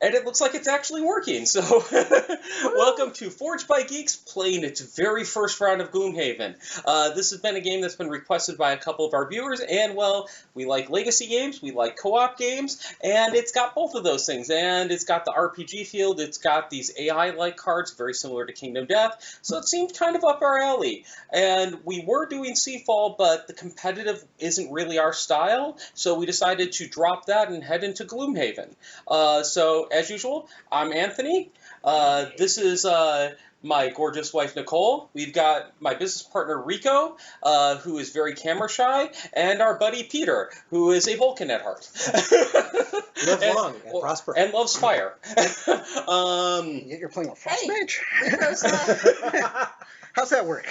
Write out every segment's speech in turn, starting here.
And it looks like it's actually working. So, welcome to Forged by Geeks, playing its very first round of Gloomhaven. This has been a game that's been requested by a couple of our viewers, and, well, we like legacy games, we like co-op games, and it's got both of those things. And it's got the RPG field, it's got these AI-like cards, very similar to Kingdom Death, so it seemed kind of up our alley. And we were doing Seafall, but the competitive isn't really our style, so we decided to drop that and head into Gloomhaven. So, as usual, I'm Anthony. This is my gorgeous wife, Nicole. We've got my business partner, Rico, who is very camera shy, and our buddy, Peter, who is a Vulcan at heart. Live long and prosper. And loves fire. You're playing a frost mage? Rico's How's that work?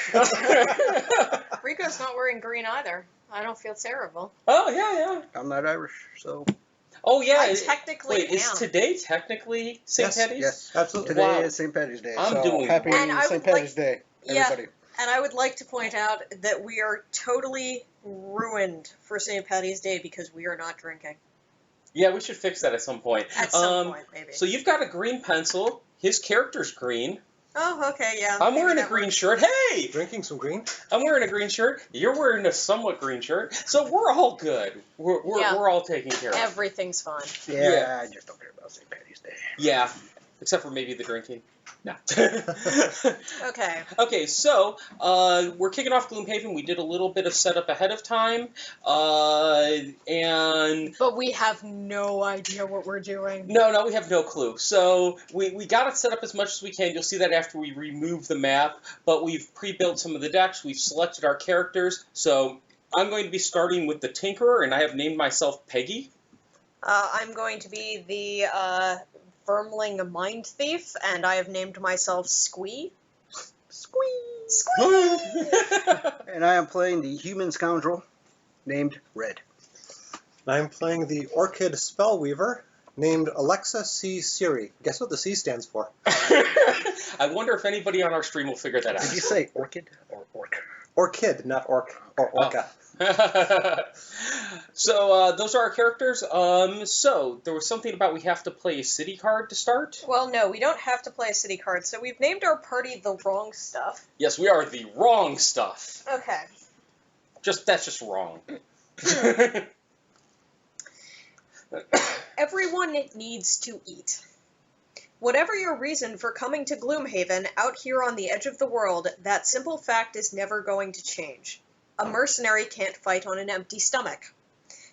Rico's not wearing green either. I don't feel terrible. Oh, yeah. I'm not Irish, so... Oh, yeah. I technically Wait, is today technically St. Patty's? Yes, absolutely. Today Wow. is St. Patty's Day, I'm so doing happy great. And I St. would Patty's like- Day, everybody. And I would like to point out that we are totally ruined for St. Patty's Day because we are not drinking. Yeah, we should fix that at some point. At some point, maybe. So you've got a green pencil. His character's green. Oh, okay, yeah. I'm wearing a that green works. shirt. Hey! Drinking some green? I'm wearing a green shirt. You're wearing a somewhat green shirt. So we're all good. We're all taken care of. Everything's fine. Yeah, I just don't care about St. Patty's Day. Yeah, except for maybe the drinking. No. Okay. Okay, so we're kicking off Gloomhaven. We did a little bit of setup ahead of time, and But we have no idea what we're doing. no, we have no clue. So we got it set up as much as we can. You'll see that after we remove the map, but we've pre-built some of the decks. We've selected our characters. So I'm going to be starting with the Tinkerer, and I have named myself Peggy. I'm going to be the Vermling Mind Thief, and I have named myself Squee. Squee! And I am playing the Human Scoundrel, named Red. I'm playing the Orchid Spellweaver, named Alexa C. Siri. Guess what the C stands for? I wonder if anybody on our stream will figure that out. Did you say orchid or orc? Orchid, not orc or orca. So those are our characters. So there was something about we have to play a city card to start. Well, no, we don't have to play a city card, so we've named our party the wrong stuff. Yes, we are the wrong stuff. Okay. That's just wrong. Everyone needs to eat. Whatever your reason for coming to Gloomhaven, out here on the edge of the world, that simple fact is never going to change. A mercenary can't fight on an empty stomach.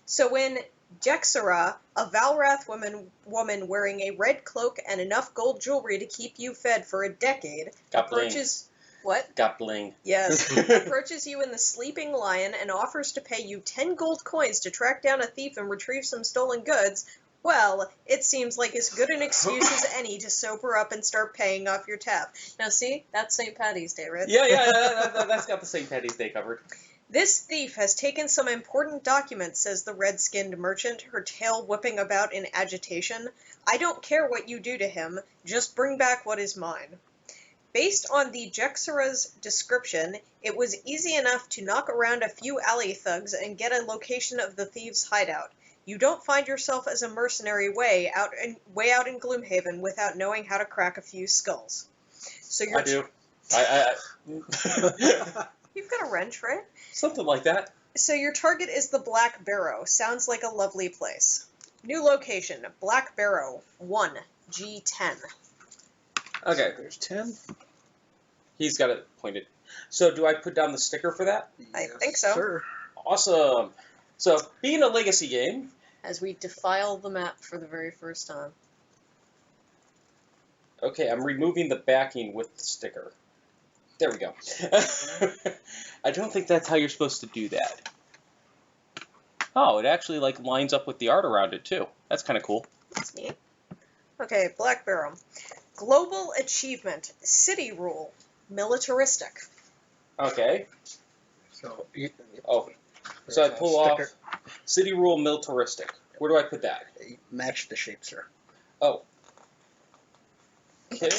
So when Jexera, a Valrath woman wearing a red cloak and enough gold jewelry to keep you fed for a decade, Got bling. approaches... What? Got bling. Yes. Approaches you in the Sleeping Lion and offers to pay you 10 gold coins to track down a thief and retrieve some stolen goods, well, it seems like as good an excuse as any to sober up and start paying off your tab. Now see, that's St. Patty's Day, right? Yeah, that's got the St. Patty's Day covered. This thief has taken some important documents, says the red-skinned merchant, her tail whipping about in agitation. I don't care what you do to him, just bring back what is mine. Based on the Jexera's description, it was easy enough to knock around a few alley thugs and get a location of the thieves' hideout. You don't find yourself as a mercenary way out in Gloomhaven without knowing how to crack a few skulls. So you're I do. You've got a wrench, right? Something like that. So your target is the Black Barrow. Sounds like a lovely place. New location, Black Barrow, 1, G10. Okay. There's 10. He's got it pointed. So do I put down the sticker for that? I think so. Sir. Awesome. So, being a legacy game... As we defile the map for the very first time. Okay, I'm removing the backing with the sticker. There we go. I don't think that's how you're supposed to do that. Oh, it actually lines up with the art around it, too. That's kind of cool. That's neat. Okay, Black Barrow. Global achievement. City rule. Militaristic. Okay. So, So I pull off city rule militaristic. Where do I put that? Match the shape, sir. Oh. Okay.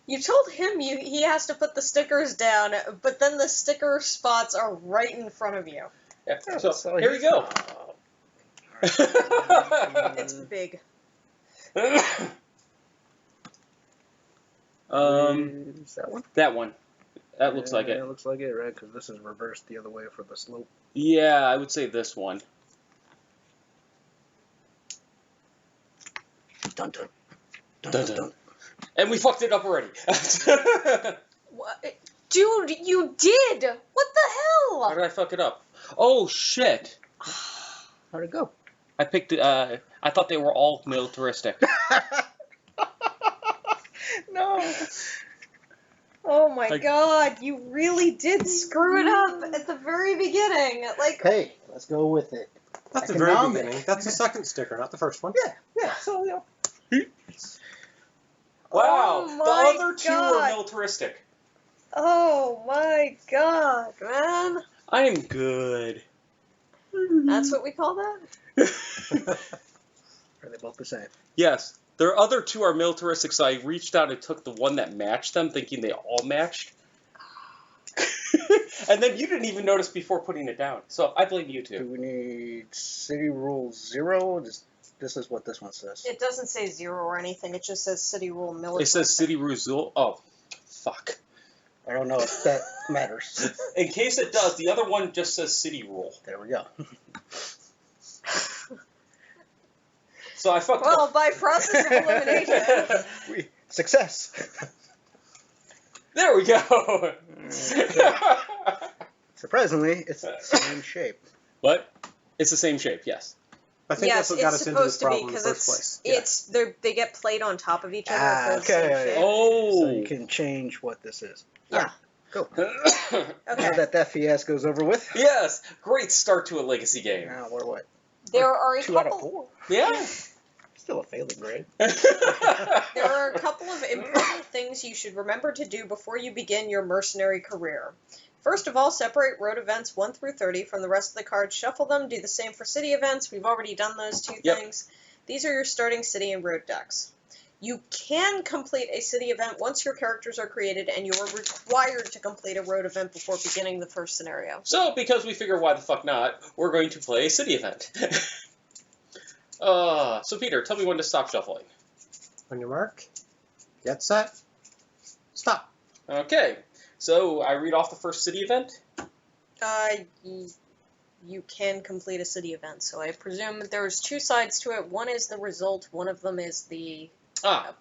You told him he has to put the stickers down, but then the sticker spots are right in front of you. Yeah. So here we go. It's big. Is that one? That one. That looks like it. It looks like it, right? Because this is reversed the other way for the slope. Yeah, I would say this one. Dun dun. Dun Dun, dun dun. dun. And we fucked it up already. What? Dude, you did! What the How hell? did I fuck it up? Oh, shit. How'd it go? I picked, I thought they were all militaristic. No. Oh my Like- god, you really did screw it up at the very beginning. Like, Hey, let's go with it. That's the very Economic. beginning. That's the second sticker, not the first one. Yeah. So Wow, Oh my the other two God. are militaristic. oh my god, man. I'm good. That's what we call that? Are they both the same? Yes, their other two are militaristic, so I reached out and took the one that matched them, thinking they all matched. And then you didn't even notice before putting it down, so I blame you Do too. we need city rule 0? This is what this one says. It doesn't say 0 or anything, it just says city rule military. It says City Ruzul. Oh, fuck. I don't know if that matters. In case it does, the other one just says City Rule. There we go. So I fucked Well, up. by process of elimination. Success. There we go. Surprisingly, it's the same shape. What? It's the same shape, yes. I think Yes, that's what got it's us into this supposed to be problem in the because first it's place. they get played on top of each other. Ah, for the same okay. shape. Oh. So you can change what this is. Yeah. Cool. Okay. Now that fiasco's over with. Yes, great start to a legacy game. Now we're what? There are a 2 out of couple. 4. Yeah. Still a failing grade. There are a couple of important things you should remember to do before you begin your mercenary career. First of all, separate road events 1 through 30 from the rest of the cards. Shuffle them. Do the same for city events. We've already done those two Yep. things. These are your starting city and road decks. You can complete a city event once your characters are created, and you are required to complete a road event before beginning the first scenario. So, because we figure why the fuck not, we're going to play a city event. So Peter, tell me when to stop shuffling. On your mark, get set, stop. Okay, so I read off the first city event. You can complete a city event, so I presume there's 2 sides to it. One is the result, one of them is the Ah,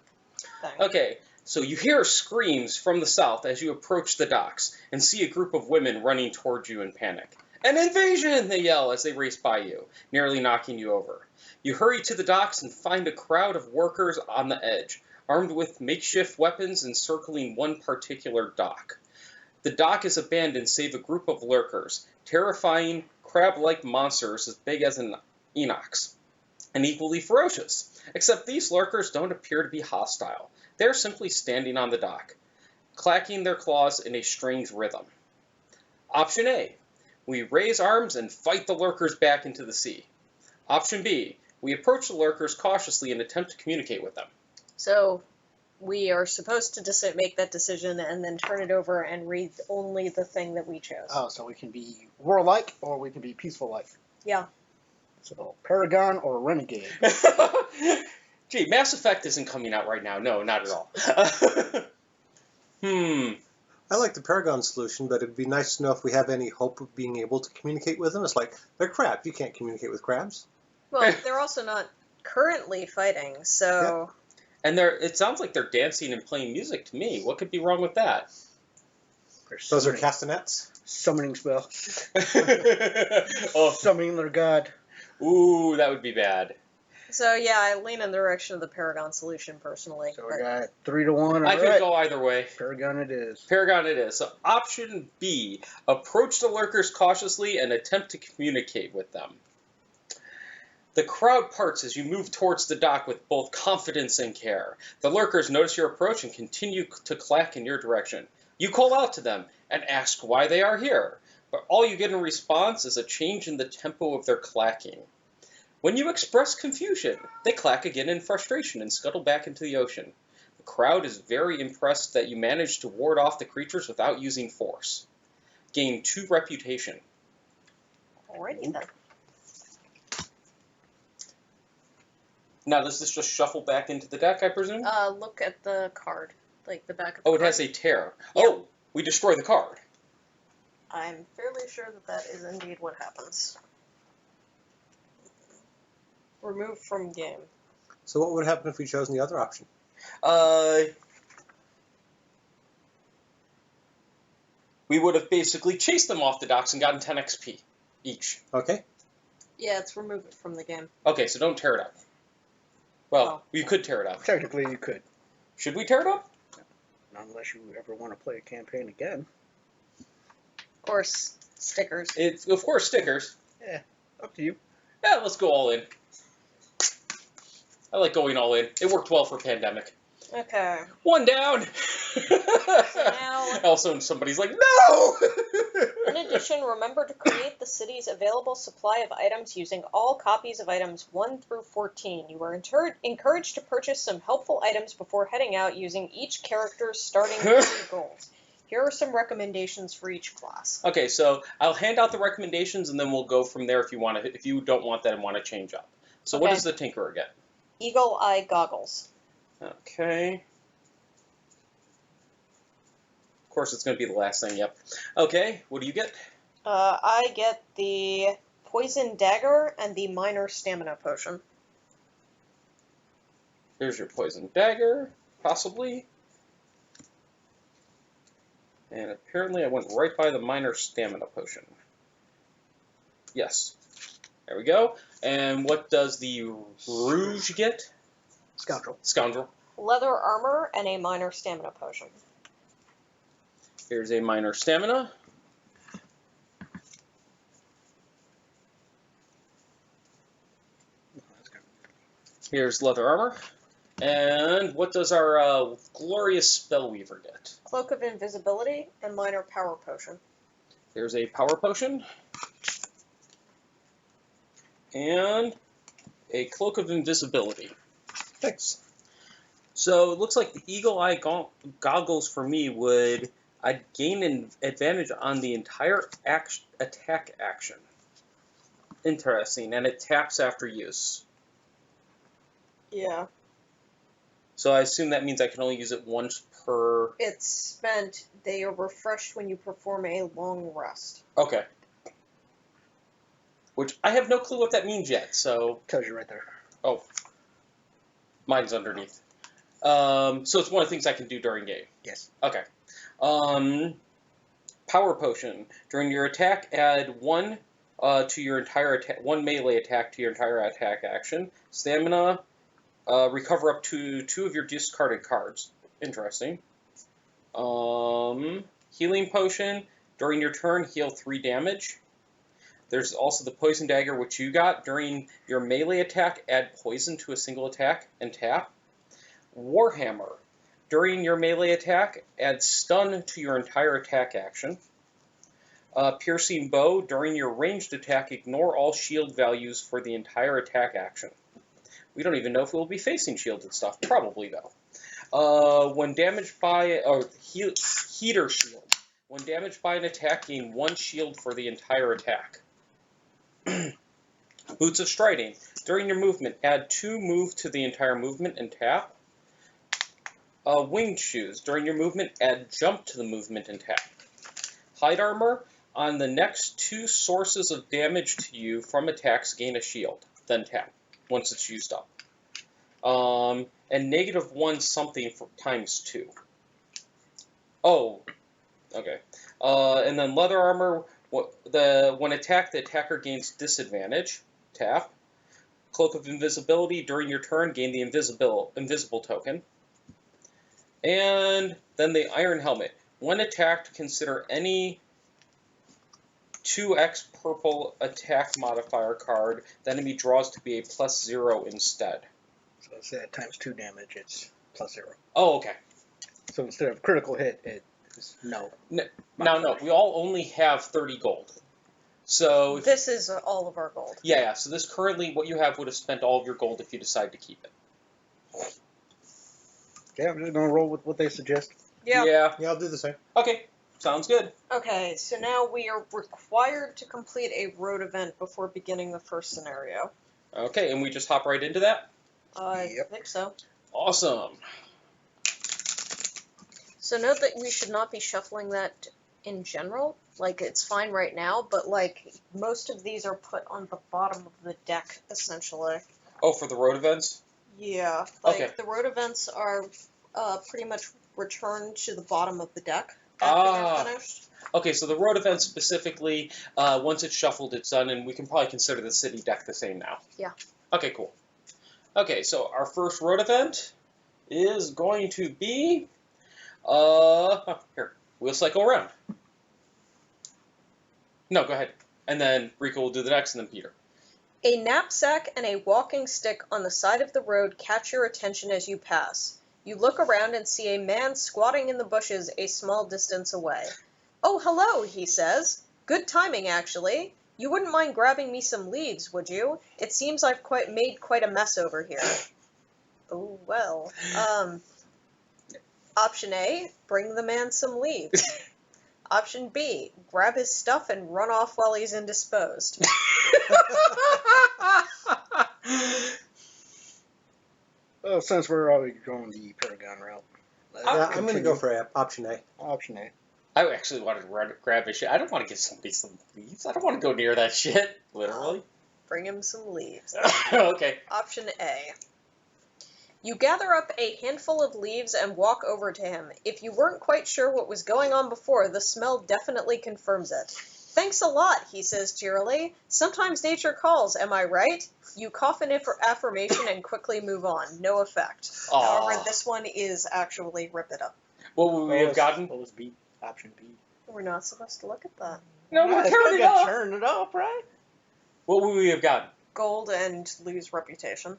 thing. okay. So you hear screams from the south as you approach the docks and see a group of women running towards you in panic. An invasion! They yell as they race by you, nearly knocking you over. You hurry to the docks and find a crowd of workers on the edge, armed with makeshift weapons encircling one particular dock. The dock is abandoned save a group of lurkers, terrifying crab-like monsters as big as an inox, and equally ferocious. Except these lurkers don't appear to be hostile. They're simply standing on the dock, clacking their claws in a strange rhythm. Option A. We raise arms and fight the lurkers back into the sea. Option B. We approach the lurkers cautiously and attempt to communicate with them. So we are supposed to make that decision and then turn it over and read only the thing that we chose. Oh, so we can be warlike or we can be peaceful-like. Yeah. So Paragon or Renegade. Gee, Mass Effect isn't coming out right now. No, not at all. I like the Paragon solution, but it'd be nice to know if we have any hope of being able to communicate with them. It's like, they're crab. You can't communicate with crabs. Well, they're also not currently fighting, so... And it sounds like they're dancing and playing music to me. What could be wrong with that? Those are castanets. Summoning spell. Oh, Summoning their god. ooh, that would be bad. So, yeah, I lean in the direction of the Paragon solution, personally. So we but- got 3 to 1. I All could right. go either way. Paragon it is. Paragon it is. So option B, approach the lurkers cautiously and attempt to communicate with them. The crowd parts as you move towards the dock with both confidence and care. The lurkers notice your approach and continue to clack in your direction. You call out to them and ask why they are here, but all you get in response is a change in the tempo of their clacking. When you express confusion, they clack again in frustration and scuttle back into the ocean. The crowd is very impressed that you managed to ward off the creatures without using force. Gain 2 reputation. Alrighty then. Now, does this just shuffle back into the deck, I presume? Look at the card, like the back of the Oh, card. it has a tear. Yep. Oh, we destroy the card. I'm fairly sure that is indeed what happens. Remove from game. So what would happen if we chosen the other option? We would have basically chased them off the docks and gotten 10 XP each. Okay. Yeah, it's remove it from the game. Okay, so don't tear it up. Well, Oh. we could tear it up. Technically, you could. Should we tear it up? Not unless you ever want to play a campaign again. Of course, stickers. It's, of course, stickers. Up to you. Yeah, let's go all in. I like going all in. It worked well for Pandemic. Okay. One down! now- Also, somebody's like, no! In addition, remember to create the city's available supply of items using all copies of items 1 through 14. You are encouraged to purchase some helpful items before heading out using each character's starting 3 goals. Here are some recommendations for each class. Okay, so I'll hand out the recommendations, and then we'll go from there if you want to. If you don't want that and want to change up. So what Okay. does the Tinkerer get? Eagle Eye Goggles. Okay. Of course, it's going to be the last thing. Yep. Okay. What do you get? I get the Poison Dagger and the Minor Stamina Potion. Here's your Poison Dagger, possibly. And apparently, I went right by the Minor Stamina Potion. Yes. There we go. And what does the Rouge get? Scoundrel. Scoundrel. Leather Armor and a Minor Stamina Potion. Here's a Minor Stamina. Here's Leather Armor. And what does our Glorious Spellweaver get? Cloak of Invisibility and Minor Power Potion. There's a Power Potion. And a Cloak of Invisibility. Thanks. So it looks like the Eagle Eye Goggles for me would... I'd gain an advantage on the entire attack action. Interesting. And it taps after use. Yeah. So I assume that means I can only use it once per... It's spent. They are refreshed when you perform a long rest. Okay. Which I have no clue what that means yet, so... Tells you right there. Oh. Mine's underneath. So it's one of the things I can do during game. Yes. Okay. Power Potion. During your attack, add 1 to your entire attack, 1 melee attack to your entire attack action. Stamina, recover up to 2 of your discarded cards. Interesting. Healing Potion. During your turn, heal 3 damage. There's also the Poison Dagger, which you got. During your melee attack, add poison to a single attack and tap. Warhammer. During your melee attack, add stun to your entire attack action. Piercing Bow. During your ranged attack, ignore all shield values for the entire attack action. We don't even know if we'll be facing shielded stuff. Probably, though. When damaged by... Heater Shield. When damaged by an attack, gain 1 shield for the entire attack. Boots of Striding. During your movement, add 2 move to the entire movement and tap. Winged Shoes. During your movement, add jump to the movement and tap. Hide Armor. On the next 2 sources of damage to you from attacks, gain a shield. Then tap, once it's used up. And -1 something for ×2. Oh, okay. And then Leather Armor. When attacked, the attacker gains disadvantage. Tap. Cloak of Invisibility. During your turn, gain the invisible token. And then the Iron Helmet. When attacked, consider any 2x purple attack modifier card the enemy draws to be a +0 instead. So instead of ×2 damage, it's +0. Oh, okay. So instead of critical hit, it is no. No, we all only have 30 gold. So This is all of our gold. yeah. So this currently, what you have would have spent all of your gold if you decide to keep it. Okay, I'm just going to roll with what they suggest. Yeah. Yeah. Yeah, I'll do the same. Okay. Sounds good. Okay, so now we are required to complete a road event before beginning the first scenario. Okay, and we just hop right into that. I Yep. think so. Awesome. So note that we should not be shuffling that in general. Like, it's fine right now, but, like, most of these are put on the bottom of the deck, essentially. Oh, for the road events? Yeah. Like, Okay. the road events are pretty much returned to the bottom of the deck after they're finished. Okay, so the road event specifically, once it's shuffled, it's done, and we can probably consider the city deck the same now. Yeah. Okay, cool. Okay, so our first road event is going to be, here, we'll cycle around. No, go ahead. And then Rico will do the next, and then Peter. A knapsack and a walking stick on the side of the road catch your attention as you pass. You look around and see a man squatting in the bushes a small distance away. "Oh, hello," he says. "Good timing, actually. You wouldn't mind grabbing me some leaves, would you? It seems I've made quite a mess over here." Oh, well. Option A, bring the man some leaves. Option B, grab his stuff and run off while he's indisposed. Well, since we're already going the Paragon route, Yeah, I'm going to go for option A. option A. I actually wanted to grab his shit. I don't want to give somebody some leaves. I don't want to go near that shit, literally. Bring him some leaves. Okay. Option A. You gather up a handful of leaves and walk over to him. If you weren't quite sure what was going on before, the smell definitely confirms it. "Thanks a lot," he says cheerily. "Sometimes nature calls, am I right?" You cough an affirmation and quickly move on. No effect. Aw. However, this one is actually Rip It Up. What would we have gotten? What was B? Option B. We're not supposed to look at that. No, we turned it off. Turn it off, right? What would we have gotten? Gold and lose reputation.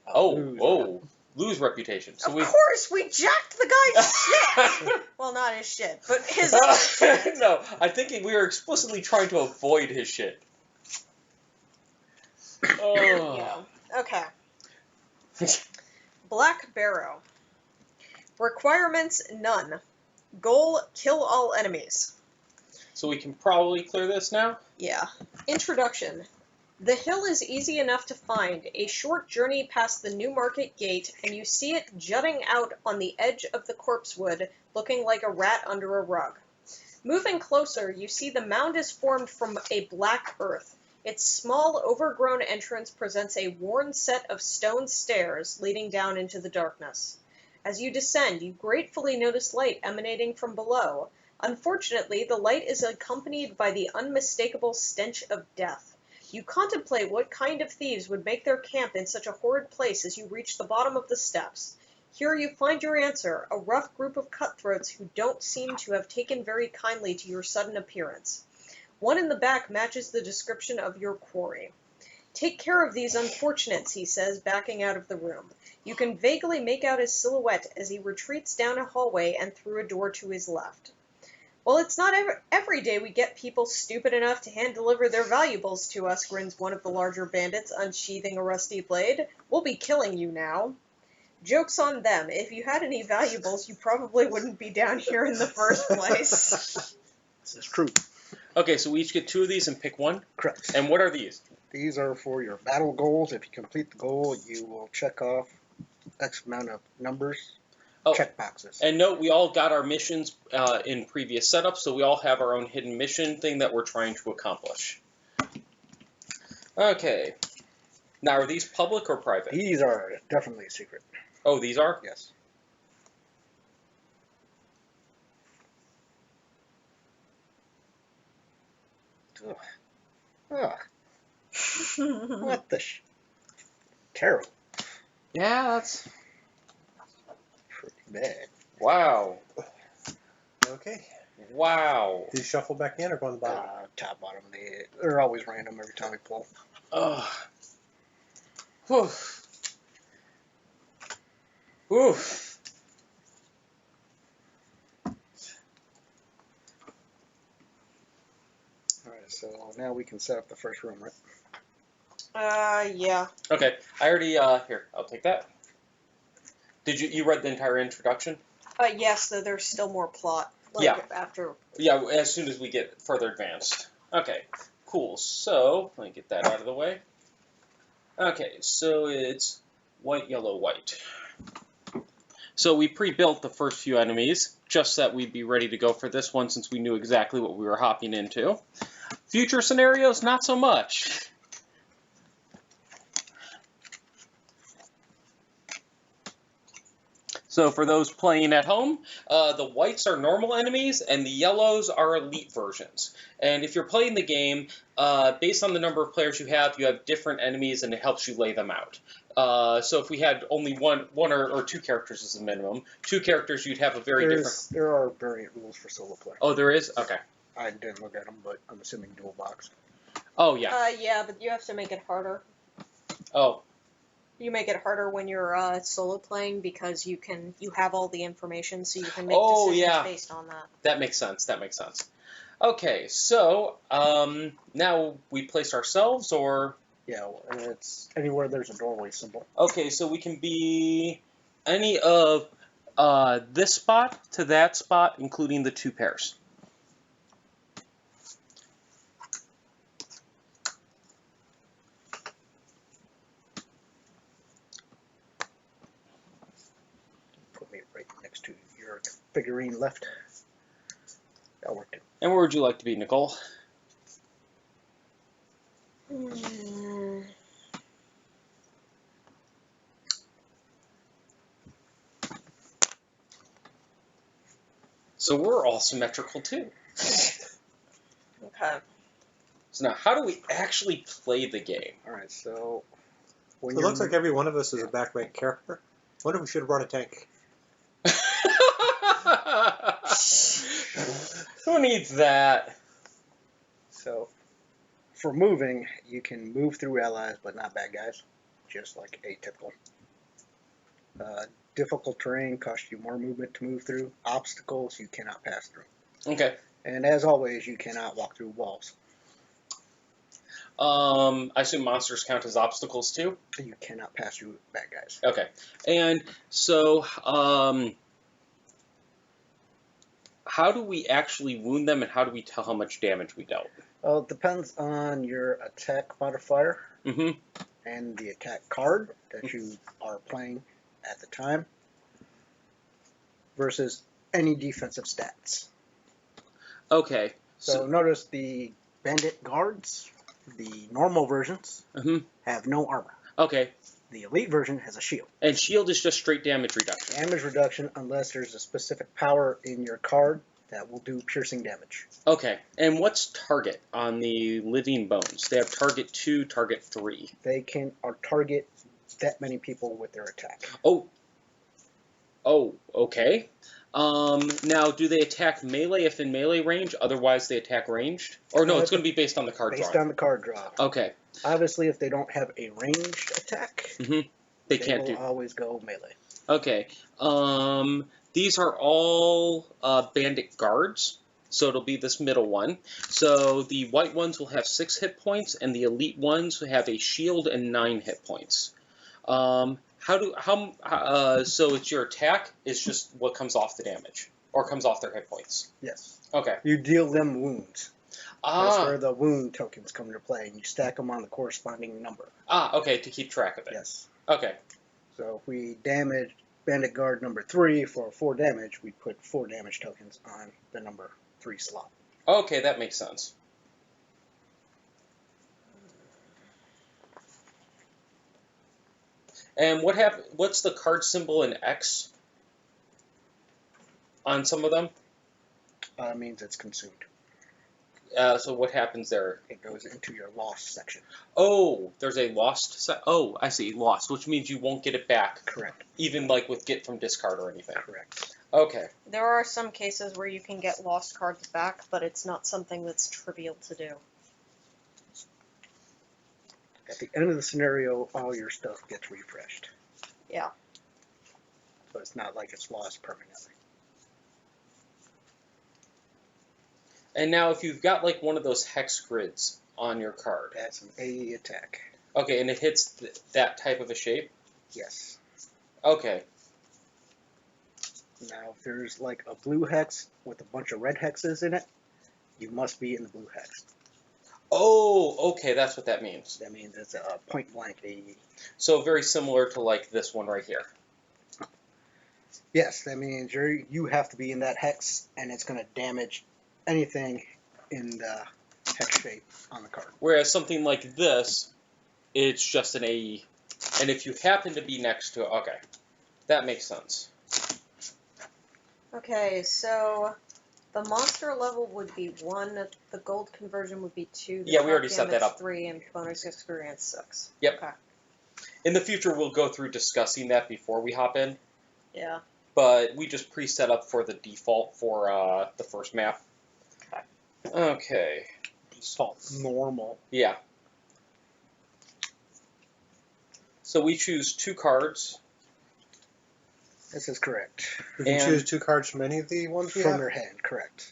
Lose reputation. So Of course, we jacked the guy's shit! Well, not his shit, but his other shit. No, I think we were explicitly trying to avoid his shit. Oh. Yeah. Okay. Black Barrow. Requirements, none. Goal, kill all enemies. So we can probably clear this now? Yeah. Introduction. The hill is easy enough to find, a short journey past the Newmarket Gate, and you see it jutting out on the edge of the corpsewood, looking like a rat under a rug. Moving closer, you see the mound is formed from a black earth. Its small, overgrown entrance presents a worn set of stone stairs leading down into the darkness. As you descend, you gratefully notice light emanating from below. Unfortunately, the light is accompanied by the unmistakable stench of death. You contemplate what kind of thieves would make their camp in such a horrid place as you reach the bottom of the steps. Here you find your answer, a rough group of cutthroats who don't seem to have taken very kindly to your sudden appearance. One in the back matches the description of your quarry. "Take care of these unfortunates," he says, backing out of the room. You can vaguely make out his silhouette as he retreats down a hallway and through a door to his left. "Well, it's not every day we get people stupid enough to hand-deliver their valuables to us," grins one of the larger bandits, unsheathing a rusty blade. "We'll be killing you now." Joke's on them. If you had any valuables, you probably wouldn't be down here in the first place. This is true. Okay, so we each get 2 of these and pick one? Correct. And what are these? These are for your battle goals. If you complete the goal, you will check off X amount of numbers. Oh, Check boxes. and note, we all got our missions in previous setups, so we all have our own hidden mission thing that we're trying to accomplish. Okay. Now, are these public or private? These are definitely secret. Oh, these are? Yes. Ugh. Ugh. What the terrible. Yeah, that's... Pretty bad. Wow. Okay. Wow. Do you shuffle back in or go on the bottom? Top, bottom. They're always random every time we pull. Ugh. Whew. Oof. Alright, so now we can set up the first room, right? Yeah. Okay, I already, here, I'll take that. Did you read the entire introduction? Yes, though there's still more plot. Like, Yeah. After. Yeah, as soon as we get further advanced. Okay, cool. So, let me get that out of the way. Okay, so it's White, yellow, white. So we pre-built the first few enemies, just so that we'd be ready to go for this one since we knew exactly what we were hopping into. Future scenarios, not so much. So for those playing at home, the whites are normal enemies and the yellows are elite versions. And if you're playing the game, based on the number of players you have different enemies and it helps you lay them out. So if we had only one or two characters as a minimum, two characters, you'd have a different... There are variant rules for solo play. Oh, there is? Okay. I didn't look at them, but I'm assuming dual box. Oh, yeah. Yeah, but you have to make it harder. Oh. You make it harder when you're solo playing because you have all the information, so you can make decisions based on that. That makes sense. Okay, so now we place ourselves, or... Yeah, and it's anywhere there's a doorway symbol. Okay, so we can be any of this spot to that spot, including the two pairs. Put me right next to your figurine left. That worked too. And where would you like to be, Nicole? So we're all symmetrical too. Okay. So now, how do we actually play the game? Alright, so... It looks like every one of us is a back rank character. I wonder if we should have brought a tank. Who needs that? So, for moving, you can move through allies, but not bad guys. Just like atypical. Difficult terrain costs you more movement to move through. Obstacles you cannot pass through. Okay. And as always, you cannot walk through walls. I assume monsters count as obstacles too? You cannot pass through bad guys. Okay. And so, how do we actually wound them, and how do we tell how much damage we dealt? Well, it depends on your attack modifier and the attack card that you are playing at the time versus any defensive stats. Okay. So notice the bandit guards, the normal versions, have no armor. Okay. The elite version has a shield. And shield is just straight damage reduction. Damage reduction unless there's a specific power in your card that will do piercing damage. Okay. And what's target on the living bones? They have target 2, target 3. They can target that many people with their attack. Oh, okay. Now, do they attack melee if in melee range? Otherwise, they attack ranged? Or no, it's going to be based on the card draw. Based on the card draw. Okay. Obviously, if they don't have a ranged attack, they can't will always go melee. Okay. These are all bandit guards, so it'll be this middle one. So the white ones will have 6 hit points, and the elite ones will have a shield and 9 hit points. So it's your attack is just what comes off the damage, or comes off their hit points. Yes. Okay. You deal them wounds. That's where the wound tokens come into play, and you stack them on the corresponding number. Okay, to keep track of it. Yes. Okay. So if we damage bandit guard number 3 for 4 damage, we put 4 damage tokens on the number 3 slot. Okay, that makes sense. And what's the card symbol in X on some of them? Means it's consumed. So what happens there? It goes into your lost section. Oh, there's a lost oh, I see, lost, which means you won't get it back. Correct. Even like with get from discard or anything. Correct. Okay. There are some cases where you can get lost cards back, but it's not something that's trivial to do. At the end of the scenario, all your stuff gets refreshed. Yeah. So it's not like it's lost permanently. And now if you've got like one of those hex grids on your card. That's an AE attack. Okay, and it hits that type of a shape? Yes. Okay. Now, if there's like a blue hex with a bunch of red hexes in it, you must be in the blue hex. Oh, okay, that's what that means. That means it's a point blank AE. So very similar to like this one right here. Yes, that means you have to be in that hex, and it's going to damage anything in the hex shape on the card. Whereas something like this, it's just an AE. And if you happen to be next to it, okay, that makes sense. Okay, so the monster level would be 1, the gold conversion would be 2, the Yeah, we attack already set that damage up. 3, and bonus experience 6. Yep. Okay. In the future, we'll go through discussing that before we hop in. Yeah. But we just preset up for the default for the first map. Okay. Default normal. Yeah. So we choose 2 cards. This is correct. We can And- choose 2 cards from any of the ones we From have. your hand, correct.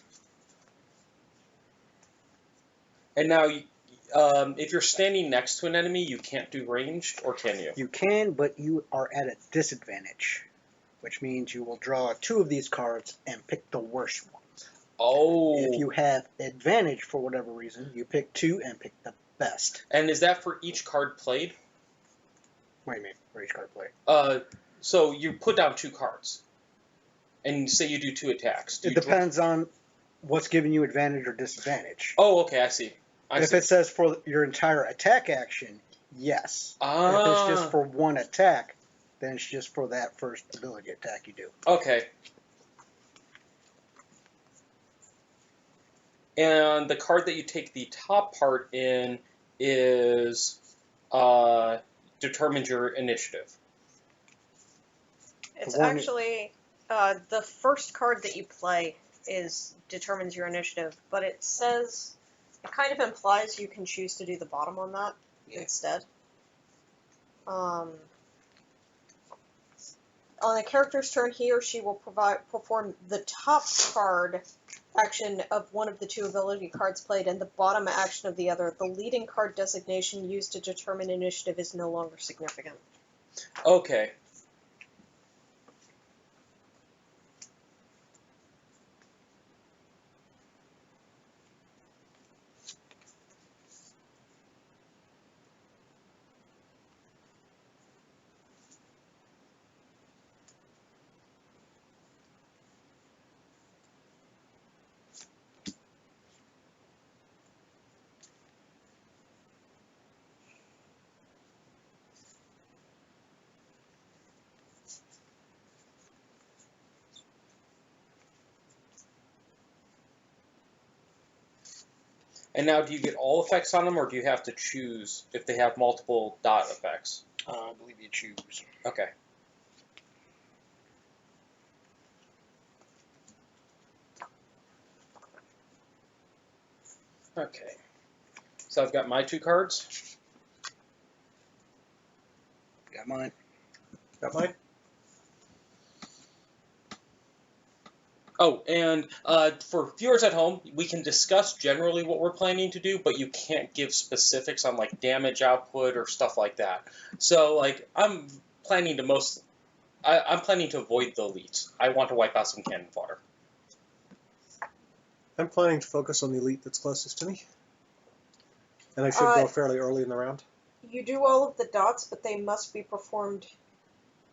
And now, if you're standing next to an enemy, you can't do ranged, or can you? You can, but you are at a disadvantage, which means you will draw 2 of these cards and pick the worst one. Oh. If you have advantage for whatever reason, you pick 2 and pick the best. And is that for each card played? What do you mean, for each card play? So you put down 2 cards, and say you do 2 attacks. Do It you depends on what's giving you advantage or disadvantage. Oh, okay, I see. If it says for your entire attack action, yes. Ah. If it's just for one attack, then it's just for that first ability attack you do. Okay. And the card that you take the top part in is determines your initiative. It's The one- actually the first card that you play determines your initiative, but it says it kind of implies you can choose to do the bottom on that instead. On a character's turn, he or she will perform the top card action of one of the 2 ability cards played and the bottom action of the other. The leading card designation used to determine initiative is no longer significant. Okay. And now, do you get all effects on them, or do you have to choose if they have multiple dot effects? I believe you choose. Okay. Okay. So I've got my 2 cards. Got mine. Got mine? Oh, and for viewers at home, we can discuss generally what we're planning to do, but you can't give specifics on like damage output or stuff like that. So like I'm planning to I'm planning to avoid the elites. I want to wipe out some cannon fodder. I'm planning to focus on the elite that's closest to me. And I should go fairly early in the round. You do all of the dots, but they must be performed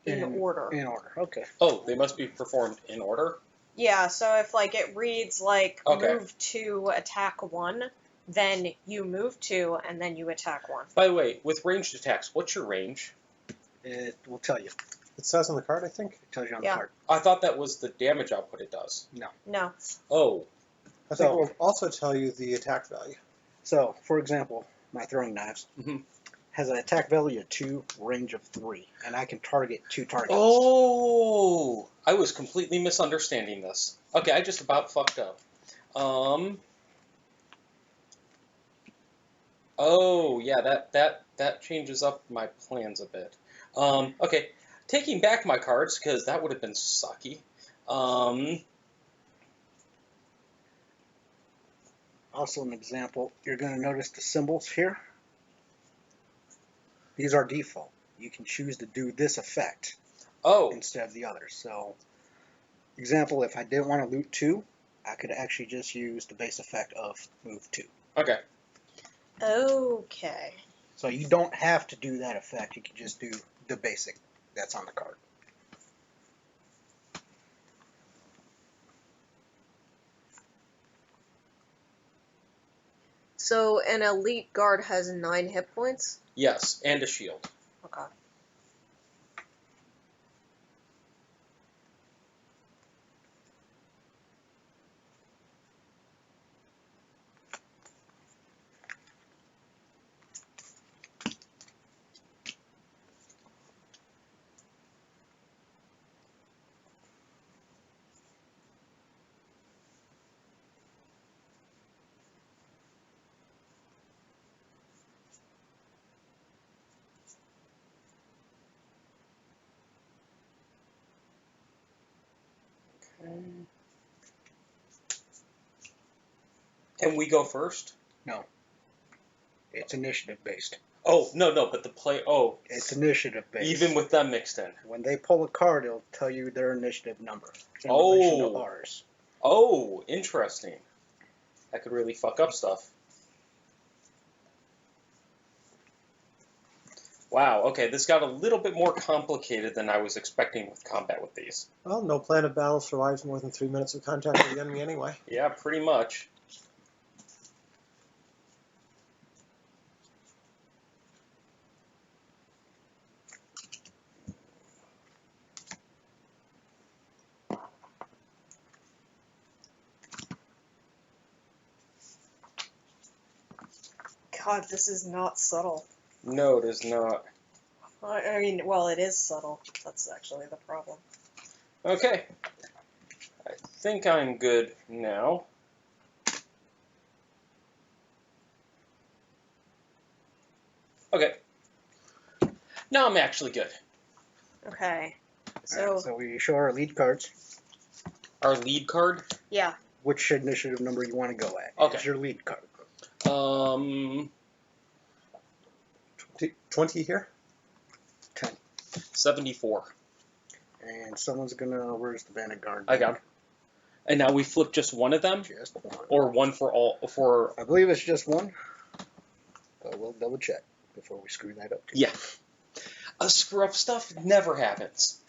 in order. In order, okay. Oh, they must be performed in order? Yeah, so if like it reads like Okay. move 2, attack 1, then you move 2 and then you attack 1. By the way, with ranged attacks, what's your range? It will tell you. It says on the card, I think. It tells you on Yeah. the card. I thought that was the damage output it does. No. Oh, I think So- it will also tell you the attack value. So, for example, my throwing knives Mhm. has an attack value of 2, range of 3, and I can target 2 targets. Oh, I was completely misunderstanding this. Okay, I just about fucked up. Oh, yeah, that changes up my plans a bit. Okay, taking back my cards, because that would have been sucky. Also, an example, you're going to notice the symbols here. These are default. You can choose to do this effect Oh, instead of the other. So, example, if I didn't want to loot 2, I could actually just use the base effect of move 2. okay. Okay. So you don't have to do that effect. You can just do the basic that's on the card. So an elite guard has 9 hit points? Yes, and a shield. Okay. And we go first? No. It's initiative based. Oh, no, but the play... Oh. It's initiative based. Even with them mixed in. When they pull a card, it'll tell you their initiative number in relation to ours. Oh, interesting. That could really fuck up stuff. Wow, okay, this got a little bit more complicated than I was expecting with combat with these. Well, no plan of battle survives more than 3 minutes of contact with the enemy anyway. Yeah, pretty much. God, this is not subtle. No, it is not. I mean, well, it is subtle. That's actually the problem. Okay. I think I'm good now. Okay. Now I'm actually good. Okay. Alright, so we show our lead cards. Our lead card? Yeah. Which initiative number you want to go at. Okay. It's your lead card. 20 here? 10. 74. And someone's gonna... Where's the bandit guard? I got him. And now we flip just one of them? Just one. Or one for all, for... I believe it's just one. But we'll double check before we screw that up. Yeah. Screw up stuff never happens.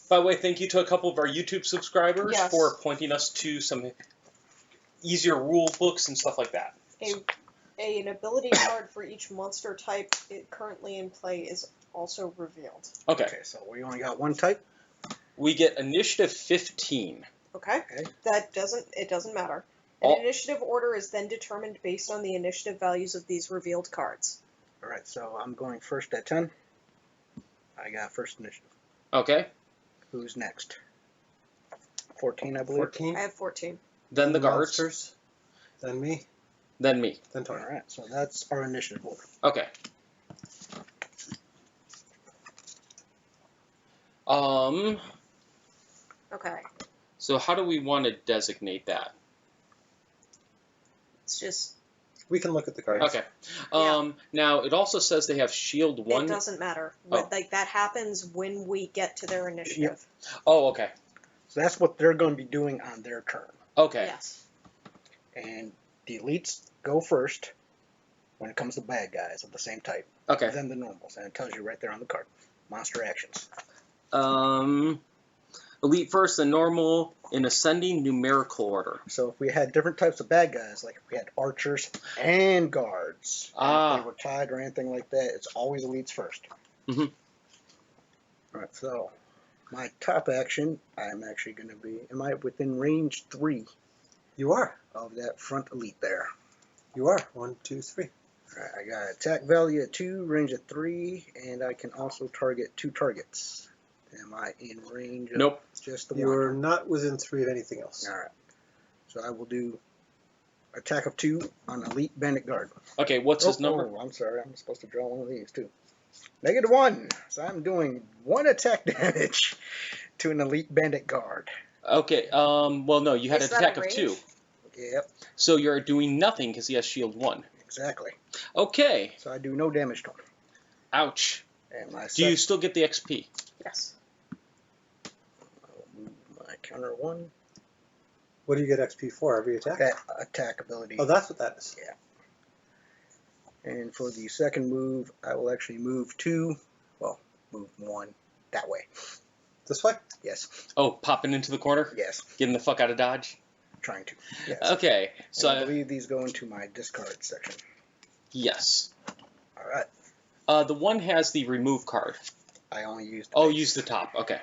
By the way, thank you to a couple of our YouTube subscribers Yes. for pointing us to some easier rule books and stuff like that. An ability card for each monster type currently in play is also revealed. Okay. Okay, so we only got one type. We get initiative 15. Okay? Okay. It doesn't matter. An initiative order is then determined based on the initiative values of these revealed cards. Alright, so I'm going first at 10. I got first initiative. Okay. Who's next? 14, I believe. 14. I have 14. Then the guards. Monsters. Then me. Then me. Then Tony. Alright, so that's our initiative order. Okay. Okay. So how do we want to designate that? It's just... We can look at the cards. Okay. Now, it also says they have shield 1. It doesn't matter. Oh. Like, that happens when we get to their initiative. Oh, okay. So that's what they're going to be doing on their turn. Okay. Yes. And the elites go first when it comes to bad guys of the same type. Okay. Then the normals, and it tells you right there on the card. Monster actions. Elite first, then normal, in ascending numerical order. So if we had different types of bad guys, like if we had archers and guards, and if they were tied or anything like that, it's always elites first. Mm-hmm. Alright, so my top action, I'm actually going to be, am I within range 3 You are. of that front elite there? You are. 1, 2, 3. Alright, I got attack value at 2, range at 3, and I can also target 2 targets. Am I in range of Nope. just the You're one? not within 3 of anything else. Alright. So I will do attack of 2 on elite bandit guard. Okay, what's his number? Oh, I'm sorry. I'm supposed to draw one of these too. -1. So I'm doing 1 attack damage to an elite bandit guard. Okay, well, no, you had Is an that attack a of range? 2. Yep, So you're doing nothing because he has shield 1. exactly. Okay. So I do no damage to him. Ouch. And my Do you still get the XP? Yes. I'll move my counter 1. What do you get XP for? Every attack? That attack ability. Oh, that's what that is. Yeah. And for the second move, I will actually move move one that way. This way? Yes. Oh, popping into the corner? Yes. Getting the fuck out of Dodge? Trying to. Yes. Okay, so And I believe these go into my discard section. yes. All right. The one has the remove card. I only used. Oh, use the top. Okay.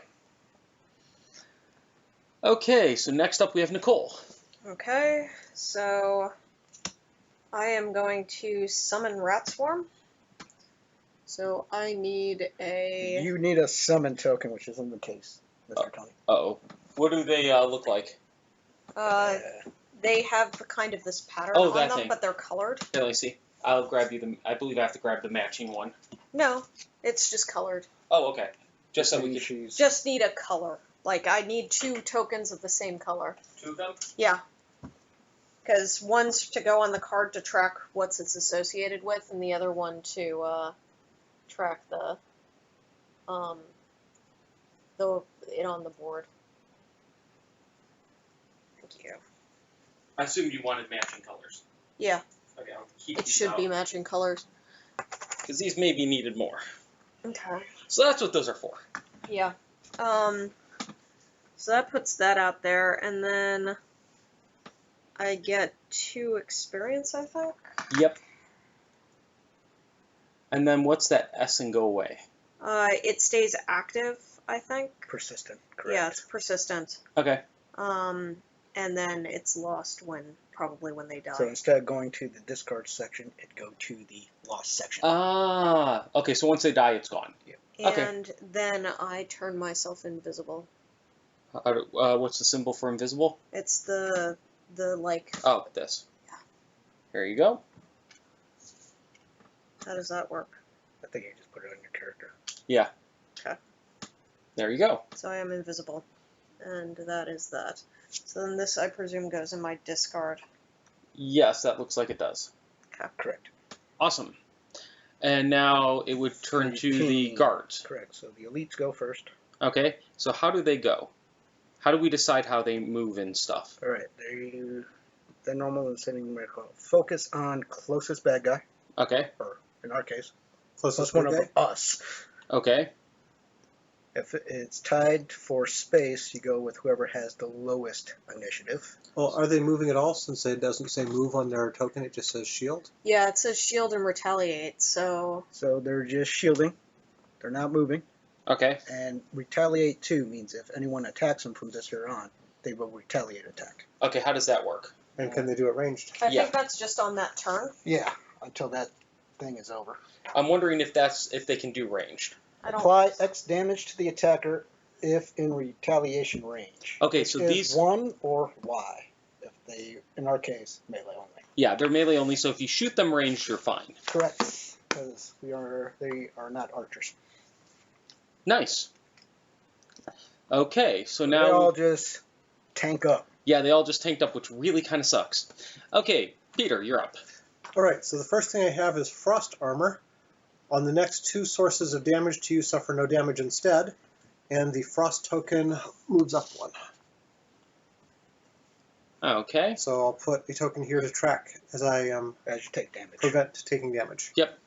Okay, so next up we have Nicole. Okay, so I am going to summon Rat Swarm. So I need a... You need a summon token, which is in the case, Mr. Tony. Uh-oh. What do they look like? They have the kind of this pattern Oh, on that them, thing. but they're colored. Here, let me see. I'll grab you the... I believe I have to grab the matching one. No, it's just colored. Oh, okay. Just so we can... She's Just need a color. Like, I need 2 tokens of the same color. 2 of them? Yeah. Because one's to go on the card to track what it's associated with, and the other one to track it on the board. Thank you. I assumed you wanted matching colors. Yeah, Okay, I'll keep it these should out, be matching colors. because these may be needed more. Okay. So that's what those are for. Yeah. So that puts that out there, and then I get 2 experience, I think. Yep. And then what's that S and go away? It stays active, I think. persistent, correct? Yeah, it's persistent. Okay. And then it's lost probably when they die. So instead of going to the discard section, it go to the lost section. Ah, okay, so once they die, it's gone. okay. And then I turn myself invisible. What's the symbol for invisible? It's the like. Oh, this. Yeah. There you go. How does that work? I think you just put it on your character. Yeah. Okay. There you go. So I am invisible, and that is that. So then this, I presume, goes in my discard. Yes, that looks like it does. Okay. Correct. Awesome. And now it would turn to the guards. Correct. So the elites go first. Okay, so how do they go? How do we decide how they move and stuff? All right. They're normal and setting numerical. Focus on closest bad guy, Okay, or in our case, Closest plus one one of us. okay, If it's tied for space, you go with whoever has the lowest initiative. Well, are they moving at all since it doesn't say move on their token? It just says shield? Yeah, it says shield and retaliate. So So they're just shielding. They're not moving. okay. And retaliate 2 means if anyone attacks them from this here on, they will retaliate attack. Okay, how does that work? And can they do it ranged? I Yeah. think that's just on that turn. Yeah, until that thing is over. I'm wondering if they can do ranged. I don't. Apply X damage to the attacker if in retaliation range. Okay, Which so is these 1 or Y. If they, in our case, melee only. yeah, they're melee only, so if you shoot them ranged, you're fine. Correct, because they are not archers. Nice. Okay, so They now all just tank up. yeah, they all just tanked up, which really kind of sucks. Okay, Peter, you're up. Alright, so the first thing I have is frost armor. On the next 2 sources of damage to you, suffer no damage instead. And the frost token moves up 1. Okay. So I'll put a token here to track as I As you take damage. prevent taking damage. Yep.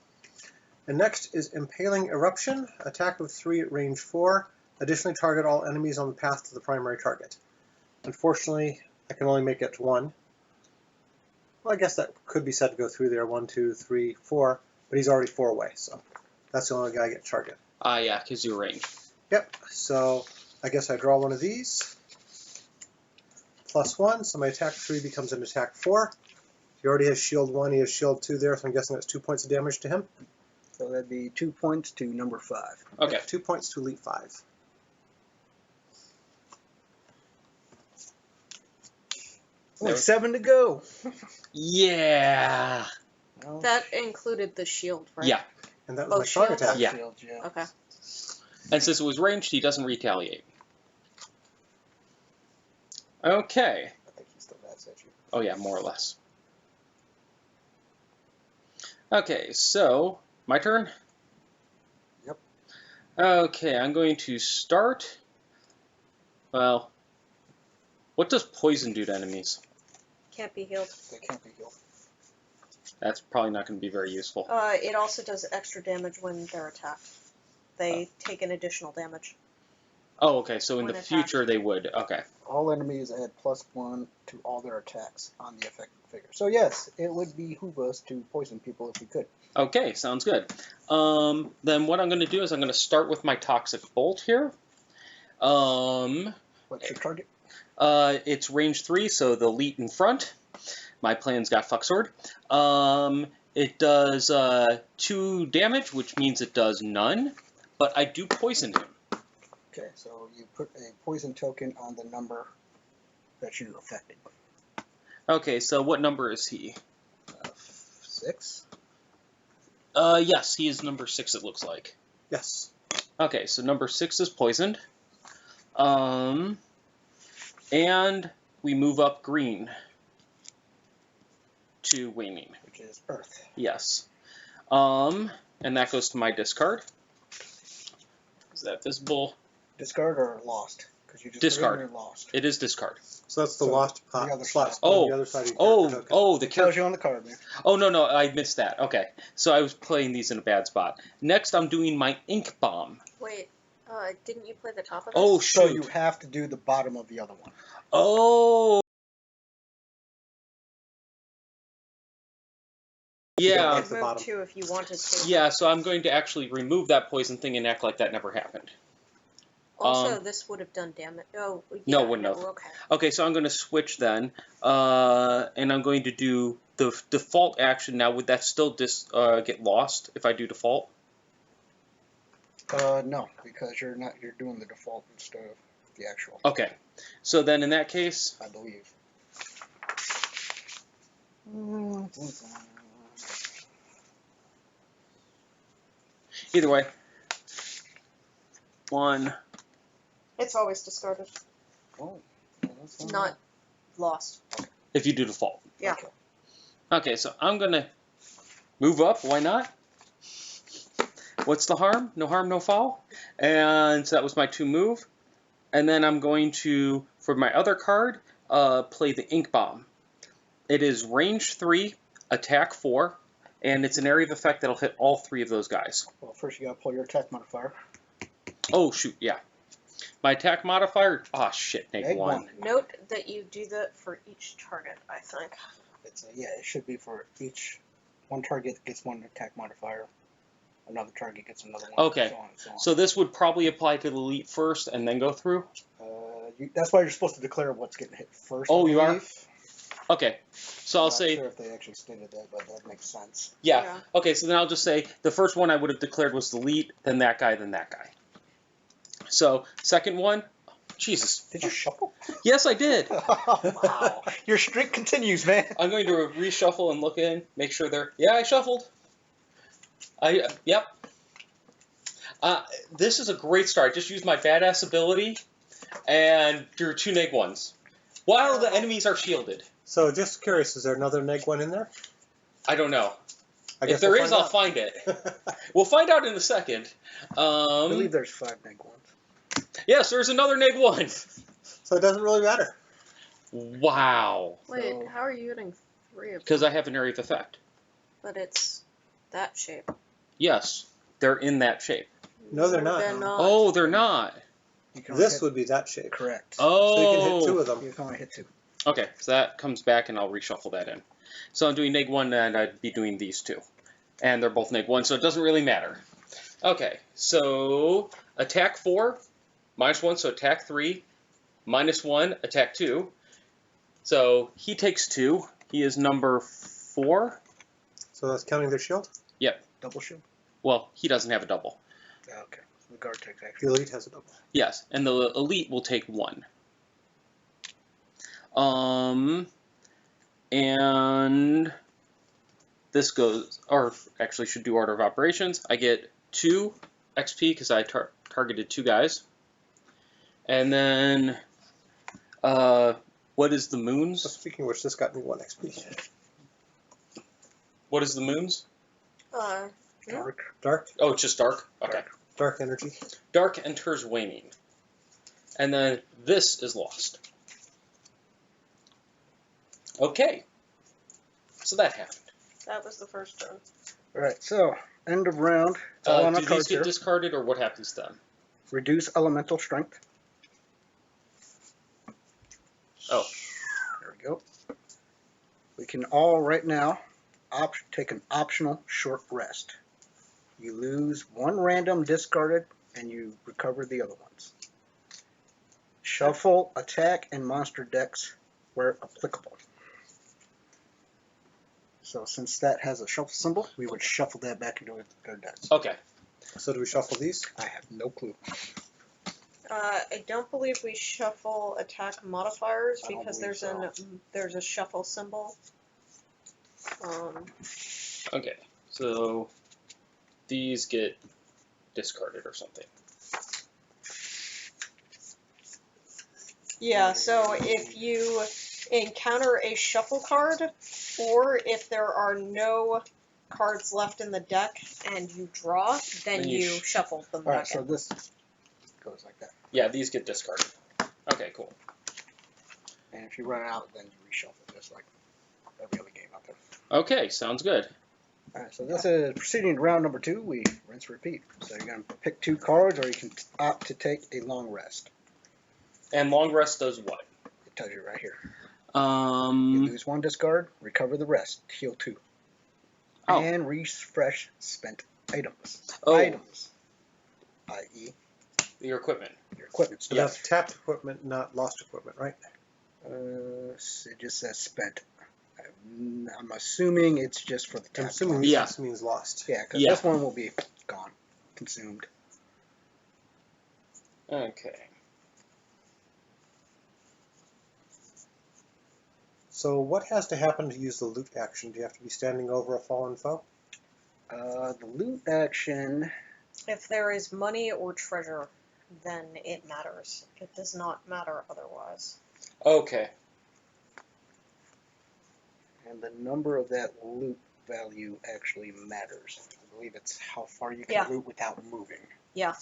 And next is Impaling Eruption, attack of 3 at range 4. Additionally, target all enemies on the path to the primary target. Unfortunately, I can only make it to 1. Well, I guess that could be set to go through there. 1, 2, 3, 4. But he's already 4 away, so that's the only guy I get to target. Yeah, because you're ranged. Yep, so I guess I draw one of these. +1, so my attack 3 becomes an attack 4. He already has shield 1, he has shield 2 there, so I'm guessing that's 2 points of damage to him. So that'd be 2 points to number 5. Okay. 2 points to elite 5. Only 7 to go. Yeah. Well, That included the shield, right? Yeah. And that was Both my strong shields? attack. Yeah. shields, yeah. Okay. And since it was ranged, he doesn't retaliate. Okay. I think he still has at you. Oh yeah, more or less. Okay, so my turn? Yep. Okay, I'm going to start. Well, What does poison do to enemies? Can't be healed. They can't be healed. That's probably not going to be very useful. It also does extra damage when they're attacked. They take an additional damage. Oh, okay. So in When the attacked. future they would. Okay. All enemies add +1 to all their attacks on the affected figure. So yes, it would behoove us to poison people if we could. Okay, sounds good. Then what I'm going to do is I'm going to start with my toxic bolt here. What's your target? It's range 3, so the elite in front. My plan's got fuck sword. It does 2 damage, which means it does none. But I do poison him. Okay, so you put a poison token on the number that you affected. Okay, so what number is he? 6. Yes, he is number 6, it looks like. Yes. Okay, so number 6 is poisoned. And we move up green to waning. Which is Earth. Yes. And that goes to my discard. Is that visible? Discard or lost? Because you just Discard. put it in your lost. It is discard. So that's the So, lost the pot other slot side. on the other side of your character token. The Tells character. you on the card, man. Oh, no, I missed that. Okay. So I was playing these in a bad spot. Next, I'm doing my ink bomb. Wait, didn't you play the top of this? Oh, So shoot. you have to do the bottom of the other one. Oh. You don't Yeah. like You'd the move bottom. 2 if you wanted to. Yeah, so I'm going to actually remove that poison thing and act like that never happened. Also, this would have done damage. Oh, yeah, No, it wouldn't have. Okay. Okay, so I'm going to switch then, and I'm going to do the default action. Now, would that still get lost if I do default? No, because you're doing the default instead of the actual, Okay, so then in that case, I believe. either way, 1. It's always discarded, Oh, that's not lost. If you do default. Yeah. Okay. Okay, so I'm going to move up. Why not? What's the harm? No harm, no foul. And so that was my 2 move. And then I'm going to, for my other card, play the ink bomb. It is range 3, attack 4, and it's an area of effect that'll hit all 3 of those guys. Well, first you gotta pull your attack modifier. Oh, shoot, yeah. My attack modifier, shit, neg Neg 1. one. Note that you do that for each target, I think. It should be for each. One target gets 1 attack modifier. Another target gets another one. Okay. So on and so on. So this would probably apply to the elite first and then go through? That's why you're supposed to declare what's getting hit first. Oh, I you are? believe. Okay, so I'll I'm not say, sure if they actually stated that, but that makes sense. yeah. Yeah. Okay, so then I'll just say the first one I would have declared was the elite, then that guy, then that guy. So, second one, Jesus. Did you shuffle? Yes, I did. Wow. Your streak continues, man. I'm going to reshuffle and look in, make sure they're, yeah, I shuffled. Yep. This is a great start. Just use my badass ability and do 2 neg 1s. While the enemies are shielded. So just curious, is there another neg 1 in there? I don't know. I If there we'll is, I'll find it. We'll find out in a second. I believe there's 5 neg 1s. Yes, there's another neg 1. So it doesn't really matter. Wow. Wait, So- how are you getting 3 of them? Because I have an area of effect. But it's that shape. Yes, they're in that shape. No, they're not. Oh, they're not. You can only This hit- would be that shape. correct. Oh. So you can hit 2 of them. You can only hit 2. Okay, so that comes back and I'll reshuffle that in. So I'm doing neg 1 and I'd be doing these 2. And they're both neg 1, so it doesn't really matter. Okay, so attack 4, -1, so attack 3, -1, attack 2. So he takes 2. He is number 4. So that's counting their shield? Double shield? Well, he doesn't have a double. Yeah, okay. So the guard takes The extra. elite has a double. Yes, and the elite will take 1. And this goes, or actually should do order of operations. I get 2 XP because I targeted 2 guys. And then, what is the So moons? speaking of which, this got me 1 XP. What is the moons? Dark. Dark? Oh, it's just dark? Okay. Dark energy. Dark enters waning. And then this is lost. Okay. So that happened. That was the first turn. Alright, so, end of round. It's all on Do our these cards get here. discarded, or what happens to them? Reduce elemental strength. Oh. There we go. We can all, right now, take an optional short rest. You lose one random discarded, and you recover the other ones. Shuffle, attack, and monster decks where applicable. So since that has a shuffle symbol, we would shuffle that back into our decks. Okay. So do we shuffle these? I have no clue. I don't believe we shuffle attack modifiers I don't because believe there's a shuffle symbol. Okay. So these get discarded or something. Yeah, so if you encounter a shuffle card, or if there are no cards left in the deck and you draw, then you shuffle them Alright, back so in. this goes like that. Yeah, these get discarded. Okay, cool. And if you run out, then you reshuffle, just like every other game out there. Okay, sounds good. Alright, so this is proceeding to round number 2. We rinse repeat. So you're going to pick 2 cards, or you can opt to take a long rest. And long rest does what? It tells you right here. You You lose 1 discard, recover the rest, heal 2. Oh. And refresh spent items. Oh. Items. I.e. your equipment. your equipment. So Yeah. that's tapped equipment, not lost equipment, right? It just says spent. I'm assuming it's just for the I'm tapped assuming ones. Yeah. this means lost. Yeah, because Yeah. this one will be gone, consumed. Okay. So what has to happen to use the loot action? Do you have to be standing over a fallen foe? The loot action. If there is money or treasure, then it matters. It does not matter otherwise. Okay. And the number of that loot value actually matters. I believe it's how far you can Yeah. loot without moving. Yeah.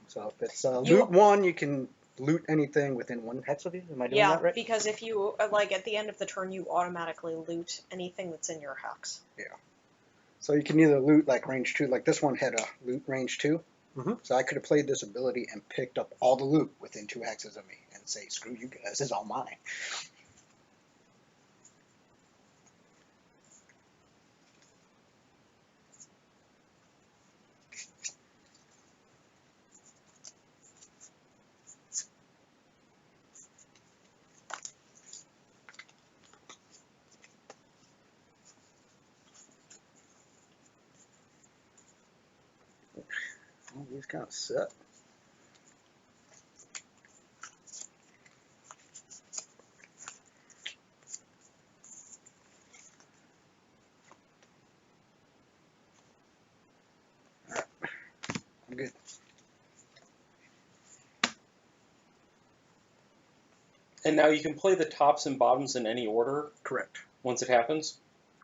So if it's loot 1, you can loot anything within 1 hex of you. Am I doing Yeah, that right? because if you, like, at the end of the turn, you automatically loot anything that's in your hex. So you can either loot like range 2, like this one had a loot range 2. Mhm. So I could have played this ability and picked up all the loot within 2 hexes of me and say, screw you guys, this is all mine. Oh, these kind of suck. Alright, I'm good. And now you can play the tops and bottoms in any order Correct. once it happens?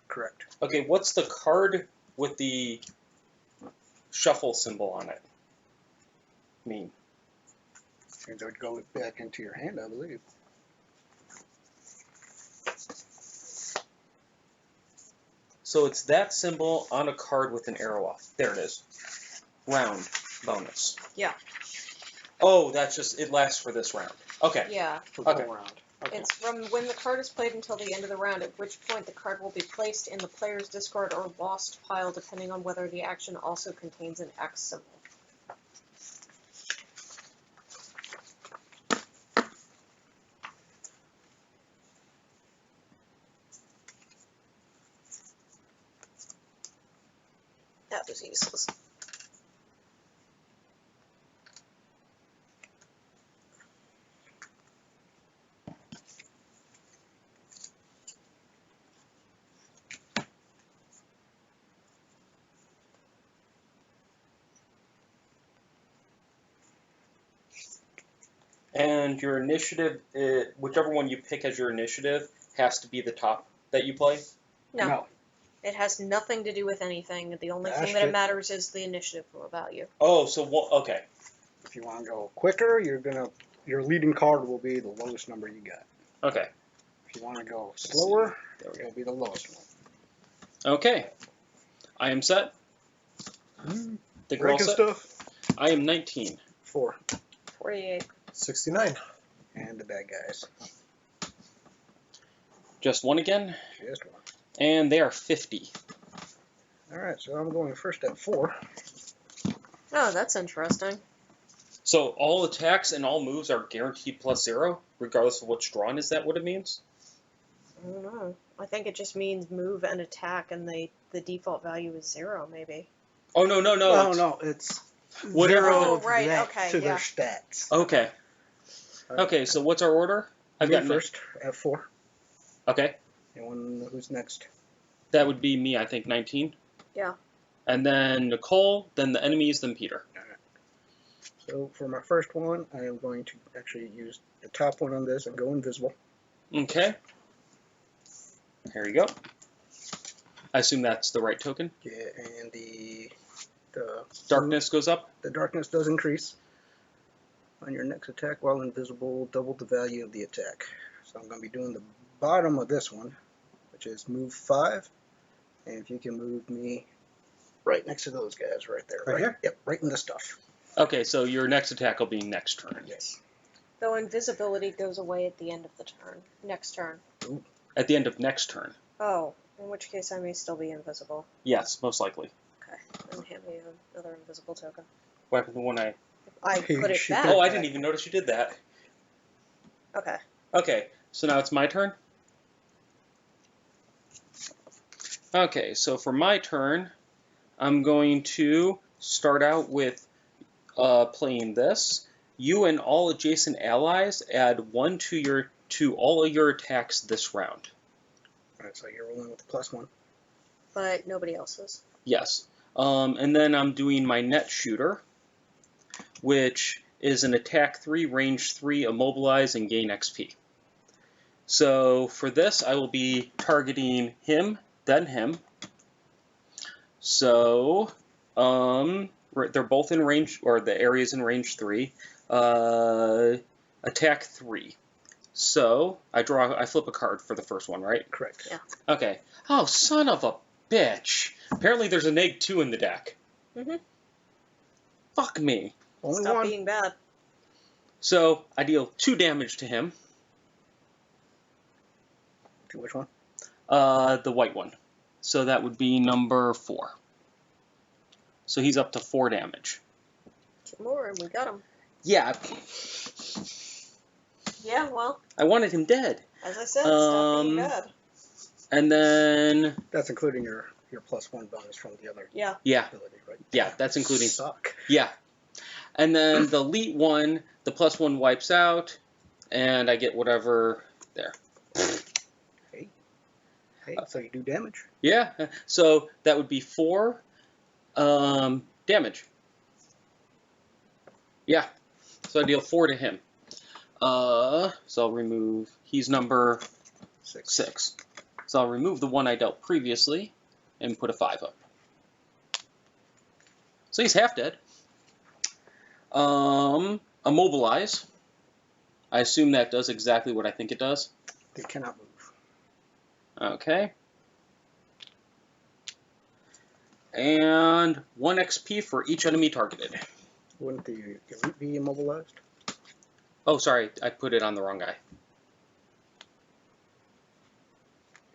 Correct. Okay, what's the card with the shuffle symbol on it mean? Seems it would go back into your hand, I believe. So it's that symbol on a card with an arrow off. There it is. Round bonus. Yeah. Oh, that's just, it lasts for this round. Okay. Yeah. For the Okay. whole round. Okay. It's from when the card is played until the end of the round, at which point the card will be placed in the player's discard or lost pile, depending on whether the action also contains an X symbol. That was useless. And your initiative, whichever one you pick as your initiative, has to be the top that you play? No. It has nothing to do with anything. The only That's thing that good. it matters is the initiative value. Oh, so, okay. If you want to go quicker, your leading card will be the lowest number you got. Okay. If you want to go slower, There we go. it'll be the lowest one. Okay. I am set. Think we're all Breaking set? stuff. I am 19. 4. 48. 69. And the bad guys. Just one again. Just one. And they are 50. Alright, so I'm going first at 4. Oh, that's interesting. So all attacks and all moves are guaranteed +0, regardless of what's drawn. Is that what it means? I don't know. I think it just means move and attack, and the default value is 0, maybe. Oh, no. No, it's Whatever 0 Oh, to right, that, okay, to yeah. their stats. Okay. Okay, so what's our order? I've Me got first at 4. Okay. Anyone who's next? That would be me, I think, 19. Yeah. And then Nicole, then the enemies, then Peter. So for my first one, I am going to actually use the top one on this and go invisible. Okay. Here you go. I assume that's the right token. Yeah, and the Darkness goes up. The darkness does increase. On your next attack while invisible, double the value of the attack. So I'm going to be doing the bottom of this one, which is move 5. And if you can move me right next to those guys right there. Right here? Yep, right in the stuff. Okay, so your next attack will be next turn. Yes. Though invisibility goes away at the end of the turn. Next turn. Ooh. At the end of next turn. Oh, in which case I may still be invisible. Yes, most likely. Okay, then hand me another invisible token. What happened to the one I... I put it She back. put it Oh, I back. didn't even notice you did that. Okay. Okay, so now it's my turn. Okay, so for my turn, I'm going to start out with playing this. You and all adjacent allies add 1 to all of your attacks this round. Alright, so you're rolling with the +1. But nobody else's. Yes. And then I'm doing my net shooter, which is an attack 3, range 3, immobilize, and gain XP. So for this, I will be targeting him, then him. So they're both in range, or the area's in range 3. Attack 3. So I flip a card for the first one, right? Correct. Yeah. Okay. Oh, son of a bitch! Apparently there's a -2 in the deck. Mm-hmm. Fuck me. Only Stop one. being bad. So I deal 2 damage to him. To which one? The white one. So that would be number 4. So he's up to 4 damage. 2 more and we got him. Yeah, Yeah, well, I wanted him dead. as I said, stop being bad. And then, That's including your +1 bonus from the other Yeah. yeah, ability, right? yeah, that's including, Suck. yeah. And then the elite one, the +1 wipes out, and I get whatever there. Hey, so you do damage. Yeah, so that would be 4 damage. Yeah, so I deal 4 to him. So I'll remove, he's number 6. So I'll remove the one I dealt previously and put a 5 up. So he's half dead. Immobilize. I assume that does exactly what I think it does. They cannot move. Okay. And 1 XP for each enemy targeted. Wouldn't the elite be immobilized? Oh, sorry, I put it on the wrong guy.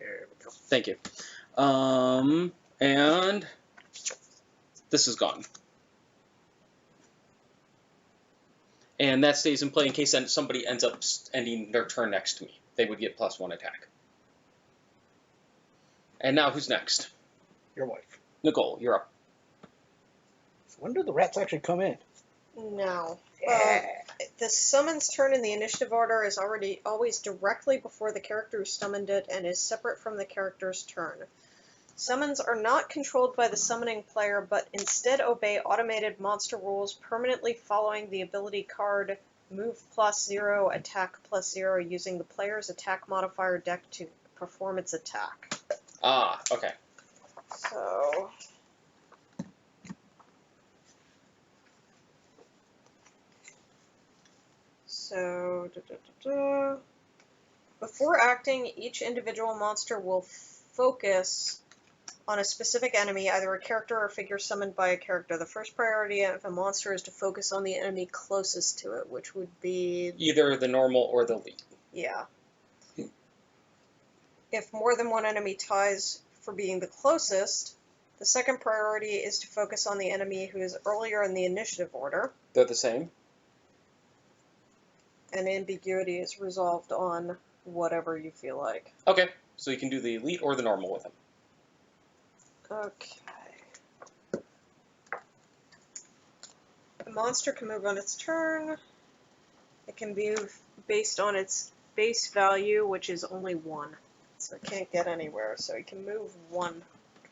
There we go. Thank you. And this is gone. And that stays in play in case somebody ends up ending their turn next to me. They would get +1 attack. And now who's next? Your wife. Nicole, you're up. So when do the rats actually come in? No. Yeah. The summon's turn in the initiative order is always directly before the character who summoned it and is separate from the character's turn. Summons are not controlled by the summoning player, but instead obey automated monster rules permanently following the ability card Move +0, Attack +0, using the player's attack modifier deck to perform its attack. Ah, okay. So... Before acting, each individual monster will focus on a specific enemy, either a character or figure summoned by a character. The first priority of a monster is to focus on the enemy closest to it, which would be... Either the normal or the elite. Yeah. If more than one enemy ties for being the closest, the second priority is to focus on the enemy who is earlier in the initiative order. They're the same. And ambiguity is resolved on whatever you feel like. Okay, so you can do the elite or the normal with them. Okay. The monster can move on its turn. It can move based on its base value, which is only 1. So it can't get anywhere, so it can move 1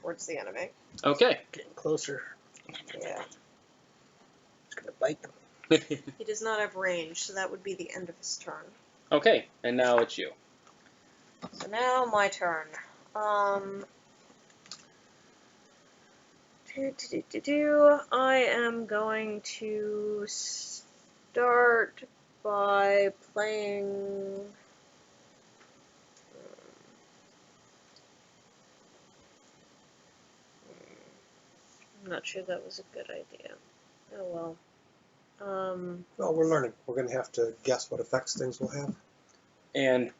towards the enemy. Okay. Getting closer. Yeah. It's going to bite them. He does not have range, so that would be the end of his turn. Okay, and now it's you. So now my turn. I am going to start by playing... I'm not sure that was a good idea. Oh well. Well, we're learning. We're going to have to guess what effects things will have. And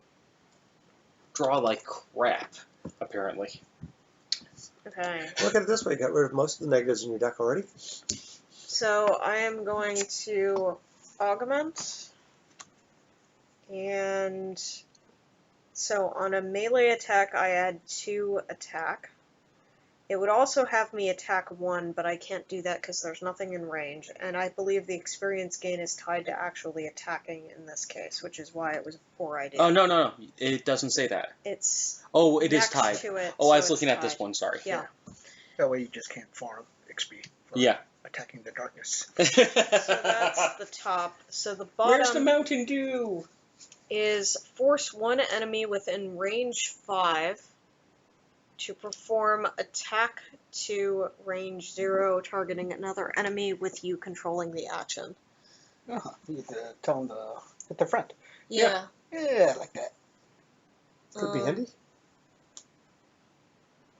draw like crap, apparently. Okay. Look at it this way. You got rid of most of the negatives in your deck already. So I am going to augment. And so on a melee attack, I add 2 attack. It would also have me attack 1, but I can't do that because there's nothing in range. And I believe the experience gain is tied to actually attacking in this case, which is why it was a poor idea. Oh, no. It doesn't say that. It's Oh, it is next tied. to it, Oh, I so was looking it's at this tied. one, sorry. Yeah. That way you just can't farm XP for Yeah. attacking the darkness. So that's the top. So the bottom Where's the Mountain Dew? is force 1 enemy within range 5 to perform attack to range 0, targeting another enemy with you controlling the action. You get to tell them to hit their friend. Yeah. Yeah, like that. Could be handy.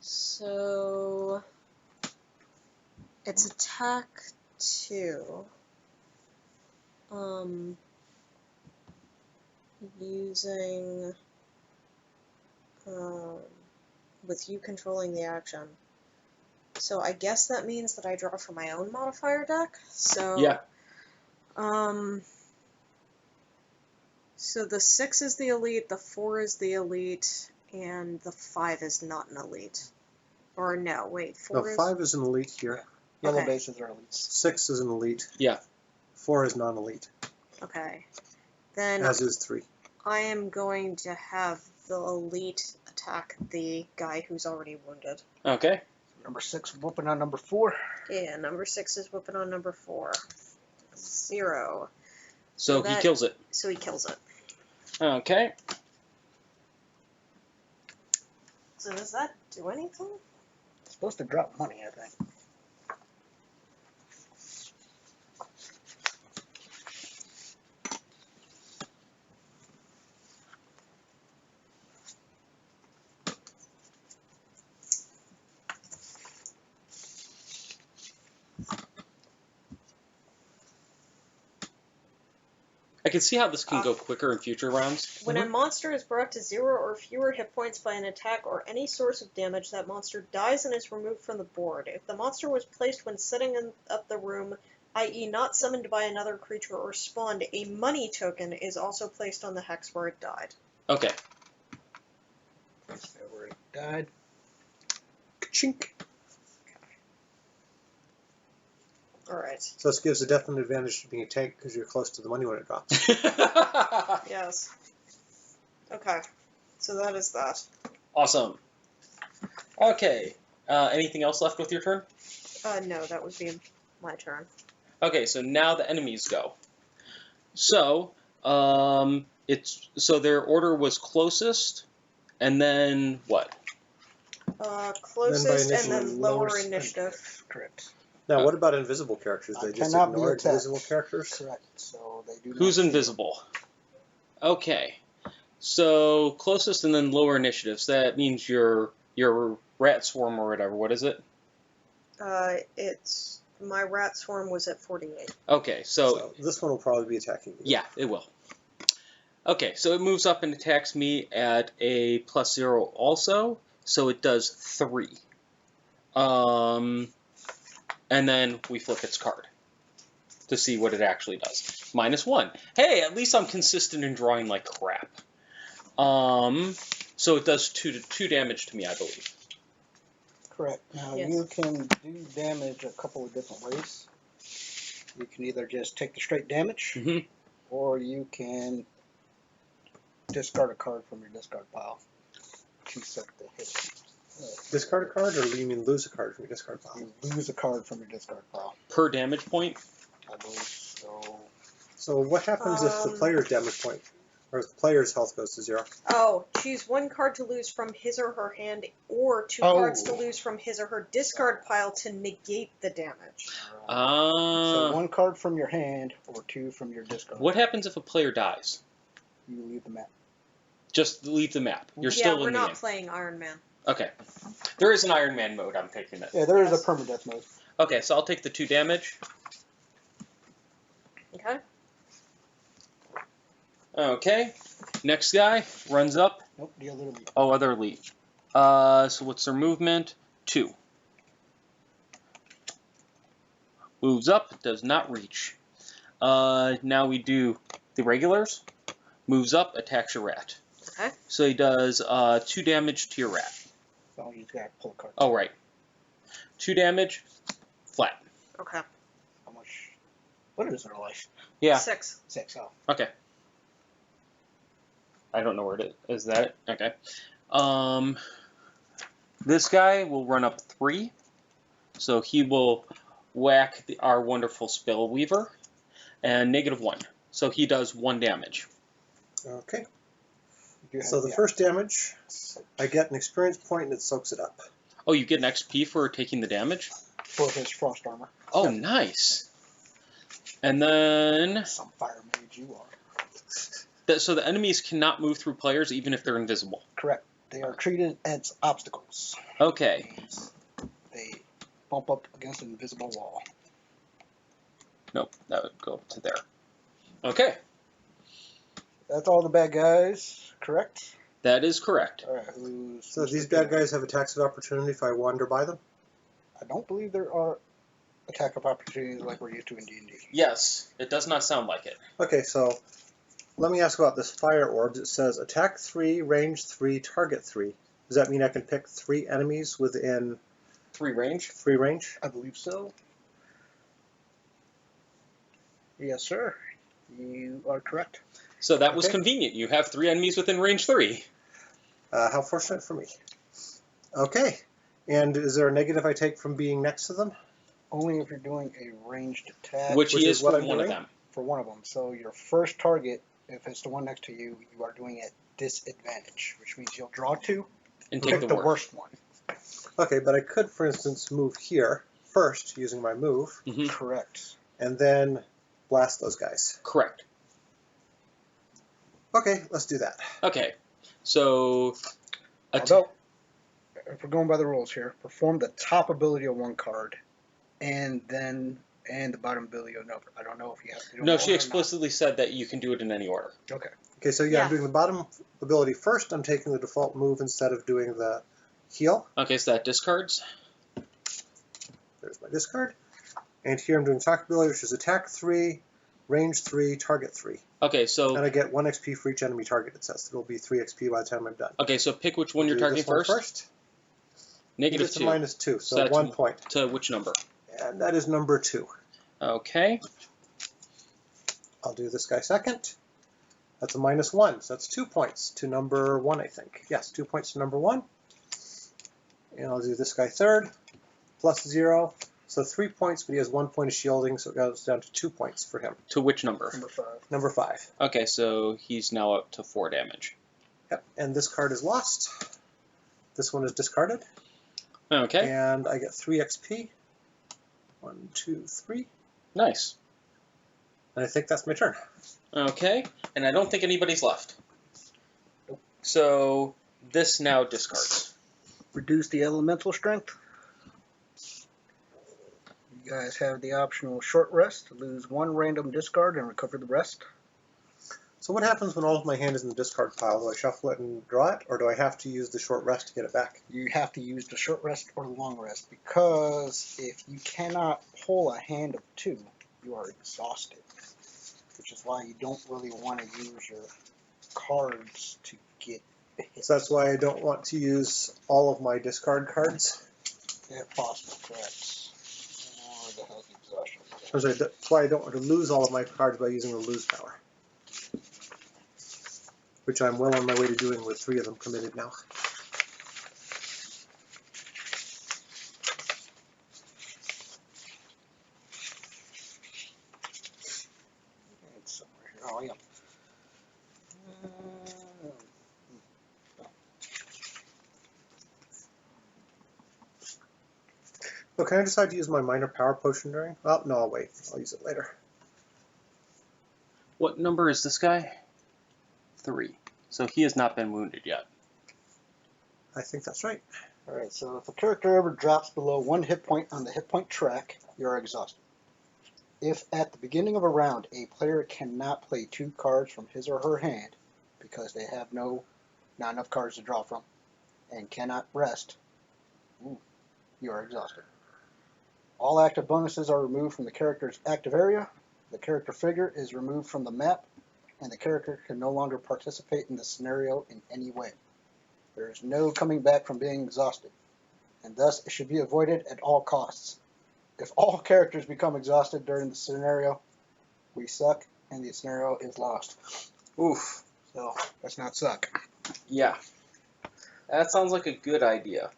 So it's attack 2. Using with you controlling the action. So I guess that means that I draw from my own modifier deck. So Yeah. So the 6 is the elite, the 4 is the elite, and the 5 is not an elite. Or no, wait, 4 No, is... 5 is an elite here. Yellow Okay. bases are elites. 6 is an elite. Yeah. 4 is non-elite, Okay. Then as is 3. I am going to have the elite attack the guy who's already wounded. Okay. Number 6 whooping on number 4. Yeah, number 6 is whooping on number 4. 0. So he that- kills it. So he kills it. Okay. So does that do anything? It's supposed to drop money, I think. I can see how this can go quicker in future rounds. When a monster is brought to 0 or fewer hit points by an attack or any source of damage, that monster dies and is removed from the board. If the monster was placed when setting up the room, i.e. not summoned by another creature or spawned, a money token is also placed on the hex where it died. Okay. So where it died. Chink. Alright. So this gives a definite advantage to being a tank because you're close to the money when it drops. Yes. Okay. So that is that. Awesome. Okay. Anything else left with your turn? No, that would be my turn. Okay, so now the enemies go. So, so their order was closest, and then what? Closest and initiative, then lower lowest initiative. Correct. Now, what about invisible characters? They just Cannot be ignore attacked. invisible characters? Correct. So they do. Who's not- invisible? Okay. So closest and then lower initiatives. That means your rat swarm or whatever. What is it? It's my rat swarm was at 48. Okay, So this one will probably be attacking you. yeah, it will. Okay, so it moves up and attacks me at a +0 also. So it does 3. And then we flip its card to see what it actually does. -1. Hey, at least I'm consistent in drawing like crap. So it does 2 damage to me, I believe. Correct. Now Yes. you can do damage a couple of different ways. You can either just take the straight damage, Mhm. or you can discard a card from your discard pile to set the hit. Discard a card, or you mean lose a card from your discard pile? You lose a card from your discard pile. Per damage point? I believe so. So what happens if the player's damage point, or if the player's health goes to 0? Oh, choose 1 card to lose from his or her hand, or 2 cards to lose from his or her discard pile to negate the damage. So 1 card from your hand, or 2 from your discard. What happens if a player dies? You leave the map. Just leave the map. You're Yeah, still we're in the not game. playing Iron Man. Okay. There is an Iron Man mode, I'm taking it. Yeah, there is Yes. a permadeath mode. Okay, so I'll take the 2 damage. Okay. Okay. Next guy runs up. Nope, the other elite. Oh, other elite. So what's their movement? 2. Moves up, does not reach. Now we do the regulars. Moves up, attacks your rat. Okay. So he does 2 damage to your rat. So you just gotta pull a card. Oh, right. 2 damage, flat. Okay. How much? What is their life? Yeah. 6. 6. Oh. Okay. I don't know where it is. Is that it? Okay. This guy will run up 3. So he will whack our wonderful Spellweaver. And -1. So he does 1 damage. Okay. You have So the first damage, I get an experience point and it soaks it up. Oh, you get an XP for taking the damage? for his frost armor. Oh, nice. And then... Some fire mage you are. So the enemies cannot move through players even if they're invisible. Correct. They are treated as obstacles. Okay. They bump up against an invisible wall. Nope, that would go up to there. Okay, That's all the bad guys, correct? that is correct. All right, who's... So these bad guys have attacks of opportunity if I wander by them? I don't believe there are attack of opportunities like we're used to in D&D. Yes, it does not sound like it. Okay, so let me ask about this fire orbs. It says attack 3, range 3, target 3. Does that mean I can pick 3 enemies within 3 range? 3 range? I believe so. Yes, sir. You are correct. So that was Okay. convenient. You have 3 enemies within range 3. How fortunate for me. Okay, and is there a negative I take from being next to them? Only if you're doing a ranged attack Which he which is is what for I'm one of doing? them. for one of them. So your first target, if it's the one next to you, you are doing at disadvantage, which means you'll draw 2, And pick take the the worst. worst one. Okay, but I could, for instance, move here first using my move, Mhm. Correct. and then blast those guys. Correct. Okay, let's do that. Okay. So... Although, if we're going by the rules here, perform the top ability of one card, and the bottom ability of another. I don't know if you have to do them No, all she or not. explicitly said that you can do it in any order. Okay. Okay, so yeah, I'm doing the bottom ability first. I'm taking the default move instead of doing the heal. Okay, so that discards. There's my discard. And here I'm doing attack ability, which is attack 3, range 3, target 3. Okay, so... And I get 1 XP for each enemy target, it says. It'll be 3 XP by the time I'm done. Okay, so pick which one you're Do targeting this one first. Negative It's a 2. -2, so that's 1 point. To which number? And that is number 2. Okay. I'll do this guy second. That's a -1, so that's 2 points to number 1, I think. Yes, 2 points to number 1. And I'll do this guy third, +0. So 3 points, but he has 1 point of shielding, so it goes down to 2 points for him. To which number? Number 5. Number 5. Okay, so he's now up to 4 damage. Yep, and this card is lost. This one is discarded. Okay, And I get 3 XP. 1, 2, 3. nice. And I think that's my turn. Okay, and I don't think anybody's left. So this now discards. Reduce the elemental strength. You guys have the optional short rest. Lose 1 random discard and recover the rest. So what happens when all of my hand is in the discard pile? Do I shuffle it and draw it, or do I have to use the short rest to get it back? You have to use the short rest or the long rest, because if you cannot pull a hand of 2, you are exhausted. Which is why you don't really want to use your cards to get hit. So that's why I don't want to use all of my discard cards. If possible, correct. Or the hell's exhaustion? That's why I don't want to lose all of my cards by using the lose power. Which I'm well on my way to doing with 3 of them committed now. It's somewhere here. Oh, yeah. So can I decide to use my minor power potion during? Well, no, I'll wait. I'll use it later. What number is this guy? 3. So he has not been wounded yet. I think that's right. Alright, so if a character ever drops below 1 hit point on the hit point track, you are exhausted. If at the beginning of a round a player cannot play 2 cards from his or her hand because they have not enough cards to draw from and cannot rest, you are exhausted. All active bonuses are removed from the character's active area, the character figure is removed from the map, and the character can no longer participate in the scenario in any way. There is no coming back from being exhausted, and thus it should be avoided at all costs. If all characters become exhausted during the scenario, we suck, and the scenario is lost. Oof. So, let's not suck. Yeah. That sounds like a good idea.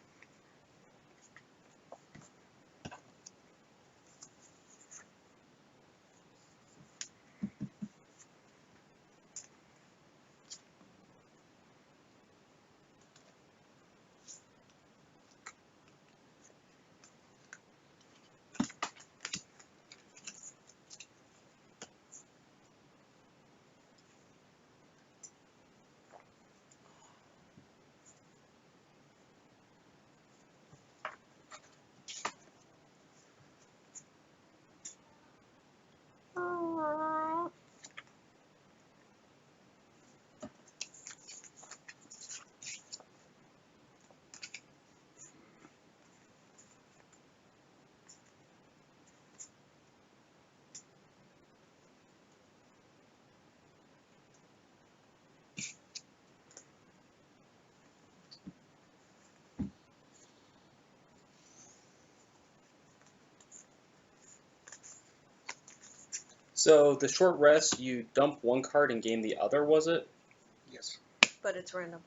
So the short rest, you dump 1 card and gain the other, was it? Yes. But it's random.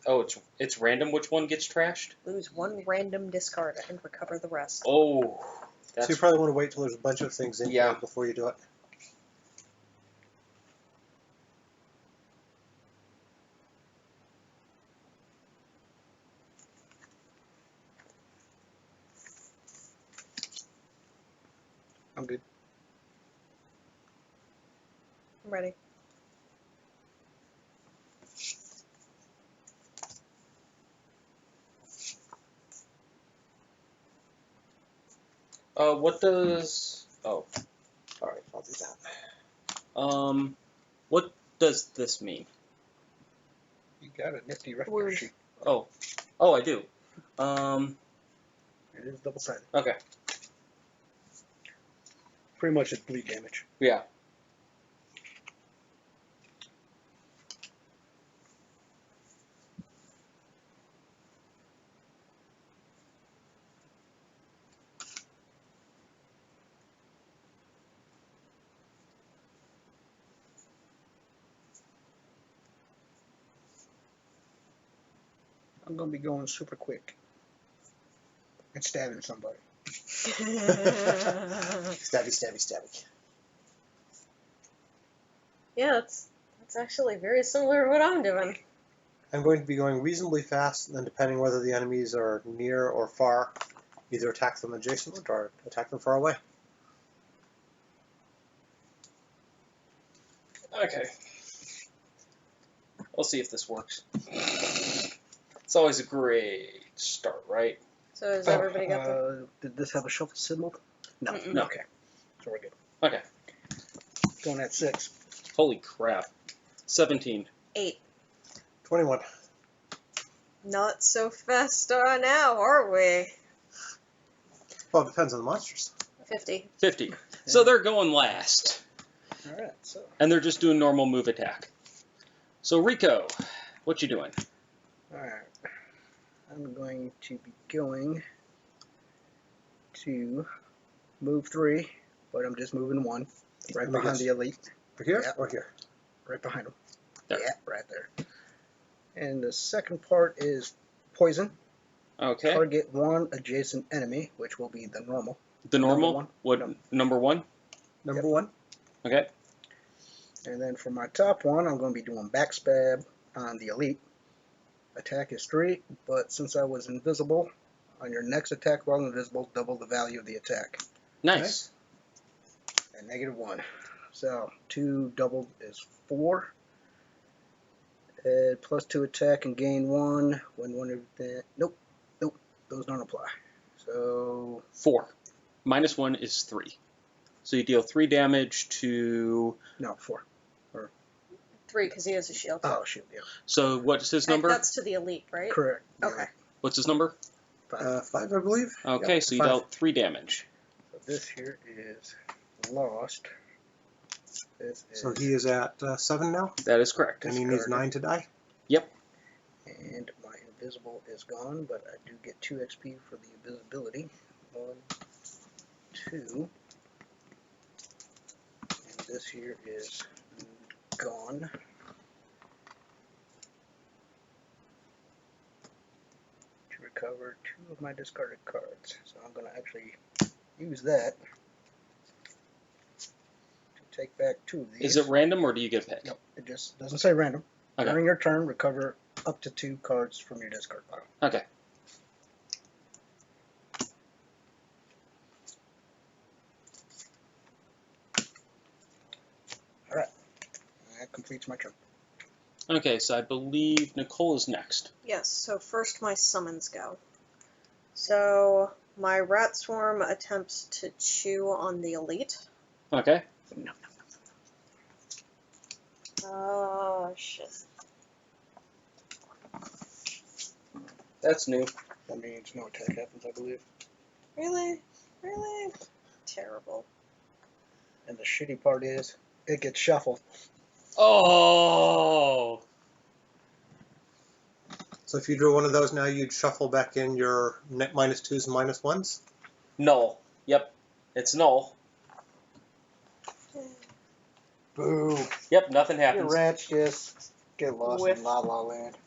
Oh, it's random which one gets trashed? Lose 1 random discard and recover the rest. Oh. So you probably want to wait till there's a bunch of things in Yeah. here before you do it. I'm good. I'm ready. What does... Oh. Alright, I'll do that. What does this mean? You got a nifty record Word. sheet. Oh. Oh, I do. It is double-sided. Okay. Pretty much it's bleed damage. Yeah. I'm going to be going super quick and stabbing somebody. Stabby, stabby, stabby. Yeah, that's actually very similar to what I'm doing. I'm going to be going reasonably fast, and then depending whether the enemies are near or far, either attack them adjacent or attack them far away. Okay. We'll see if this works. It's always a great start, right? So has everybody got the... Did this have a shuffle symbol? No. Mm-mm. No. Okay. So we're good. Okay. Going at 6. Holy crap. 17. 8. 21. Not so fast now, are we? Well, it depends on the monsters. 50. 50. So they're going last. All right. So. And they're just doing normal move attack. So Rico, what you doing? All right. I'm going to be going to move 3, but I'm just moving 1, right behind the elite. Over here Yep. or here? Right behind them. There. Yeah, right there. And the second part is poison. Okay. Target 1 adjacent enemy, which will be the normal. The normal? Number 1. What, number 1? Number 1. Okay. And then for my top one, I'm going to be doing backstab on the elite. Attack is 3, but since I was invisible, on your next attack while invisible, double the value of the attack. Nice. At -1. So 2 doubled is 4. Add +2 attack and gain 1 when one of the... Nope, those don't apply. So 4. -1 is 3. So you deal 3 damage to... no, 4. 3 because he has a shield. Oh, shoot, yeah. So what's his And number? that's to the elite, right? Correct. Okay. What's his number? 5. 5, I believe. Okay, Yep, so you 5. dealt 3 damage. So this here is lost. This is... So he is at 7 now, That is correct. and he needs Discarded. 9 to die. And my invisible is gone, but I do get 2 XP for the invisibility. 1, 2. And this here is gone. To recover 2 of my discarded cards. So I'm going to actually use that to take back 2 of these. Is it random or do you get a pick? Nope, it just doesn't say random. Okay. During your turn, recover up to 2 cards from your discard pile. Okay. Alright. That completes my turn. Okay, so I believe Nicole is next. Yes, so first my summons go. So my rat swarm attempts to chew on the elite. Okay. No. Oh, shit. That's new. That means no attack happens, I believe. Really? Really? Terrible. And the shitty part is, it gets shuffled. Oh! So if you drew one of those now, you'd shuffle back in your net -2s and -1s. Null. Yep. It's null. Boo. Yep, nothing Your happens. rats just get lost Whiff. in La La Land.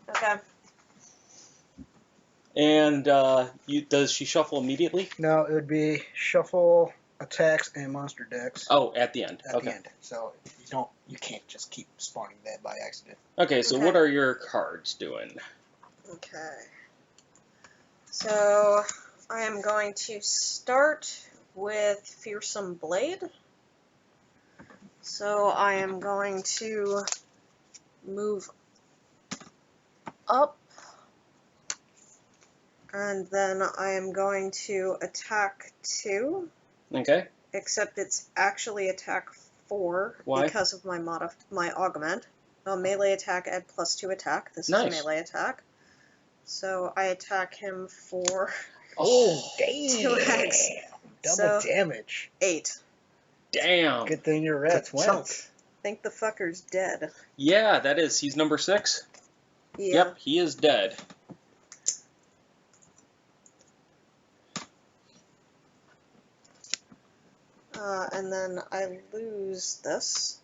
Okay. And does she shuffle immediately? No, it would be shuffle, attacks, and monster decks Oh, at the end. at Okay. the end. So you can't just keep spawning that by accident. Okay, so Okay. what are your cards doing? Okay. So I am going to start with Fearsome Blade. So I am going to move up, and then I am going to attack 2, Okay. except it's actually attack 4 Why? because of my my augment. A melee attack add +2 attack. This Nice. is a melee attack. So I attack him for Oh, 2x. Double So- damage. 8. damn. Good thing your rats Good chunk. went. Think the fucker's dead. Yeah, that is. He's number 6? Yeah. Yep, he is dead. And then I lose this.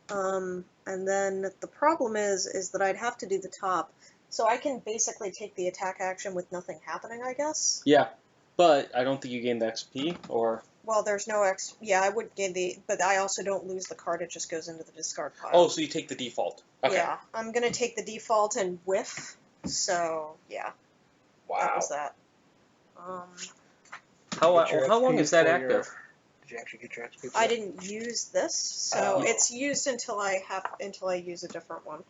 And then the problem is that I'd have to do the top. So I can basically take the attack action with nothing happening, I guess. Yeah, but I don't think you gained the XP, or... Well, there's no X. Yeah, I would gain the, but I also don't lose the card. It just goes into the discard pile. Oh, so you take the default. Okay. Yeah, I'm gonna take the default and whiff. So yeah, that Wow. was that. How long is that active? Did you actually get your XP? I didn't use this, so Oh. it's used until I use a different one.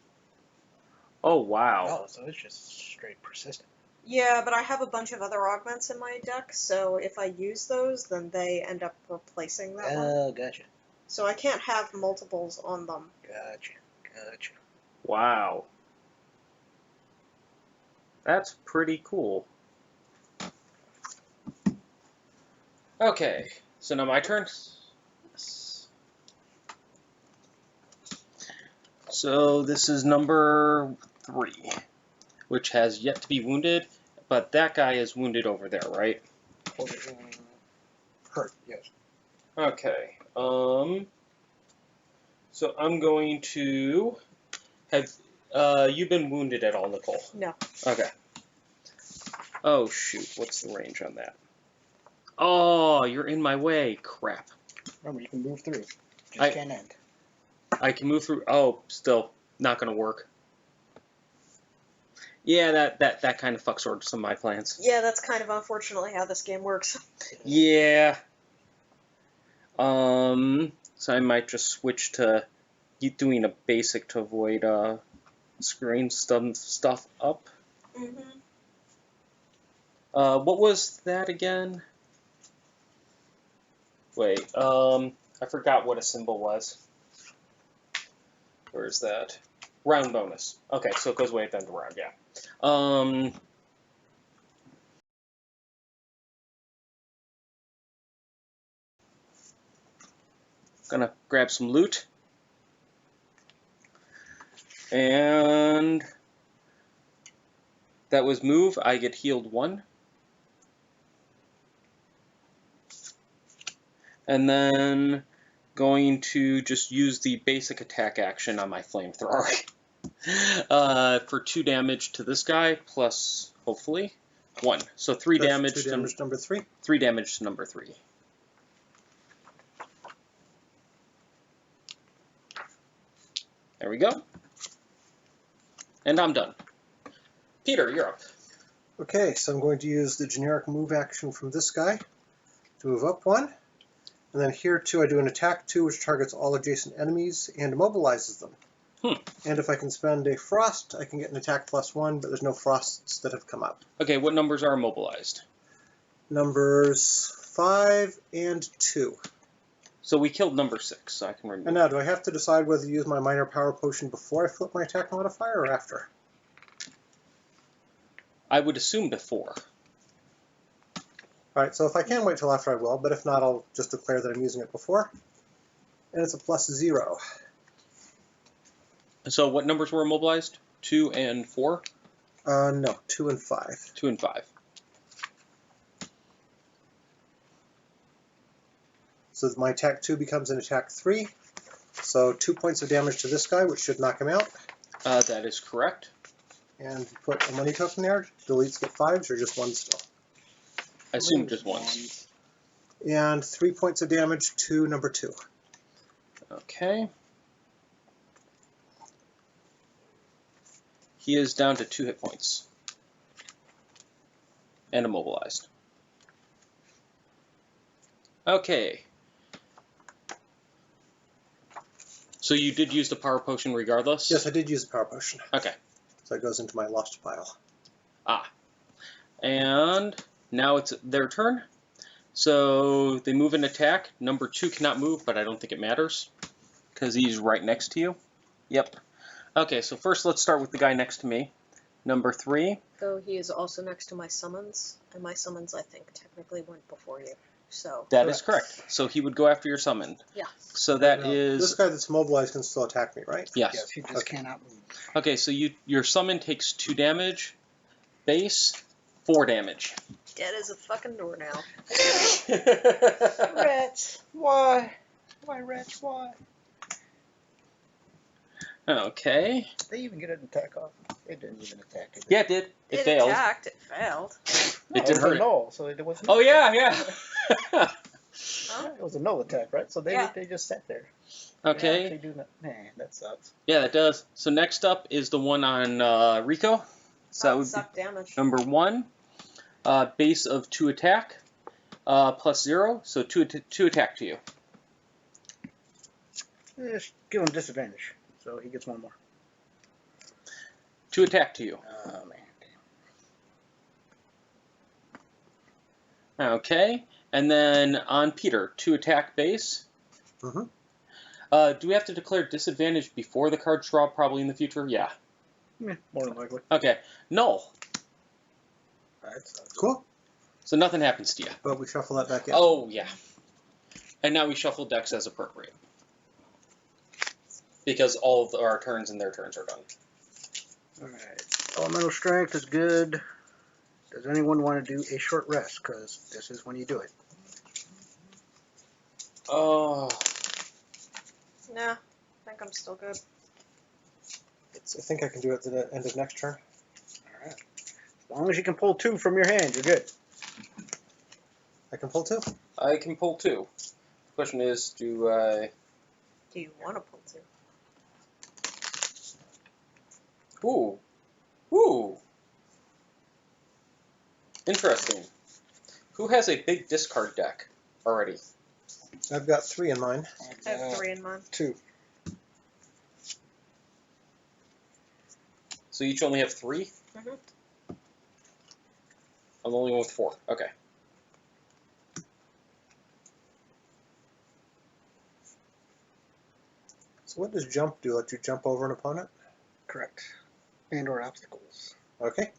Oh, wow. Oh, so it's just straight persistent. Yeah, but I have a bunch of other augments in my deck, so if I use those, then they end up replacing that one. Oh, gotcha. So I can't have multiples on them. Gotcha. Wow. That's pretty cool. Okay, so now my turn. So this is number 3, which has yet to be wounded, but that guy is wounded over there, right? Hurt, yes. Okay. So I'm going to have you been wounded at all, Nicole? No. Okay. Oh shoot, what's the range on that? Oh, you're in my way. Crap. Remember, you can move through. Just I- can't end. I can move through. Oh, still not gonna work. Yeah, that kind of fucks over some of my plans. Yeah, that's kind of unfortunately how this game works. Yeah. So I might just switch to doing a basic to avoid screwing stuff up. Mm-hmm. What was that again? Wait, I forgot what a symbol was. Where is that? Round bonus. Okay, so it goes way at the end of the round, yeah. Gonna grab some loot. And that was move. I get healed 1. And then going to just use the basic attack action on my flamethrower. For 2 damage to this guy, plus, hopefully, 1. So 3 That's damage 2 damage to number 3. 3 damage to number 3. There we go. And I'm done. Peter, you're up. Okay, so I'm going to use the generic move action from this guy to move up 1. And then here too, I do an attack 2, which targets all adjacent enemies and immobilizes them. And if I can spend a frost, I can get an attack +1, but there's no frosts that have come up. Okay, what numbers are immobilized? Numbers 5 and 2. So we killed number 6, so I can remove. And now, do I have to decide whether to use my minor power potion before I flip my attack modifier or after? I would assume before. Alright, so if I can wait till after, I will, but if not, I'll just declare that I'm using it before. And it's a +0. So what numbers were immobilized? 2 and 4? No, 2 and 5. 2 and 5. So my attack 2 becomes an attack 3. So 2 points of damage to this guy, which should knock him out. That is correct. And put a money token there. Deletes get 5s or just 1 still. I assume just 1. And 3 points of damage to number 2. Okay. He is down to 2 hit points. And immobilized. Okay. So you did use the power potion regardless? Yes, I did use the power potion. Okay. So it goes into my lost pile. And now it's their turn. So they move and attack. Number 2 cannot move, but I don't think it matters because he's right next to you. Yep. Okay, so first let's start with the guy next to me. Number 3. Though he is also next to my summons, and my summons, I think, technically went before you. So That is correct. So he would go after your summon. Yeah. So that is... This guy that's mobilized can still attack me, right? Yes. Yes, he just cannot move. Okay, so your summon takes 2 damage. Base, 4 damage. dead as a fucking doornail. Rats, why? Why, rats, why? Okay. Did they even get an attack off? It didn't even attack. Did Yeah, it did. It failed. attacked, it failed. It did hurt it. null, so it wasn't. Oh, yeah, yeah. Yeah, it was a null attack, right? So they Yeah. they just sat there. Okay. They do not. Man, that sucks. Yeah, that does. So next up is the one on Rico. So that would Suck damage. be number 1. Base of 2 attack. Plus 0. So 2 attack to you. Just give him disadvantage, so he gets 1 more. 2 attack to you. Oh, man. Okay. And then on Peter, 2 attack base. Mm-hmm. Do we have to declare disadvantage before the cards draw? Probably in the future? Yeah. Yeah, more than likely. Okay. Null. That's Cool. So nothing happens to you. But we shuffle that back in. Oh, yeah. And now we shuffle decks as appropriate. Because all of our turns and their turns are done. Alright. Elemental strength is good. Does anyone want to do a short rest? Because this is when you do it. Oh. Nah, I think I'm still good. I think I can do it at the end of next turn. Alright. As long as you can pull 2 from your hand, you're good. I can pull 2. I can pull 2. The question is, do I... Do you want to pull 2? Ooh. Ooh. Interesting. Who has a big discard deck already? I've got 3 in mine. I have 3 in mine. 2. So each only have 3? Mm-hmm. I'm the only one with 4. Okay. So what does jump do? Let you jump over an opponent? Correct. And or obstacles. Okay.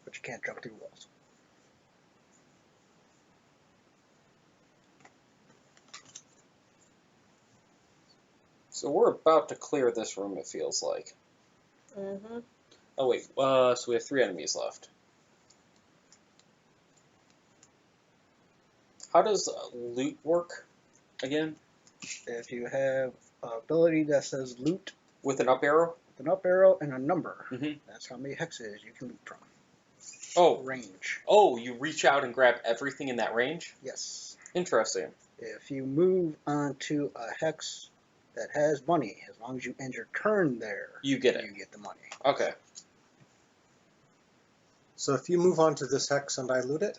But you can't jump through walls. So we're about to clear this room, it feels like. Mm-hmm. Oh wait, so we have 3 enemies left. How does loot work again? If you have an ability that says loot With an up arrow? with an up arrow and a number, Mhm. that's how many hexes you can loot from. Oh, Range. oh, you reach out and grab everything in that range? Yes. Interesting. If you move onto a hex that has money, as long as you end your turn there, You get it. you get the money. Okay. So if you move on to this hex and I loot it,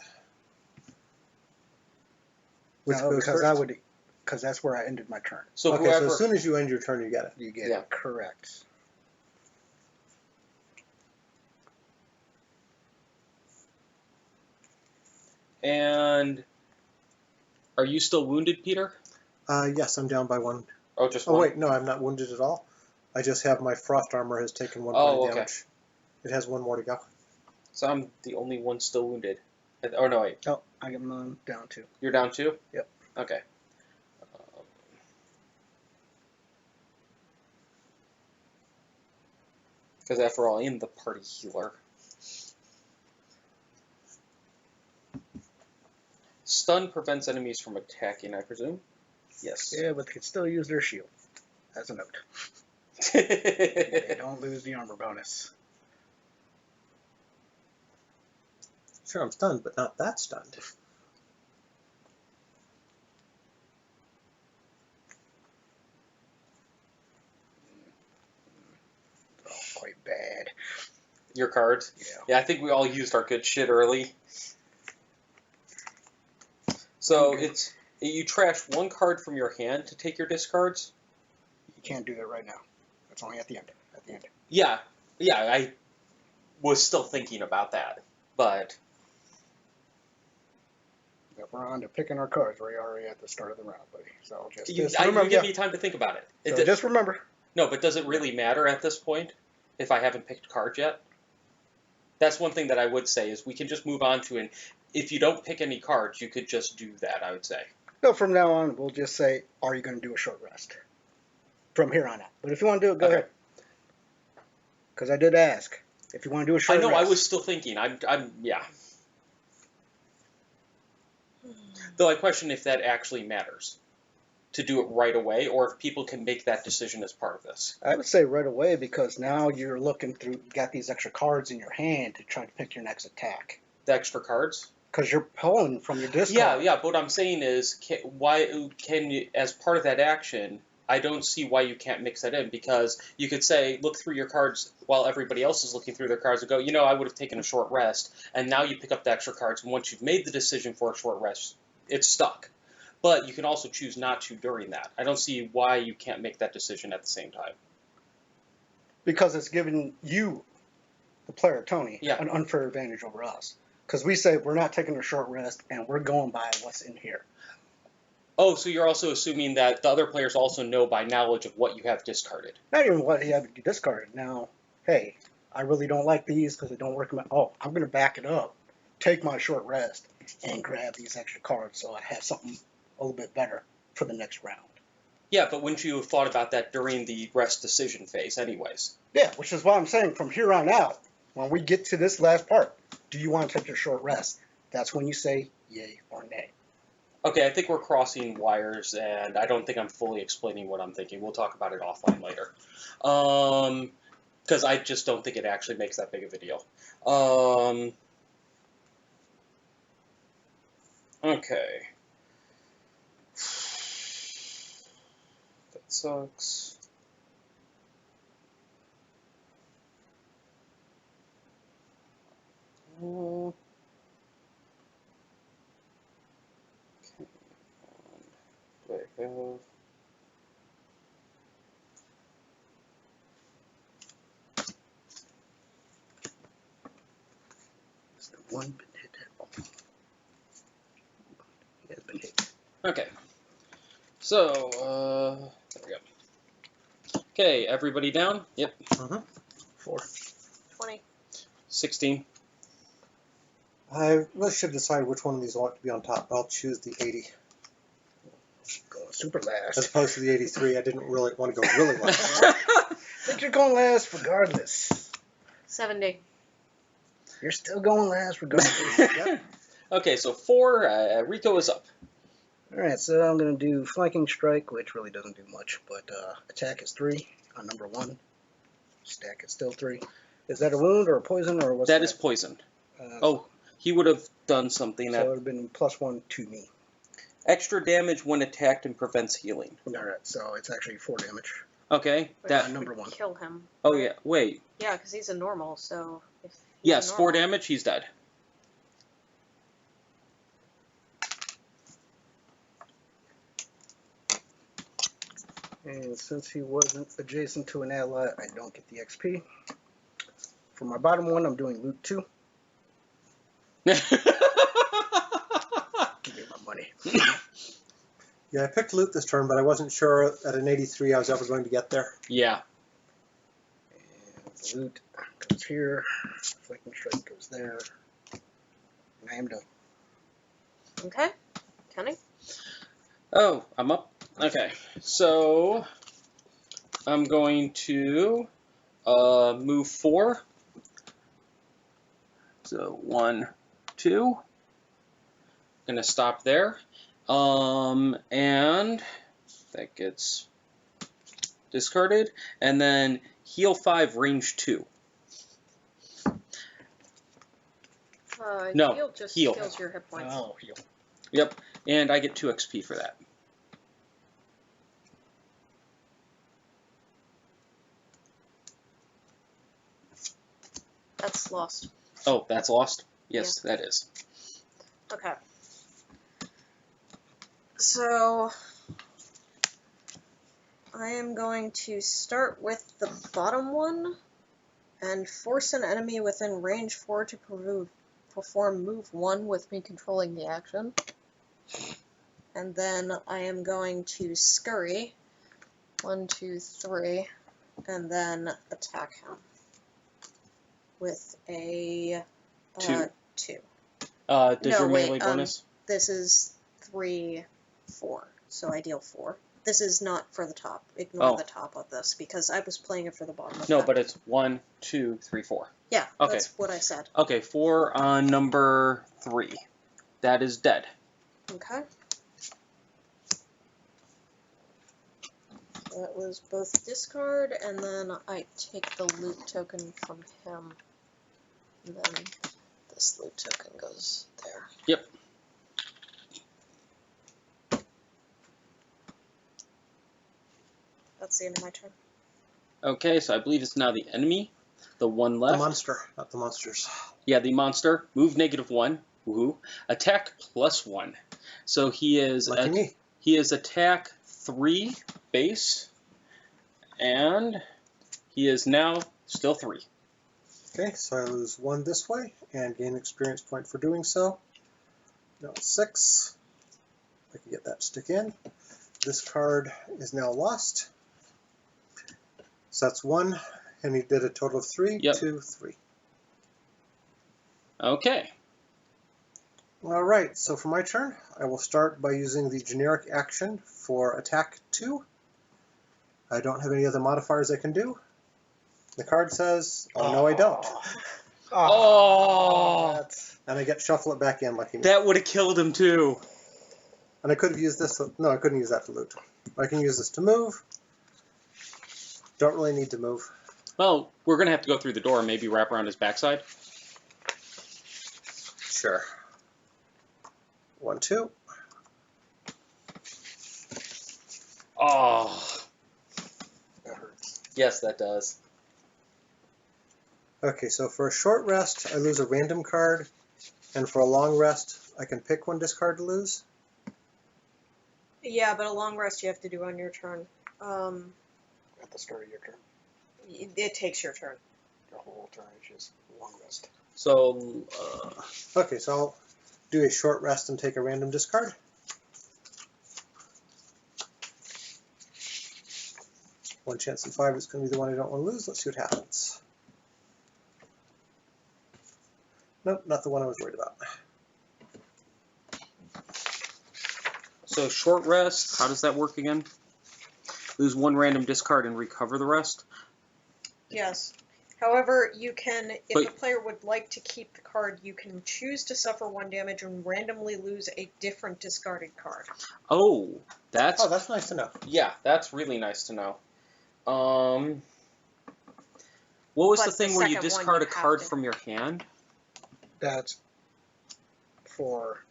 which No, goes because first? because that's where I ended my turn. So Okay, whoever... so as soon as you end your turn, you get it. You get Yeah. it correct. And are you still wounded, Peter? Yes, I'm down by 1. Oh, just Oh, one? wait, no, I'm not wounded at all. I just have my frost armor has taken 1 Oh, point of okay. damage. It has 1 more to go. So I'm the only one still wounded. Oh, no, wait. Oh, I get mine down too. You're down 2? Yep. Okay. Because after all, I am the party healer. Stun prevents enemies from attacking, I presume? Yes. Yeah, but they can still use their shield. As a note. They don't lose the armor bonus. Sure, I'm stunned, but not that stunned. Oh, quite bad. Your cards? Yeah. Yeah, I think we all used our good shit early. So Okay. it's... You trash 1 card from your hand to take your discards? You can't do that right now. That's only at the end. At the end. Yeah, I was still thinking about that, but If we're on to picking our cards, we're already at the start of the round, buddy. So just you remember. give me time to think about it. So just remember. No, but does it really matter at this point if I haven't picked cards yet? That's one thing that I would say is we can just move on to, and if you don't pick any cards, you could just do that, I would say. No, from now on, we'll just say, are you going to do a short rest? From here on out. But if you want to do it, go Okay. ahead. Because I did ask. If you want to do a short I know, rest. I was still thinking. Yeah. Though I question if that actually matters. To do it right away, or if people can make that decision as part of this. I would say right away, because now you're looking through, got these extra cards in your hand to try to pick your next attack. The extra cards? Because you're pulling from your discard. Yeah, but what I'm saying is, why can you, as part of that action, I don't see why you can't mix that in, because you could say, look through your cards while everybody else is looking through their cards and go, I would have taken a short rest, and now you pick up the extra cards, and once you've made the decision for a short rest, it's stuck. But you can also choose not to during that. I don't see why you can't make that decision at the same time. Because it's giving you the player Tony, Yeah. an unfair advantage over us. Because we say we're not taking a short rest and we're going by what's in here. Oh, so you're also assuming that the other players also know by knowledge of what you have discarded. Not even what he had discarded. Now, hey, I really don't like these because they don't work. Oh, I'm going to back it up, take my short rest, and grab these extra cards so I have something a little bit better for the next round. Yeah, but wouldn't you have thought about that during the rest decision phase anyways? Yeah, which is why I'm saying from here on out, when we get to this last part, do you want to take your short rest? That's when you say yay or nay. Okay, I think we're crossing wires, and I don't think I'm fully explaining what I'm thinking. We'll talk about it offline later. Because I just don't think it actually makes that big of a deal. Okay. That sucks. Do I have... Has the one been hit at all? He has been hit. Okay. So, there we go. Okay, everybody down? Yep. 4. 20. 16. I really should decide which one of these ought to be on top. I'll choose the 80. Going super As last. opposed to the 83, I didn't really want to go really last. I think you're going last regardless. 70. You're still going last regardless. Yep. Okay, so 4, Rico is up. Alright, so I'm going to do flanking strike, which really doesn't do much, but attack is 3 on number 1. Stack is still 3. Is that a wound or a poison or what's That is poison. Oh, he would have done something So it that... would have been +1 to me. Extra damage when attacked and prevents healing. Alright, so it's actually 4 damage. Okay, Which that... number would 1. Kill him. Oh, yeah, wait. Yeah, because he's a normal, so if he's Yes, a 4 normal- damage, he's dead. And since he wasn't adjacent to an ally, I don't get the XP. For my bottom one, I'm doing loot 2. Give me my money. Yeah, I picked loot this turn, but I wasn't sure at an 83 I was ever going to get there. Yeah. And the loot goes here. Flanking strike goes there. And I am done. Okay. Kenny? Oh, I'm up? Okay, so I'm going to move 4. So 1, 2. Gonna stop there. And that gets discarded. And then heal 5, range 2. No, Heal just heal. heals your hit points. Oh, heal. Yep, and I get 2 XP for that. That's lost. Oh, that's lost? Yes, that is. Okay. So I am going to start with the bottom one and force an enemy within range 4 to perform move 1 with me controlling the action. And then I am going to scurry 1, 2, 3, and then attack him with a 2. 2. Does No, your wait, melee bonus? This is 3, 4, so I deal 4. This is not for the top. Ignore the top of this, because I was playing it for the bottom of No, that. but it's 1, 2, 3, 4. Yeah, Okay. that's what I said. Okay, 4 on number 3. That is dead. Okay. So that was both discard, and then I take the loot token from him. And then this loot token goes there. Yep. That's the end of my turn. Okay, so I believe it's now the enemy. The one left. The monster, not the monsters. Yeah, the monster. Move -1. Woohoo. Attack +1. So he is Lucky me. he is attack 3 base, and he is now still 3. Okay, so I lose 1 this way and gain experience point for doing so. Now it's 6. I can get that to stick in. This card is now lost. So that's 1, and he did a total of 3. Yep. 2, 3. Okay. All right, so for my turn, I will start by using the generic action for attack 2. I don't have any other modifiers I can do. The card says, oh no I don't. Oh, And I get shuffle it back in like he that would have killed him too. And I could have used this, no I couldn't use that to loot. I can use this to move. Don't really need to move. Well, we're going to have to go through the door and maybe wrap around his backside. Sure. 1, 2. Oh, That hurts. yes, that does. Okay, so for a short rest, I lose a random card, and for a long rest, I can pick 1 discard to lose. Yeah, but a long rest you have to do on your turn. At the start of your turn. It takes your turn. Your whole turn is just long rest. So, Okay, so I'll do a short rest and take a random discard. One chance in 5 it's going to be the one I don't want to lose. Let's see what happens. Nope, not the one I was worried about. so short rest, how does that work again? Lose 1 random discard and recover the rest? Yes. However, you can, if But- the player would like to keep the card, you can choose to suffer 1 damage and randomly lose a different discarded card. Oh, that's, Oh, that's nice to know. yeah, that's really nice to know. What was But the the thing where you second one discard you a have card to- from your hand? That's for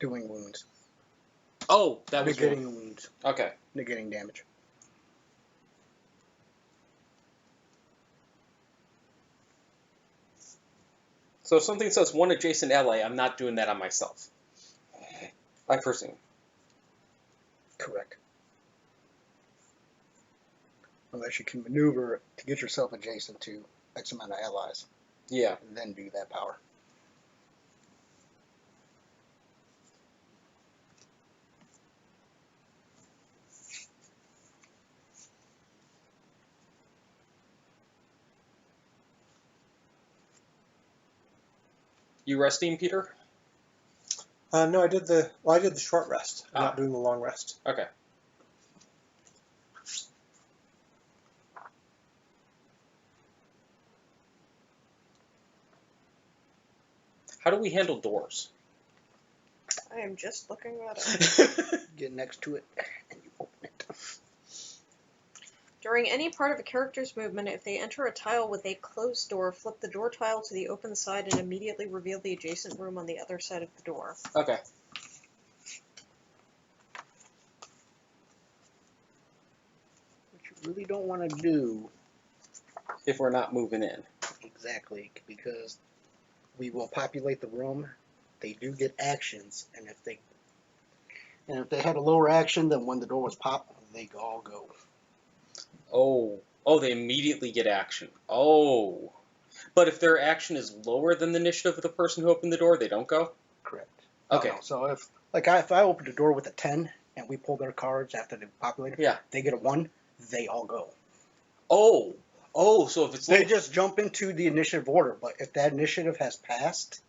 doing wounds. Oh, that was Negating one. wounds. Okay. Negating damage. So if something says 1 adjacent ally, I'm not doing that on myself. I presume. Correct. Unless you can maneuver to get yourself adjacent to X amount of allies, Yeah. and then do that power. You resting, Peter? No, I did the short rest. I'm not doing the long rest. Okay. How do we handle doors? I am just looking that up. Get next to it, and you open it. During any part of a character's movement, if they enter a tile with a closed door, flip the door tile to the open side and immediately reveal the adjacent room on the other side of the door. Okay. What you really don't want to do If we're not moving in. exactly, because we will populate the room. They do get actions, and if they had a lower action than when the door was popped, they all go. Oh, they immediately get action. Oh. But if their action is lower than the initiative of the person who opened the door, they don't go? Correct. Okay. No, so if I opened the door with a 10 and we pull their cards after they populated, Yeah. they get a 1, they all go. Oh, so if it's They just jump into the initiative order, but if that initiative has passed,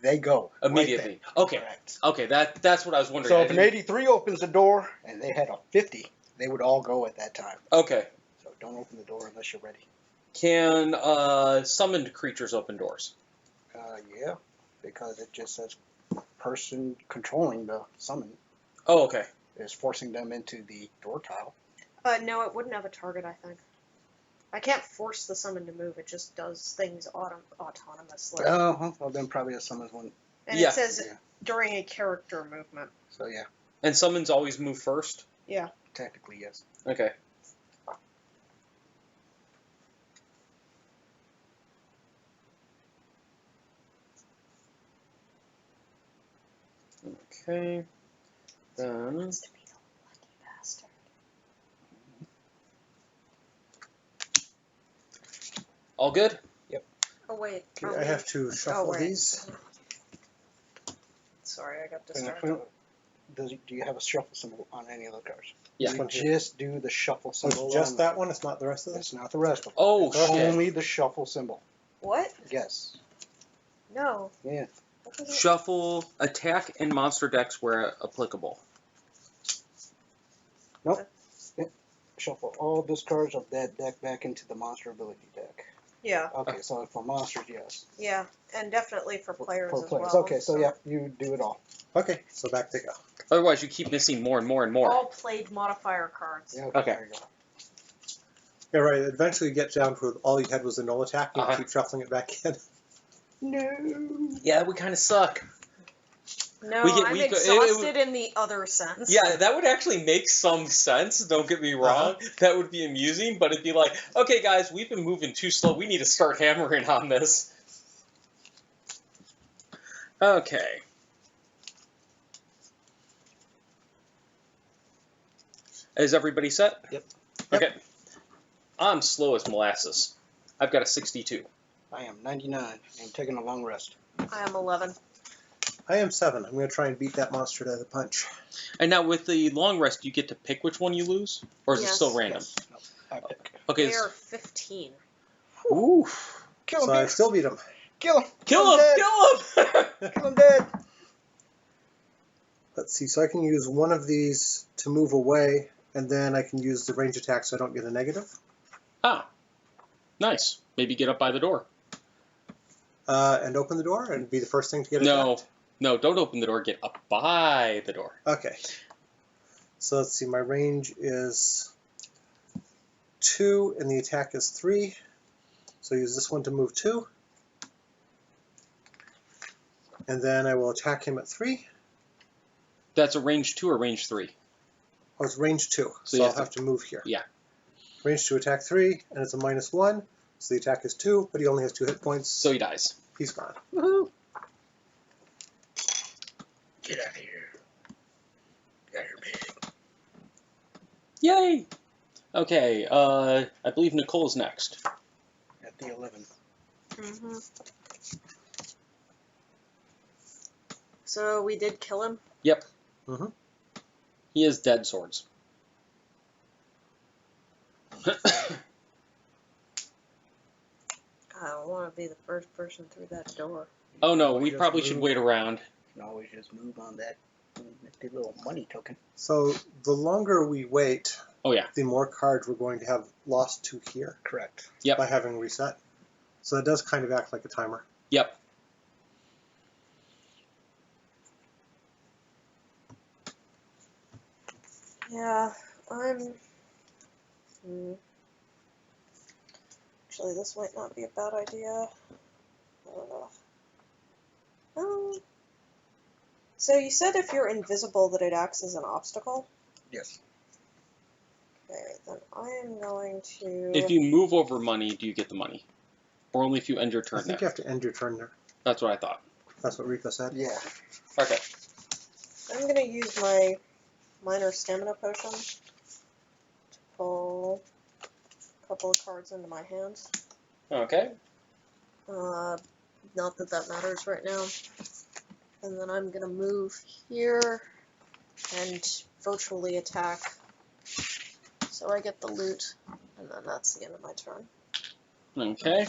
they go immediately. Right Okay. Correct. Okay, that's what I was wondering. So I if an didn't- 83 opens the door and they had a 50, they would all go at that time. Okay. So don't open the door unless you're ready. Can summoned creatures open doors? Yeah, because it just says person controlling the summon Oh, okay. is forcing them into the door tile. No, it wouldn't have a target, I think. I can't force the summon to move, it just does things autonomously. Oh, well then probably a summons one. And yeah. it says Yeah. during a character movement. So yeah, And summons always move first? Yeah. technically yes. Okay. Okay. Then Wants to be the lucky bastard. all good? Oh, wait. Okay, I have to shuffle right. these. Sorry, I got And distracted. do you have a shuffle symbol on any of the cards? Yeah. This You one here. just do the shuffle symbol. Oh, it's just only. that one? It's not the rest of It's this? not the rest of them. Oh, It's shit. only the shuffle symbol. What? Yes. No. Yeah. What was it? Shuffle, attack, and monster decks where applicable. Shuffle all discards of that deck back into the monster ability deck. Yeah, Okay, so for monsters, yes. yeah, and definitely for players For as players. well. Okay, so yeah, you do it all. Okay, so back they go. Otherwise, you keep missing more and more and more. All played modifier cards. Yeah, Okay. There you go. Yeah, right. Eventually you get down to all you had was a null attack, and you Uh-huh. keep shuffling it back in. No. Yeah, we kind of suck. No, We get I'm weak- exhausted in the other sense. Yeah, that would actually make some sense, don't get me wrong. That would be amusing, but it'd be like, okay, guys, we've been moving too slow. We need to start hammering on this. Okay. Is everybody set? Yep. Okay. I'm slow as molasses. I've got a 62. I am 99. I'm taking a long rest. I am 11. I am 7. I'm going to try and beat that monster to the punch. And now with the long rest, do you get to pick which one you lose? Or is it Yes. still random? Yes. No, I pick. Okay. They are 15. Ooh. Kill him, So I dude. still beat him. Kill him. Kill him! dead. Kill him! Kill him dead. Let's see, so I can use one of these to move away, and then I can use the range attack so I don't get a negative. Ah. Nice. Maybe get up by the door. And open the door and be the first thing to get No. attacked. No, don't open the door. Get up by the door. Okay. So let's see, my range is 2 and the attack is 3. So use this one to move 2. And then I will attack him at 3. That's a range 2 or range 3? Oh, it's range 2, So so you I'll have have to move here. Yeah. Range 2 attack 3, and it's a -1, so the attack is 2, but he only has 2 hit points. So he dies. He's gone. Woohoo! Get out of here. Get out of here, pig. Yay! Okay, I believe Nicole's next. At the 11. Mm-hmm. So we did kill him? Yep. Mm-hmm. He has dead swords. I don't want to be the first person through that door. Oh no, we Just probably should move. wait around. You can always just move on that nifty little money token. So the longer we wait, Oh yeah. the more cards we're going to have lost to here Correct. Yep. by having reset. So it does kind of act like a timer. Yep. Yeah, I'm... Actually, this might not be a bad idea. So you said if you're invisible that it acts as an obstacle? Yes. Okay, then I am going to... If you move over money, do you get the money? Or only if you end your I turn think there? you have to end your turn there. That's what I thought. That's what Rico said. Yeah. Okay. I'm going to use my minor stamina potion to pull a couple of cards into my hands. Okay. Not that that matters right now. And then I'm going to move here and virtually attack. So I get the loot, and then that's the end of my turn. Okay.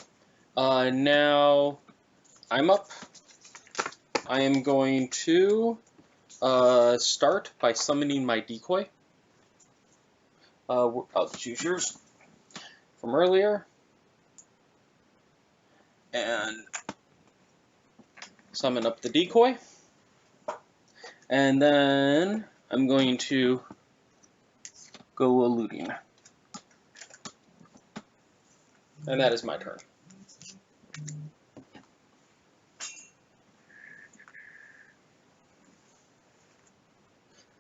Now I'm up. I am going to start by summoning my decoy. I'll choose yours from earlier. And summon up the decoy. And then I'm going to go looting. And that is my turn.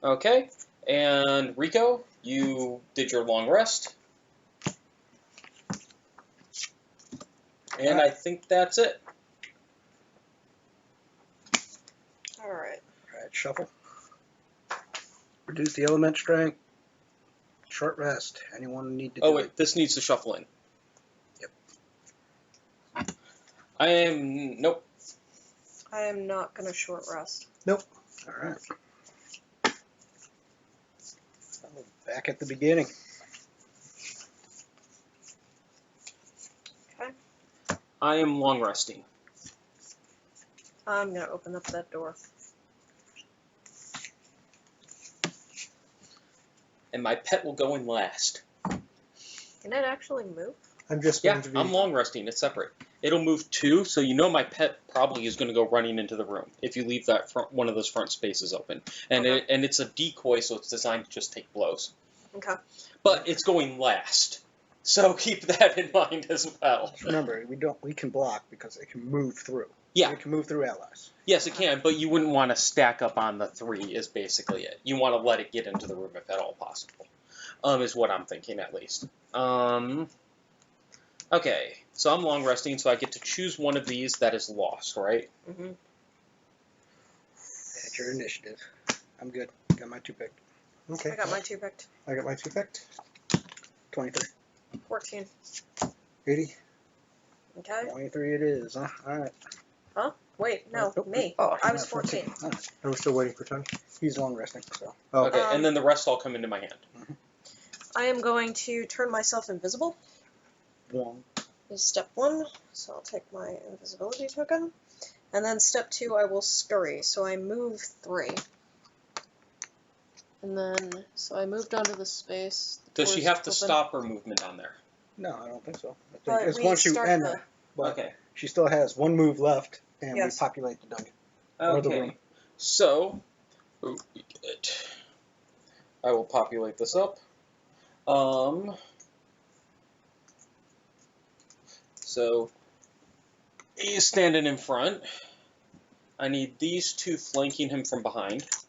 Okay, and Rico, you did your long rest. And I think that's it. Alright. Alright, shuffle. Reduce the element strength. Short rest. Anyone need to Oh do wait, this needs to shuffle in. Yep. I am... Nope. I am not going to short rest. All right. Back at the beginning. Okay. I am long resting. I'm going to open up that door. And my pet will go in last. Can it actually move? I'm just Yeah, going to be. I'm long resting. It's separate. It'll move 2, so you know my pet probably is going to go running into the room if you leave that front, one of those front spaces open. And Okay. it's a decoy, so it's designed to just take blows. Okay. But it's going last, so keep that in mind as well. Just remember, we can block because it can move through. Yeah. It can move through allies. Yes, it can, but you wouldn't want to stack up on the 3 is basically it. You want to let it get into the room if at all possible, is what I'm thinking at least. Okay, so I'm long resting, so I get to choose one of these that is lost, right? Mm-hmm. At your initiative. I'm good. Got my 2 picked. Okay. I got my 2 picked. I got my 2 picked. 23. 14. 80. Okay. 23 it is, huh? All right. Wait, no, Nope. me. Oh, I was not 14. 14. All right. I'm still waiting for Tony. He's long resting, so. Oh. Okay, and then the rest all come into my hand. I am going to turn myself invisible. 1. Is step 1, so I'll take my invisibility token. And then step 2, I will scurry, so I move 3. And then, so I moved onto the space. The Does she door's have to open. stop her movement on there? No, I don't think so. I But think it's we once you start end the- there. But Okay. she still has 1 move left, and Yes. we populate the dungeon. Or the Okay. room. So, I will populate this up. So, he is standing in front. I need these 2 flanking him from behind. These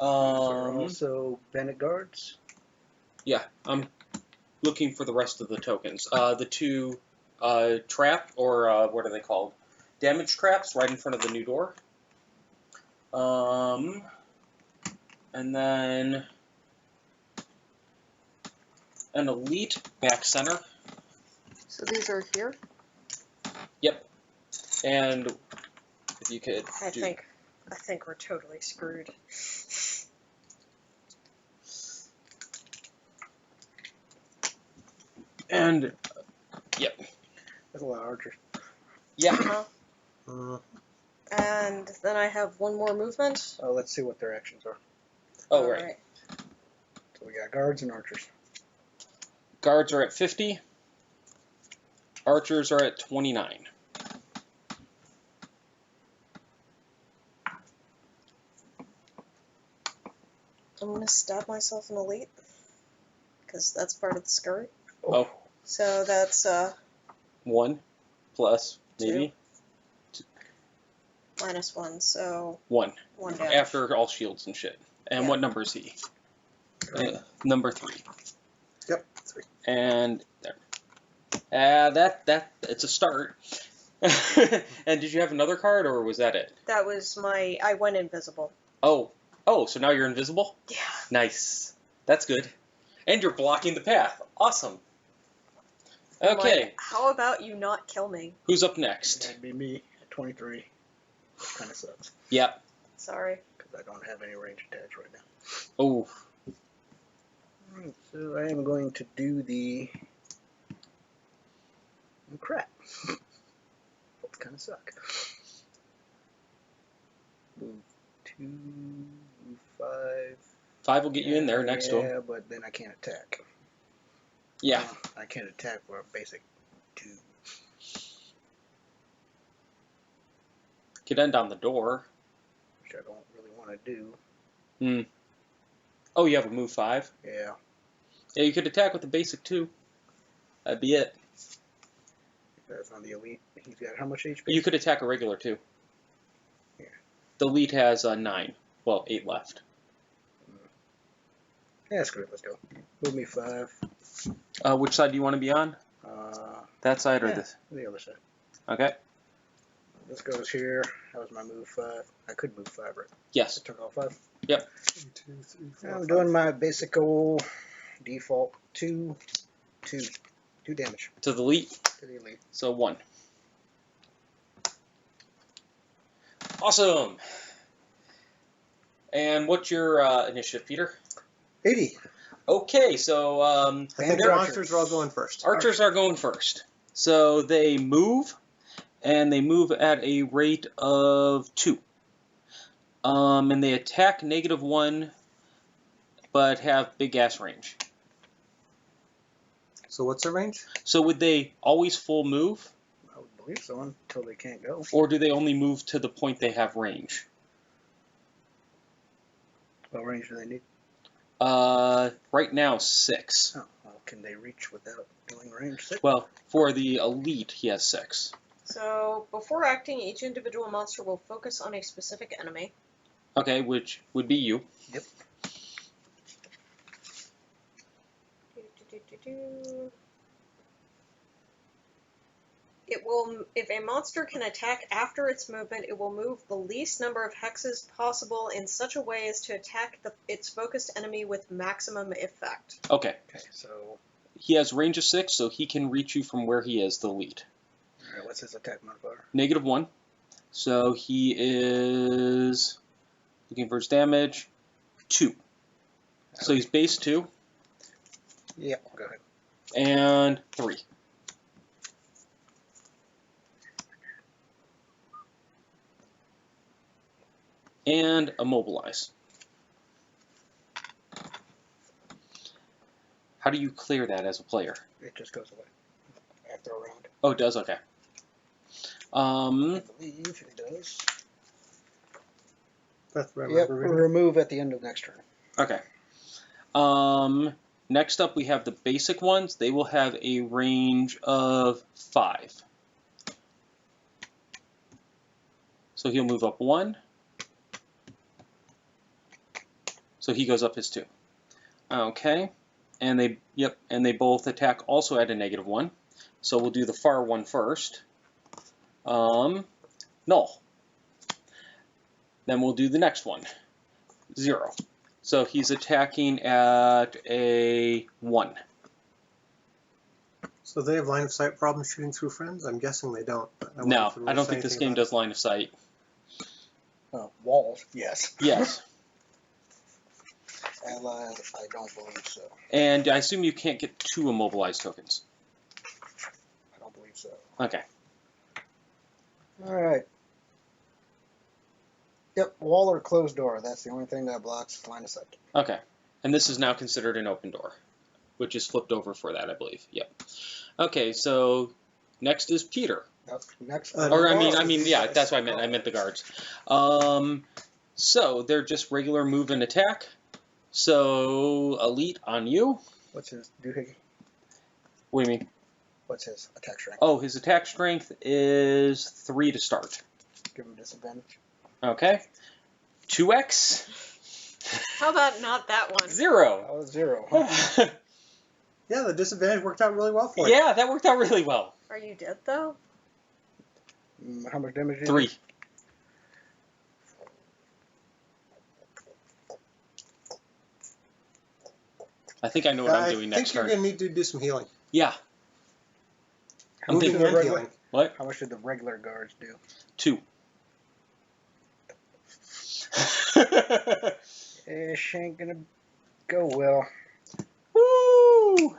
are also Bennett guards. Yeah, I'm looking for the rest of the tokens. The 2 trap, or what are they called? Damage traps right in front of the new door. And then an elite back center. So these are here? Yep. And if you could I do... think we're totally screwed. And, yep. That's a lot of archers. Yeah. Uh-huh. And then I have 1 more movement. Oh, let's see what their actions are. Oh, right. Alright. So we got guards and archers. Guards are at 50. Archers are at 29. I'm going to stab myself in elite. Because that's part of the scurry. Oh. So that's 1 plus, maybe? -1, so 1. 1 damage. After all shields and shit. And Yeah. what number is he? Number 3. Yep, 3. And there. It's a start. And did you have another card, or was that it? That was I went invisible. Oh, so now you're invisible? Yeah. Nice. That's good. And you're blocking the path. Awesome. I'm Okay, like, how about you not kill me? who's up next? That'd be me at 23. Kind of sucks. Yep. Sorry. Because I don't have any range attacks right now. Oh, Alright, so I am going to do the... Oh, crap. Both kind of suck. Move 2, move 5. 5 will get you in there next to him. Yeah, but then I can't attack. Yeah. I can't attack for a basic 2. Could end on the door. Which I don't really want to do. Oh, you have a move 5? Yeah. Yeah, you could attack with the basic 2. That'd be it. That's on the elite. He's got how much HP? You could attack a regular 2. Yeah. The elite has 9. Well, 8 left. Yeah, screw it. Let's go. Move me 5. Which side do you want to be on? That side or Yeah, this? the other side. Okay. This goes here. That was my move 5. I could move 5, right? Yes. I took all 5. Yep. 1, 2, 3, 4, I'm 5. doing my basic old default 2 damage To the elite, to the elite. so 1. Awesome. And what's your initiative, Peter? 80. Okay, so I think the archers. monsters are all going first. archers are going first. So they move, and they move at a rate of 2. And they attack -1, but have big ass range. So what's their range? So would they always full move, I would believe so until they can't go. or do they only move to the point they have range? What range do they need? Right now 6. Oh, well, can they reach without doing range 6? Well, for the elite, he has 6. So, before acting, each individual monster will focus on a specific enemy. Okay, which would be you. Yep. It will, if a monster can attack after its movement, it will move the least number of hexes possible in such a way as to attack its focused enemy with maximum effect. Okay. Okay, so He has range of 6, so he can reach you from where he is, the elite. alright, what's his attack modifier? -1. So he is looking for his damage 2. So he's base 2 Yeah, go ahead. and 3. And immobilize. How do you clear that as a player? It just goes away after a round. Oh, it does? Okay. I believe it does. That's what I Yep, remember reading. remove at the end of next turn. Okay. Next up, we have the basic ones. They will have a range of 5. So he'll move up 1. So he goes up his 2. Okay. And they both attack also at a -1. So we'll do the far one first. Null. Then we'll do the next one. 0. So he's attacking at a 1. So they have line of sight problems shooting through friends? I'm guessing they don't. But I wonder No, if the I rules don't say think this anything game about does line of sight. Walls, yes. Yes. Allies, I don't believe so. And I assume you can't get 2 immobilized tokens. I don't believe so. Okay. Alright. Yep, wall or closed door. That's the only thing that blocks line of sight. Okay. And this is now considered an open door, which is flipped over for that, I believe. Yep. Okay, so next is Peter. Next. Or I mean, yeah, that's what I meant. I meant the guards. So they're just regular move and attack. So elite on you. What's his doohickey? What do you mean? What's his attack strength? Oh, his attack strength is 3 to start. Give him disadvantage. Okay. 2x. How about not that one? 0. Oh, 0. Yeah, the disadvantage worked out really well for you. Yeah, that worked out really well. Are you dead, though? How much damage? 3. I think I know what I'm doing next I think you're turn. going to need to do some healing. Yeah. I'm Moving thinking and regular- healing. What? How much did the regular guards do? 2. Ish ain't gonna go well. Woo!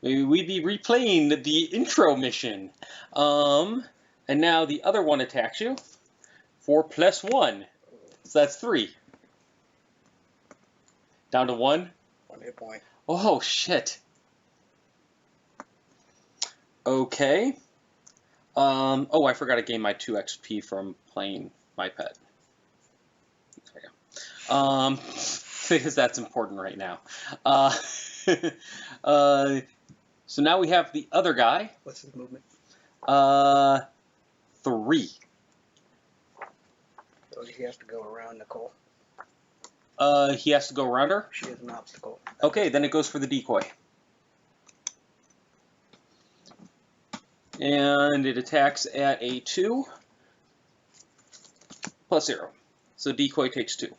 Maybe we'd be replaying the intro mission. And now the other one attacks you. 4 plus 1. So that's 3. Down to 1. 1 hit point. Oh, shit. Okay. Oh, I forgot to gain my 2 XP from playing my pet. There we go. Because that's important right now. So now we have the other guy. What's his movement? 3. So he has to go around Nicole. He has to go around her? She is an obstacle. Okay, then it goes for the decoy. And it attacks at a 2 plus 0. So decoy takes 2.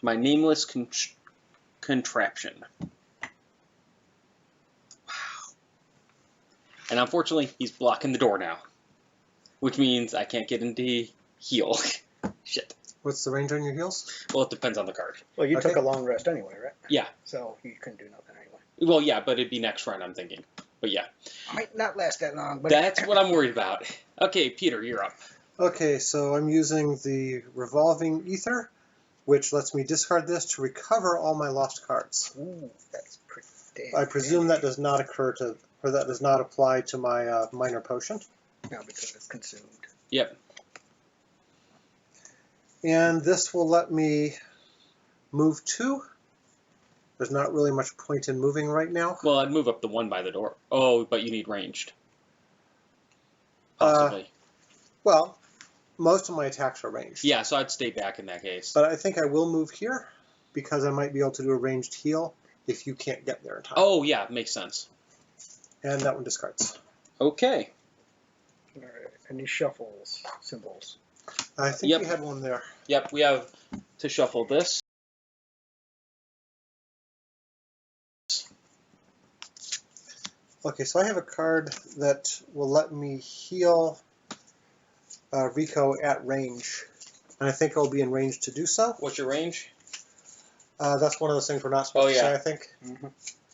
My nameless contraption. Wow. And unfortunately, he's blocking the door now. which means I can't get into heal. Shit. What's the range on your heals? Well, it depends on the card. Well, you took Okay. a long rest anyway, right? Yeah. So you couldn't do nothing anyway. Well, yeah, but it'd be next run, I'm thinking. But yeah, Might not last that long, but that's what I'm worried about. Okay, Peter, you're up. Okay, so I'm using the Revolving Ether, which lets me discard this to recover all my lost cards. Ooh, that's pretty damn. I presume that does not that does not apply to my minor potion. No, because it's consumed. Yep. And this will let me move 2. There's not really much point in moving right now. Well, I'd move up the one by the door. Oh, but you need ranged. Possibly. Well, most of my attacks are ranged. Yeah, so I'd stay back in that case. But I think I will move here because I might be able to do a ranged heal if you can't get there in time. Oh, yeah, makes sense. And that one discards. Okay. All right. Any shuffles, symbols? I think Yep. we had one there. Yep, we have to shuffle this. Okay, so I have a card that will let me heal Rico at range. And I think I'll be in range to do so. What's your range? That's one of those things we're not supposed Oh, to yeah. say, I think. Mm-hmm.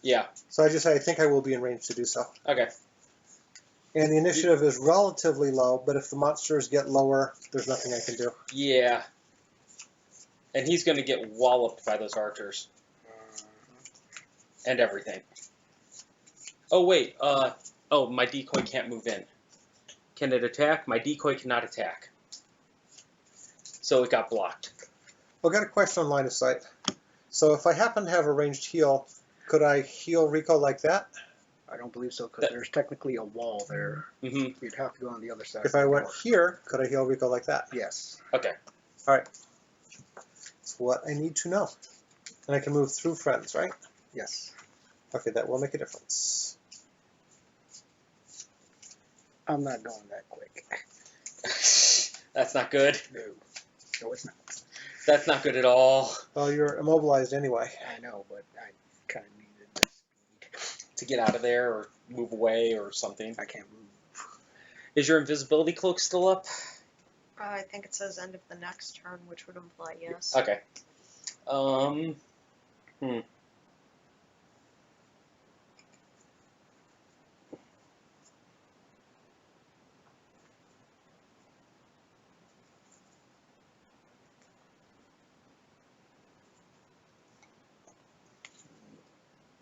Yeah. So I just say I think I will be in range to do so. Okay. And the initiative is relatively low, but if the monsters get lower, there's nothing I can do. Yeah. And he's going to get walloped by those archers. And everything. Oh, wait. Oh, my decoy can't move in. Can it attack? My decoy cannot attack. So it got blocked. I've got a question on line of sight. So if I happen to have a ranged heal, could I heal Rico like that? I don't believe so, because there's technically a wall there. Mm-hmm. You'd have to go on the other side. If I went here, could I heal Rico like that? Yes. Okay. All right. That's what I need to know. And I can move through friends, right? Yes. Okay, that will make a difference. I'm not going that quick. That's not good. No. No, it's not. That's not good at all. Well, you're immobilized anyway. I know, but I kind of needed the speed. To get out of there or move away or something. I can't move. Is your invisibility cloak still up? I think it says end of the next turn, which would imply yes. Okay.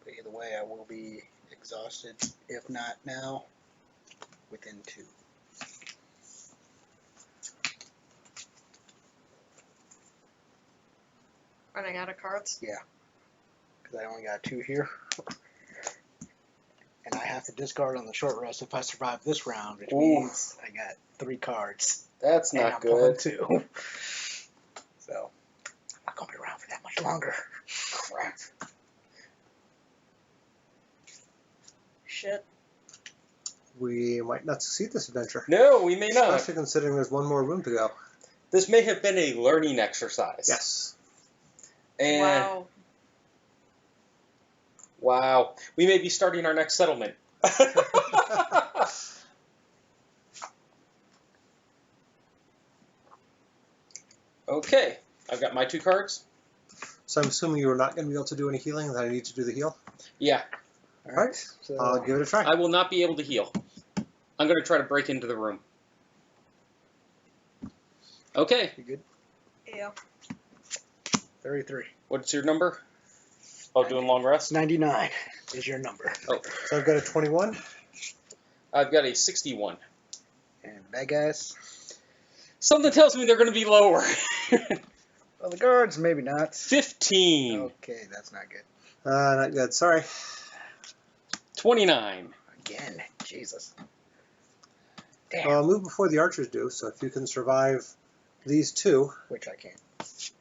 But either way, I will be exhausted. If not now, within 2. Running out of cards? Yeah. Because I only got 2 here. And I have to discard on the short rest if I survive this round, which means I got 3 cards. That's And not I'm pulling good. 2. So, I'm not going to be around for that much longer. Crap. Shit. We might not succeed this adventure. No, we may not. Especially considering there's one more room to go. This may have been a learning exercise. Yes. And Wow. wow. We may be starting our next settlement. Okay. I've got my 2 cards. So I'm assuming you are not going to be able to do any healing, that I need to do the heal? Yeah. All right. So, I'll give it a try. I will not be able to heal. I'm going to try to break into the room. Okay. you good? Yeah. 33. What's your number? Oh, doing long rest? 99 is your number. Oh, So I've got a 21. I've got a 61. And bad guys? Something tells me they're going to be lower. Well, the guards, maybe not. 15. Okay, that's not good. Not good. Sorry. 29. Again, Jesus. Damn. I'll move before the archers do, so if you can survive these 2. Which I can't.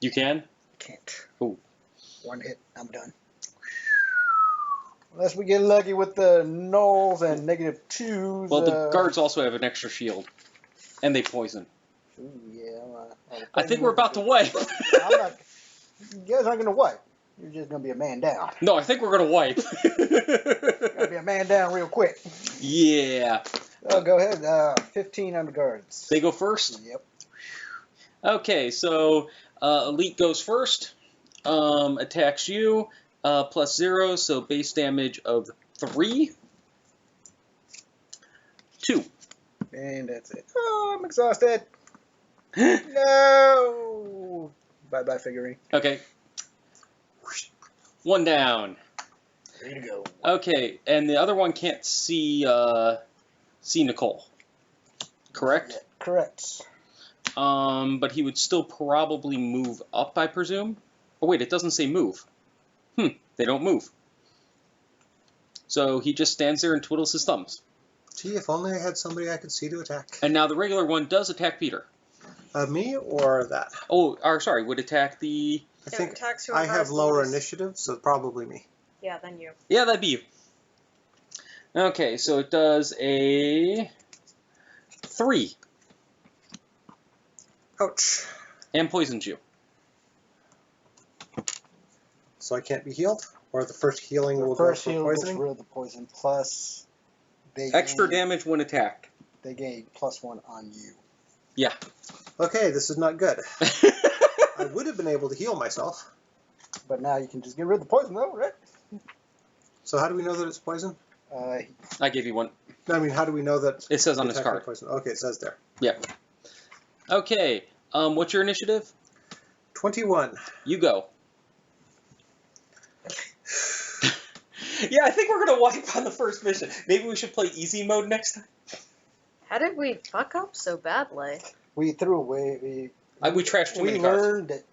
You can? Can't. Ooh. 1 hit, I'm done. Unless we get lucky with the nulls and -2s. Well, the guards also have an extra shield. And they poison. Ooh, yeah. I think we're about to wipe. I'm not, you guys aren't going to wipe. You're just going to be a man down. No, I think we're going to wipe. You're going to be a man down real quick. Yeah. Oh, go ahead. 15 under guards. They go first? Yep. Okay, so Elite goes first. Attacks you. +0, so base damage of 3. 2. And that's it. Oh, I'm exhausted. No. Bye-bye, figurine. Okay. 1 down. Ready to go. Okay, and the other one can't see Nicole. Correct? Yeah, correct. But he would still probably move up, I presume. Oh wait, it doesn't say move. They don't move. So he just stands there and twiddles his thumbs. Gee, if only I had somebody I could see to attack. And now the regular one does attack Peter. Me or that? Oh, or sorry, would attack the... I think attacks I whoever have has the lower lowest. initiative, so probably me. Yeah, then you. Yeah, that'd be you. Okay, so it does a 3 Ouch. and poisons you. So I can't be healed? Or the first healing will The go first for heal gets poisoning? rid of the poison, plus they Extra gain, damage when attacked. They gain +1 on you. Yeah. Okay, this is not good. I would have been able to heal myself. But now you can just get rid of the poison, though, right? So how do we know that it's poison? I gave you one. No, I mean, how do we know that It says on his attacking card. poison? Okay, it says there. Yep. Okay, what's your initiative? 21. You go. Yeah, I think we're going to wipe on the first mission. Maybe we should play easy mode next time. How did we fuck up so badly? We threw away. We trashed too We many cards. learned that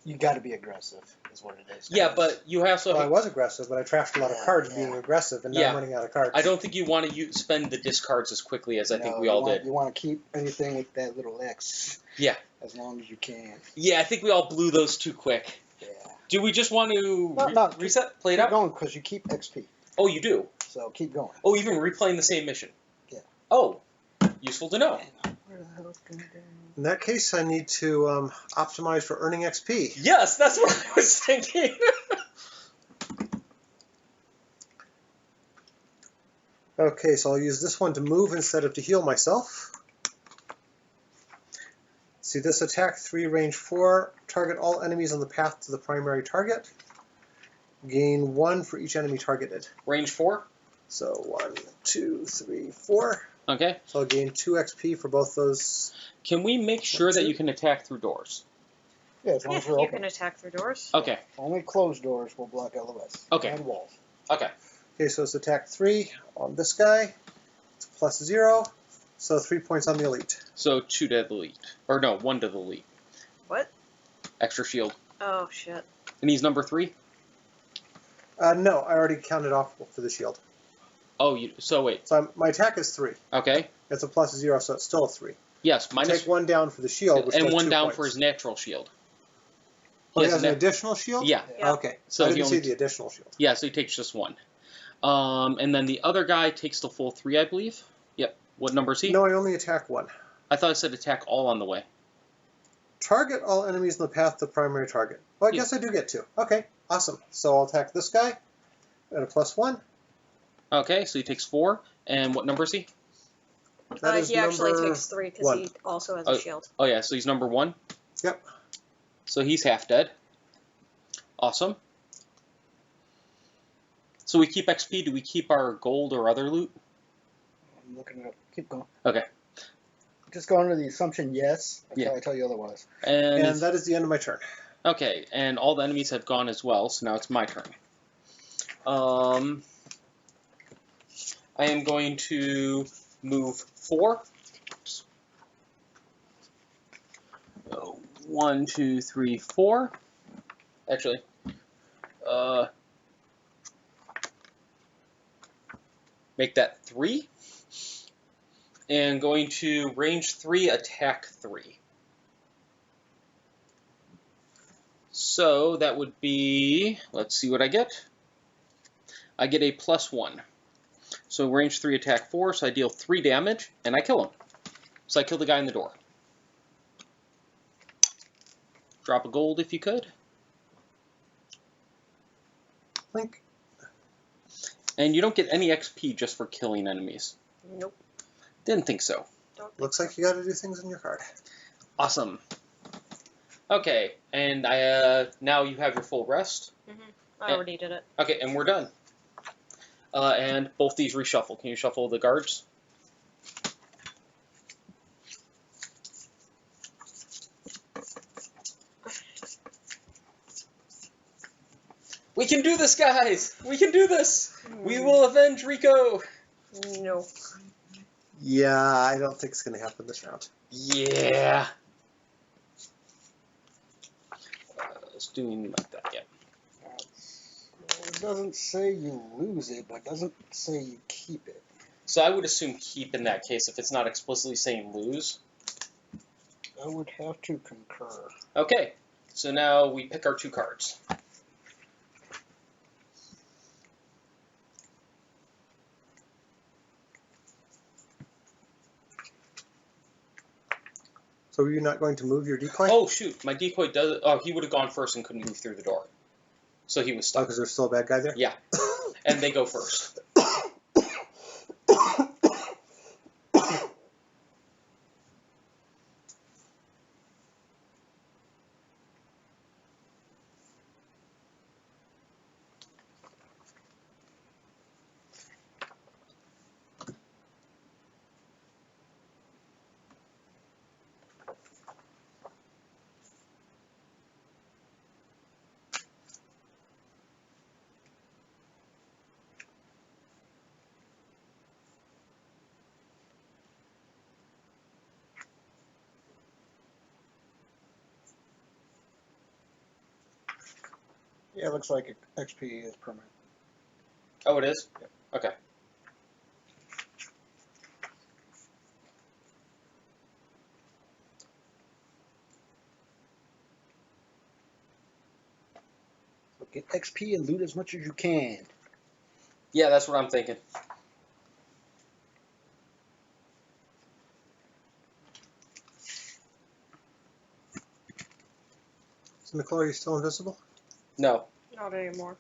you got to be aggressive, is what it is. Yeah, but you also... Well, I was aggressive, but I trashed a lot of cards being aggressive, and now Yeah. I'm running out of cards. I don't think you want to spend the discards as quickly as I think we all did. You want to keep anything with that little X. Yeah. As long as you can. Yeah, I think we all blew those too quick. Yeah. Do we just want to No, reset? Play it Keep out? going, because you keep XP. Oh, you do? So keep going. Oh, even replaying the same mission? Yeah. Oh, useful to know. Where the hell's going down? In that case, I need to optimize for earning XP. Yes, that's what I was thinking. Okay, so I'll use this one to move instead of to heal myself. See, this attack 3, range 4. Target all enemies on the path to the primary target. Gain 1 for each enemy targeted. Range 4? So 1, 2, 3, 4. Okay. So I'll gain 2 XP for both those. Can we make sure that you can attack through doors? Yeah, as long Yeah, as they're you open. can attack through doors. Okay. Only closed doors will block LOS. Okay. And walls. Okay. Okay, so it's attack 3 on this guy. It's +0. So 3 points on the elite. So 2 to the elite. Or no, 1 to the elite. What? Extra shield. Oh, shit. And he's number 3? No, I already counted off for the shield. Oh, so wait. So my attack is 3. Okay. It's a +0, so it's still a 3. Yes, minus... Take 1 down for the shield, which and does 1 2 down points. for his natural shield. Oh, he has a an nat- additional shield? Yeah. Yeah. Okay. So I he didn't only see the additional shield. Yeah, so he takes just 1. And then the other guy takes the full 3, I believe. Yep. What number is he? No, I only attack 1. I thought it said attack all on the way. Target all enemies in the path to the primary target. Well, I guess I do get 2. Okay, awesome. So I'll attack this guy at a +1. Okay, so he takes 4. And what number is he? That is He actually number takes 3 because 1. he also has a shield. Oh, yeah, so he's number 1? Yep. So he's half dead. Awesome. So we keep XP. Do we keep our gold or other loot? I'm looking it up. Keep going. Okay. Just go under the assumption yes. Yeah. Until I tell you otherwise. And that is the end of my turn. Okay, and all the enemies have gone as well, so now it's my turn. I am going to move 4. Oops. 1, 2, 3, 4. Actually, make that 3. And going to range 3, attack 3. So that would be, let's see what I get. I get a +1. So range 3, attack 4, so I deal 3 damage, and I kill him. So I kill the guy in the door. Drop a gold if you could. Link. And you don't get any XP just for killing enemies. Nope. Didn't think so. Don't think Looks so. like you got to do things on your card. Awesome. Okay, and now you have your full rest. I already did it. Okay, and we're done. And both these reshuffle. Can you shuffle the guards? We can do this, guys! We can do this! We will avenge Rico! No. Yeah, I don't think it's going to happen this round. Yeah! It's doing like that, yeah. It doesn't say you lose it, but it doesn't say you keep it. So I would assume keep in that case if it's not explicitly saying lose. I would have to concur. Okay, so now we pick our 2 cards. So are you not going to move your decoy? Oh, shoot, my decoy does... Oh, he would have gone first and couldn't move through the door. So he was stuck. because there's still a bad guy there? Yeah, and they go first. Yeah, it looks like XP is permanent. Oh, it is? Okay. So get XP and loot as much as you can. Yeah, that's what I'm thinking. So Nicole, are you still invisible? No. Not anymore.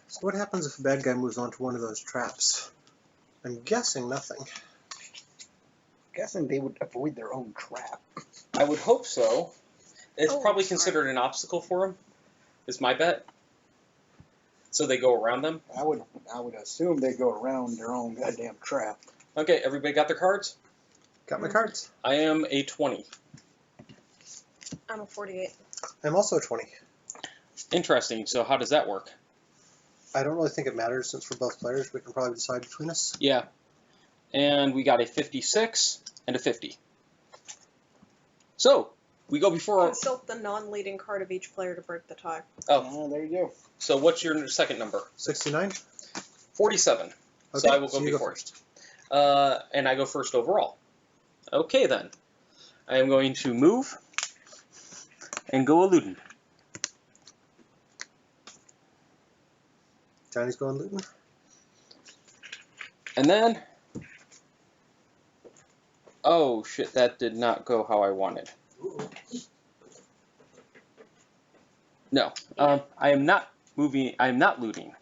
So what happens if a bad guy moves onto one of those traps? I'm guessing nothing. Guessing they would avoid their own trap. I would hope so. It's Oh, probably sorry. considered an obstacle for them, is my bet. So they go around them. I would assume they go around their own goddamn trap. Okay, everybody got their cards? Got my cards. I am a 20. I'm a 48. I'm also a 20. Interesting. So how does that work? I don't really think it matters since we're both players. We can probably decide between us. Yeah. And we got a 56 and a 50. So, we go before... Consult the non-leading card of each player to break the tie. Oh, There you go. so what's your second number? 69? 47. Okay, So I will go so you before. go first. And I go first overall. Okay, then. I am going to move and go eluding. Johnny's going looting. And then... Oh, shit, that did not go how I wanted. No, I am not moving. I am not looting.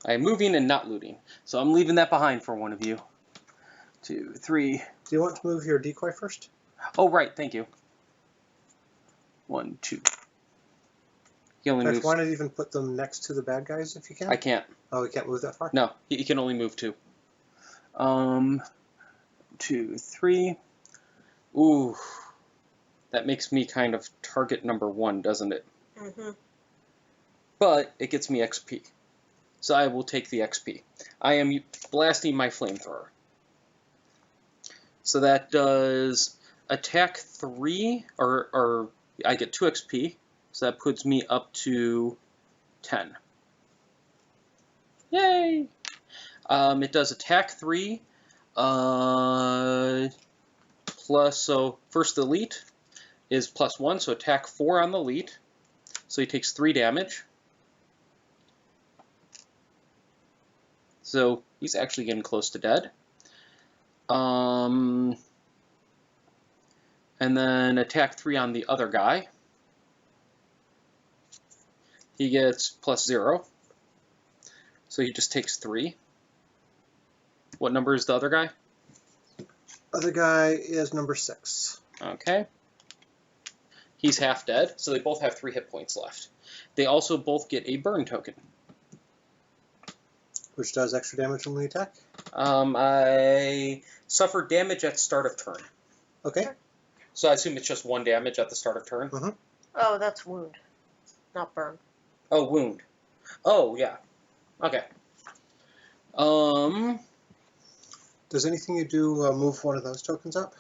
I am moving and not looting. So I'm leaving that behind for one of you. 2, 3. Do you want to move your decoy first? Oh, right. Thank you. 1, 2. He only In fact, moves. why not even put them next to the bad guys if you can? I can't. Oh, we can't move that far? No, he can only move 2. 2, 3. Ooh, that makes me kind of target number 1, doesn't it? Mm-hmm. But it gets me XP. So I will take the XP. I am blasting my flamethrower. So that does attack 3, or I get 2 XP. So that puts me up to 10. Yay! It does attack 3, plus, so first the elite is +1, so attack 4 on the elite. So he takes 3 damage. So he's actually getting close to dead. And then attack 3 on the other guy. He gets +0. So he just takes 3. What number is the other guy? Other guy is number 6. Okay. He's half dead, so they both have 3 hit points left. They also both get a burn token. Which does extra damage when we attack. I suffer damage at start of turn. Okay. So I assume it's just 1 damage at the start of turn. Mm-hmm. Oh, that's wound, not burn. Oh, wound. Oh, yeah. Okay. Does anything you do move one of those tokens up?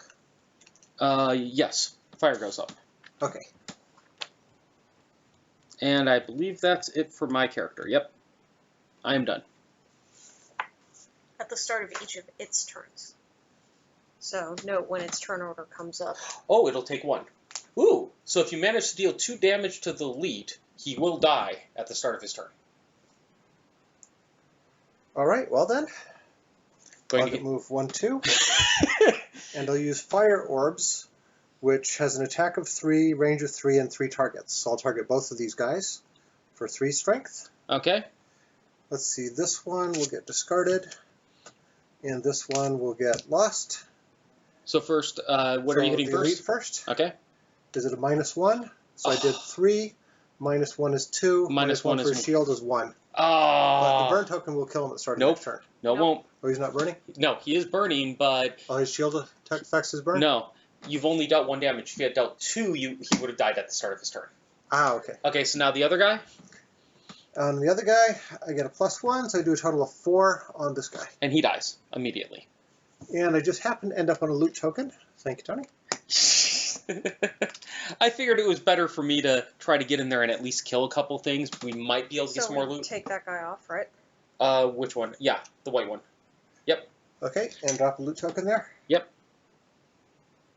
Yes. Fire goes up. Okay. And I believe that's it for my character. Yep. I am done. At the start of each of its turns. So note when its turn order comes up. Oh, it'll take 1. Ooh. So if you manage to deal 2 damage to the elite, he will die at the start of his turn. All right. Well then. Going I'll to get... move 1, 2. And I'll use Fire Orbs, which has an attack of 3, range of 3, and 3 targets. So I'll target both of these guys for 3 strength. Okay. Let's see. This one will get discarded. And this one will get lost. So first, what are you hitting the first? Elite first. Okay. Is it a -1? So I did 3. -1 is 2. Minus one for is his shield is 1. Oh. But the burn token will kill him at the start of Nope. next turn. No, it Nope. won't. Oh, he's not burning? No, he is burning, but Oh, his shield attack affects his burn? no. You've only dealt 1 damage. If you had dealt 2, he would have died at the start of his turn. Ah, okay. Okay, so now the other guy, On the other guy, I get a +1, so I do a total of 4 on this guy. and he dies immediately. And I just happen to end up on a loot token. Thank you, Tony. I figured it was better for me to try to get in there and at least kill a couple things. We might be able to get So some more we loot. take that guy off, right? Which one? Yeah, the white one. Okay, and drop a loot token there. Yep.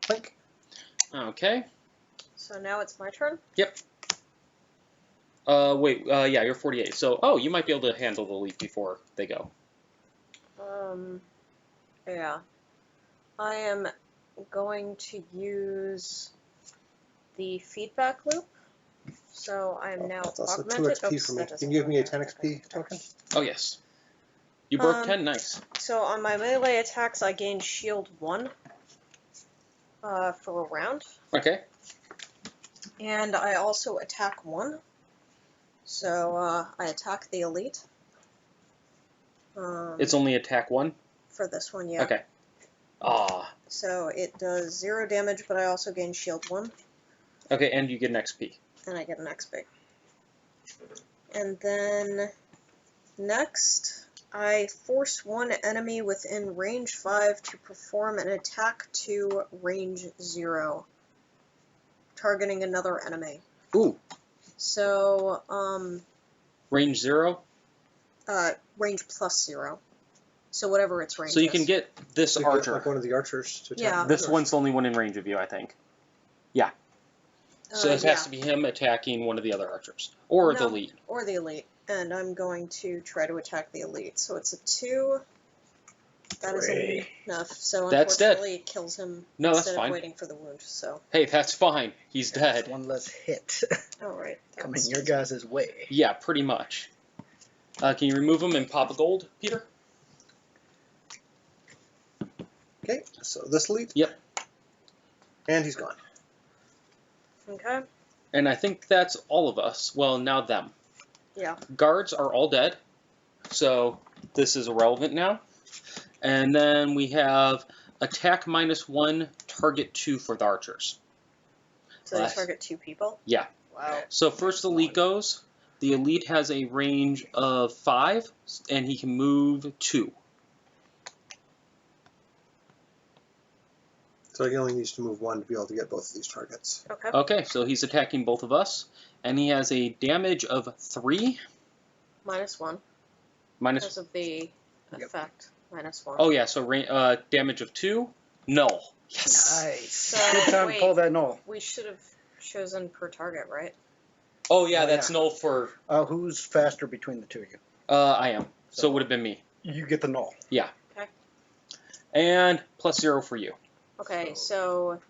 Clink. Okay. So now it's my turn. Wait, yeah, you're 48. So, oh, you might be able to handle the leaf before they go. Yeah. I am going to use the feedback loop. So I am now That's also 2 augmented. XP for me. Can you give me a 10 XP token? Oh, yes. You broke 10, nice. So on my melee attacks, I gain shield 1 for a round. Okay. And I also attack 1. So I attack the elite. It's only attack 1? For this one, yeah. Okay. Ah. So it does 0 damage, but I also gain shield 1. Okay, and you get an XP. And I get an XP. And then next, I force one enemy within range 5 to perform an attack to range 0, targeting another enemy. Ooh. So, Range 0? range +0. So whatever its range So you is. can get this So you get, archer. like one of the archers to attack. Yeah. This one's the only one in range of you, I think. Yeah. So it yeah. has to be him attacking one of the other archers. Or the No. elite. Or the elite. And I'm going to try to attack the elite. So it's a 2. That is enough. So That's dead. unfortunately it kills him No, that's instead fine. of waiting for the wound. So, Hey, that's fine. He's That's dead. one less hit alright. coming your guys' way. Yeah, pretty much. Can you remove him and pop a gold, Peter? Okay, so this elite. Yep. And he's gone. Okay. And I think that's all of us. Well, now them. Yeah. Guards are all dead. So this is irrelevant now. And then we have attack -1, target 2 for the archers. So they Last- target 2 people? Yeah. Wow. So first the elite goes. The elite has a range of 5, and he can move 2. So he only needs to move 1 to be able to get both of these targets. Okay. Okay, so he's attacking both of us, and he has a damage of 3. -1. Minus. Because of the Yep. effect. -1. Oh yeah, so damage of 2. Null. Yes. Nice. So, Good time wait. to pull that null. We should have chosen per target, right? Oh yeah, Oh, that's yeah. null for. Who's faster between the two of you? I am. So it would have been me. You get the null. And +0 for you. Okay, so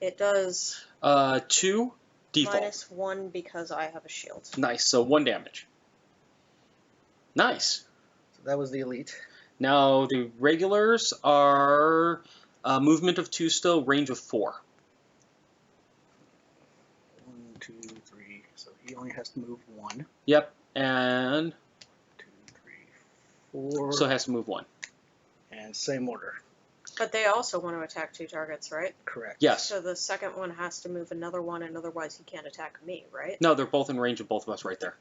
it does 2 default. -1 because I have a shield. Nice. So 1 damage. Nice. So that was the elite. Now the regulars are movement of 2 still, range of 4. 1, 2, 3. So he only has to move 1. Yep. And 2, 3, 4. so has to move 1. And same order. But they also want to attack 2 targets, right? Correct. Yes. So the second one has to move another one, and otherwise he can't attack me, right? No, they're both in range of both of us right there.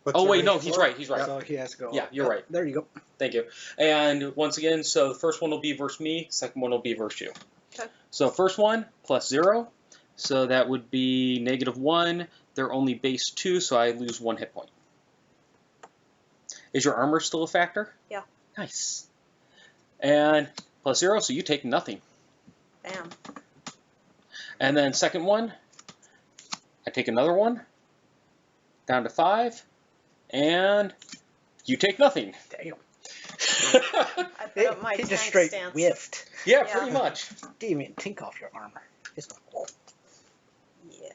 What's Oh your wait, range no, for he's it? right. He's right. So he has to go. Yeah, you're right. There you go. Thank you. And once again, so the first one will be versus me. Second one will be versus you. Okay. So first one +0. So that would be -1. They're only base 2, so I lose 1 hit point. Is your armor still a factor? Yeah. Nice. And +0, so you take nothing. Bam. And then second one, I take another one, down to 5, and you take nothing. Damn. I put up my He tank just straight stance. whiffed. Yeah, Yeah. pretty much. Didn't even tink off your armor. Just went, Yeah.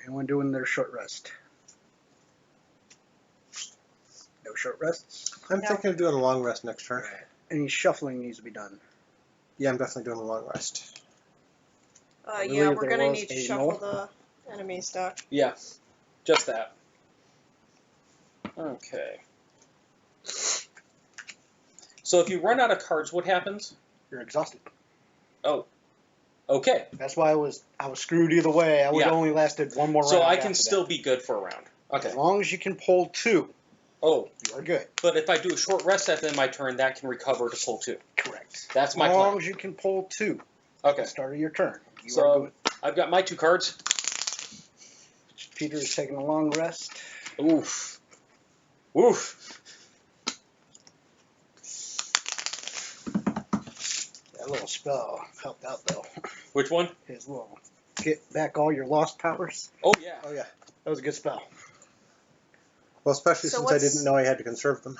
Anyone doing their short rest? No short rests? I'm No. thinking of doing a long rest next turn. Any shuffling needs to be done. Yeah, I'm definitely doing a long rest. I Yeah, believe we're there gonna was need to a shuffle null. the enemy stuff. Yeah, just that. Okay. So if you run out of cards, what happens? You're exhausted. Oh, okay. That's why I was screwed either way. I would Yeah. only lasted one more round. So I can after still that. be good for a round. Okay. As long as you can pull 2, Oh, you are good. but if I do a short rest at the end of my turn, that can recover to pull 2. Correct. That's my As long plan. as you can pull 2 Okay. at the start of your turn, you are So good. I've got my 2 cards. Peter is taking a long rest. Oof. Oof. That little spell helped out though. Which one? His little get back all your lost powers. Oh, yeah. Oh yeah. That was a good spell. Well, especially So since I what's- didn't know I had to conserve them.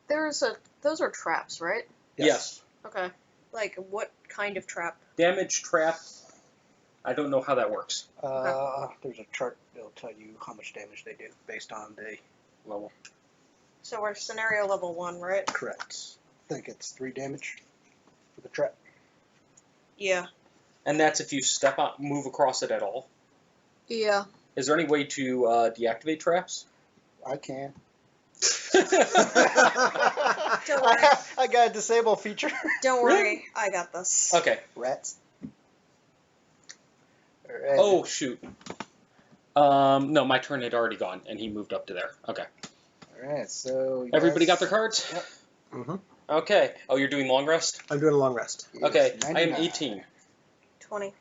Those are traps, right? Yes. Okay. Like, what kind of trap? Damage, trap. I don't know how that works. There's a chart that'll tell you how much damage they do based on the Level. So we're scenario level 1, right? correct. I think it's 3 damage for the trap. Yeah. And that's if you step out, move across it at all. Yeah. Is there any way to deactivate traps? I can. Don't worry. I got a disable feature. Don't worry. I got this. Okay. Rats. Alright. Oh, shoot. No, my turn had already gone, and he moved up to there. Okay. Alright, so you Everybody got guys- their cards? Yep. Mm-hmm. Okay. Oh, you're doing long rest? I'm doing a long rest. He is Okay. I am 99. 18. 20.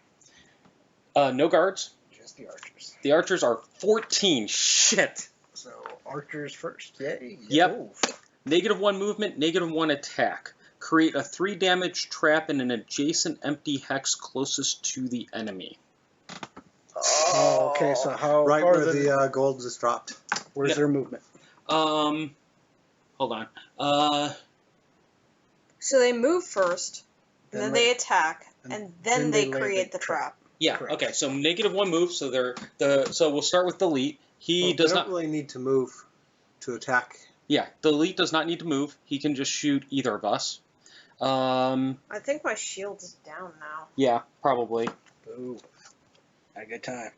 No guards. Just the archers. The archers are 14. Shit. So archers first. Yay. Yep. Move. -1 movement, -1 attack. Create a 3 damage trap in an adjacent empty hex closest to the enemy. Oh, okay. So how Right far where the, the gold is dropped. where's Yeah. their movement? Hold on. So they move first, and then Then they attack, and then they lay create the the trap. Yeah. Correct. Okay. So -1 move. So so we'll start with the elite. He Well, does they not. don't really need to move to attack. Yeah. The elite does not need to move. He can just shoot either of us. I think my shield is down now. Yeah. Probably. Ooh. Had a good time.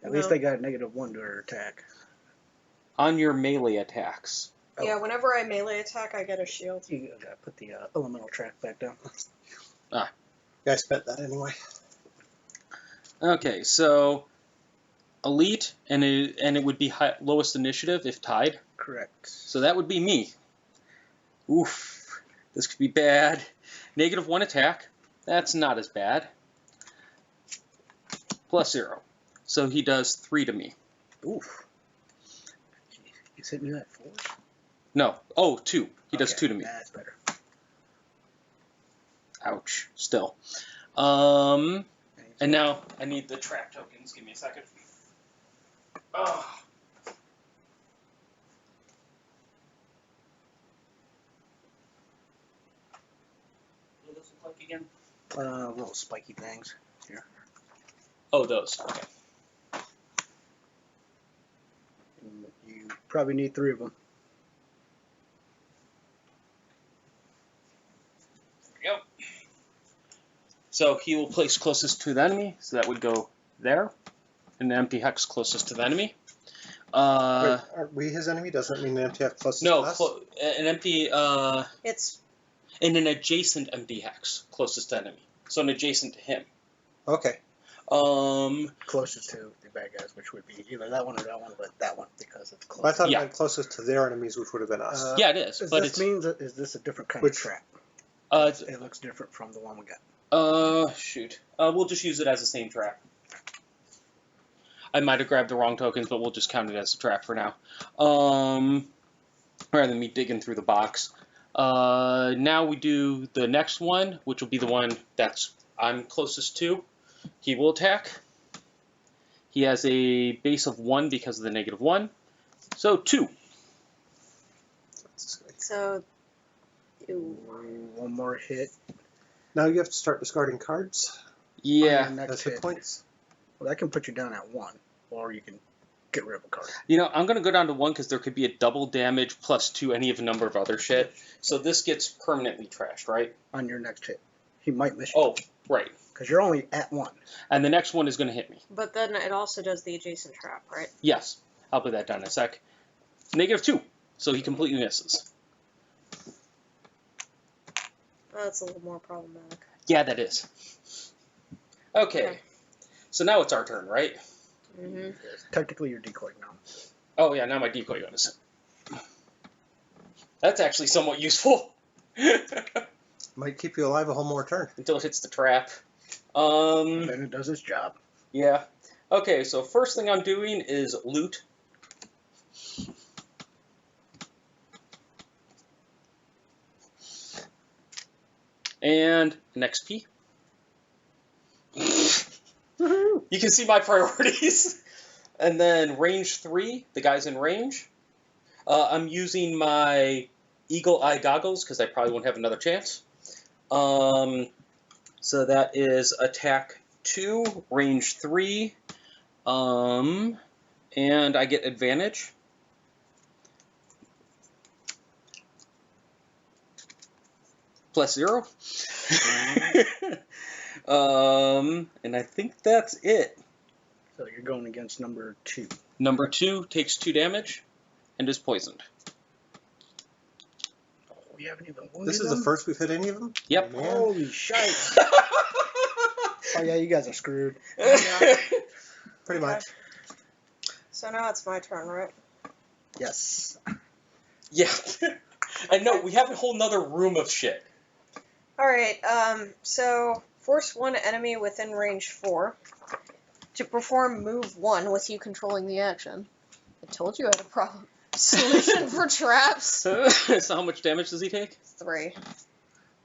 At No. least they got -1 to their attack. On your melee attacks. Oh. Yeah, whenever I melee attack, I get a shield. You gotta put the elemental track back down. Yeah, I spent that anyway. Okay. So elite, and it would be lowest initiative if tied. Correct. So that would be me. Oof. This could be bad. -1 attack. That's not as bad. +0. So he does 3 to me. Oof. He's hitting you at 4? No. Oh, 2. He does 2 to me. That's better. Ouch. Still. And now I need the trap tokens. Give me a second. Oh. again? Little spiky things here. Oh, those. Okay. And you probably need 3 of them. There we go. So he will place closest to the enemy, so that would go there, and the empty hex closest to the enemy. Wait, are we his enemy? Doesn't it mean an empty hex closest No, to us? an empty, It's and an adjacent empty hex closest to enemy. So an adjacent to him. Okay. Closest to the bad guys, which would be either that one or that one, but that one because it's close. I thought Yeah. it meant closest to their enemies, which would have been us. Yeah, it is, Does but this it's mean that is this a different kind Which- of trap? it's, It looks different from the one we got. shoot. We'll just use it as the same trap. I might have grabbed the wrong tokens, but we'll just count it as a trap for now. Rather than me digging through the box. Now we do the next one, which will be the one that's I'm closest to. He will attack. He has a base of 1 because of the -1. So 2. so. One more hit. Now you have to start discarding cards Yeah. On your as next hit hit. points. Well, that can put you down at 1, or you can get rid of a card. You know, I'm going to go down to 1 because there could be a double damage plus 2 any of a number of other shit. So this gets permanently trashed, right? On your next hit, he might miss you Oh, right. because you're only at 1. And the next one is going to hit me. But then it also does the adjacent trap, right? Yes. I'll put that down in a sec. -2. So he completely misses. That's a little more problematic. Yeah, that is. Okay. Okay. So now it's our turn, right? Mm-hmm. Technically, you're decoying now. Oh, yeah, now my decoy gun is. That's actually somewhat useful. Might keep you alive a whole more turn. Until it hits the trap. Then it does its job. Yeah. Okay, so first thing I'm doing is loot. And an XP. You can see my priorities. And then range 3, the guy's in range. I'm using my eagle eye goggles because I probably won't have another chance. So that is attack 2, range 3, and I get advantage. +0. And I think that's it. So you're going against number 2. Number 2 takes 2 damage and is poisoned. Oh, we haven't even wounded This is them? the first we've hit any of them? Yep. Man. Holy shite. Oh, yeah, you guys are screwed. Pretty much. So now it's my turn, right? Yes. Yeah. I know, we have a whole nother room of shit. Alright, so force one enemy within range 4 to perform move 1 with you controlling the action. I told you I had a problem. Solution for traps? So how much damage does he take? 3.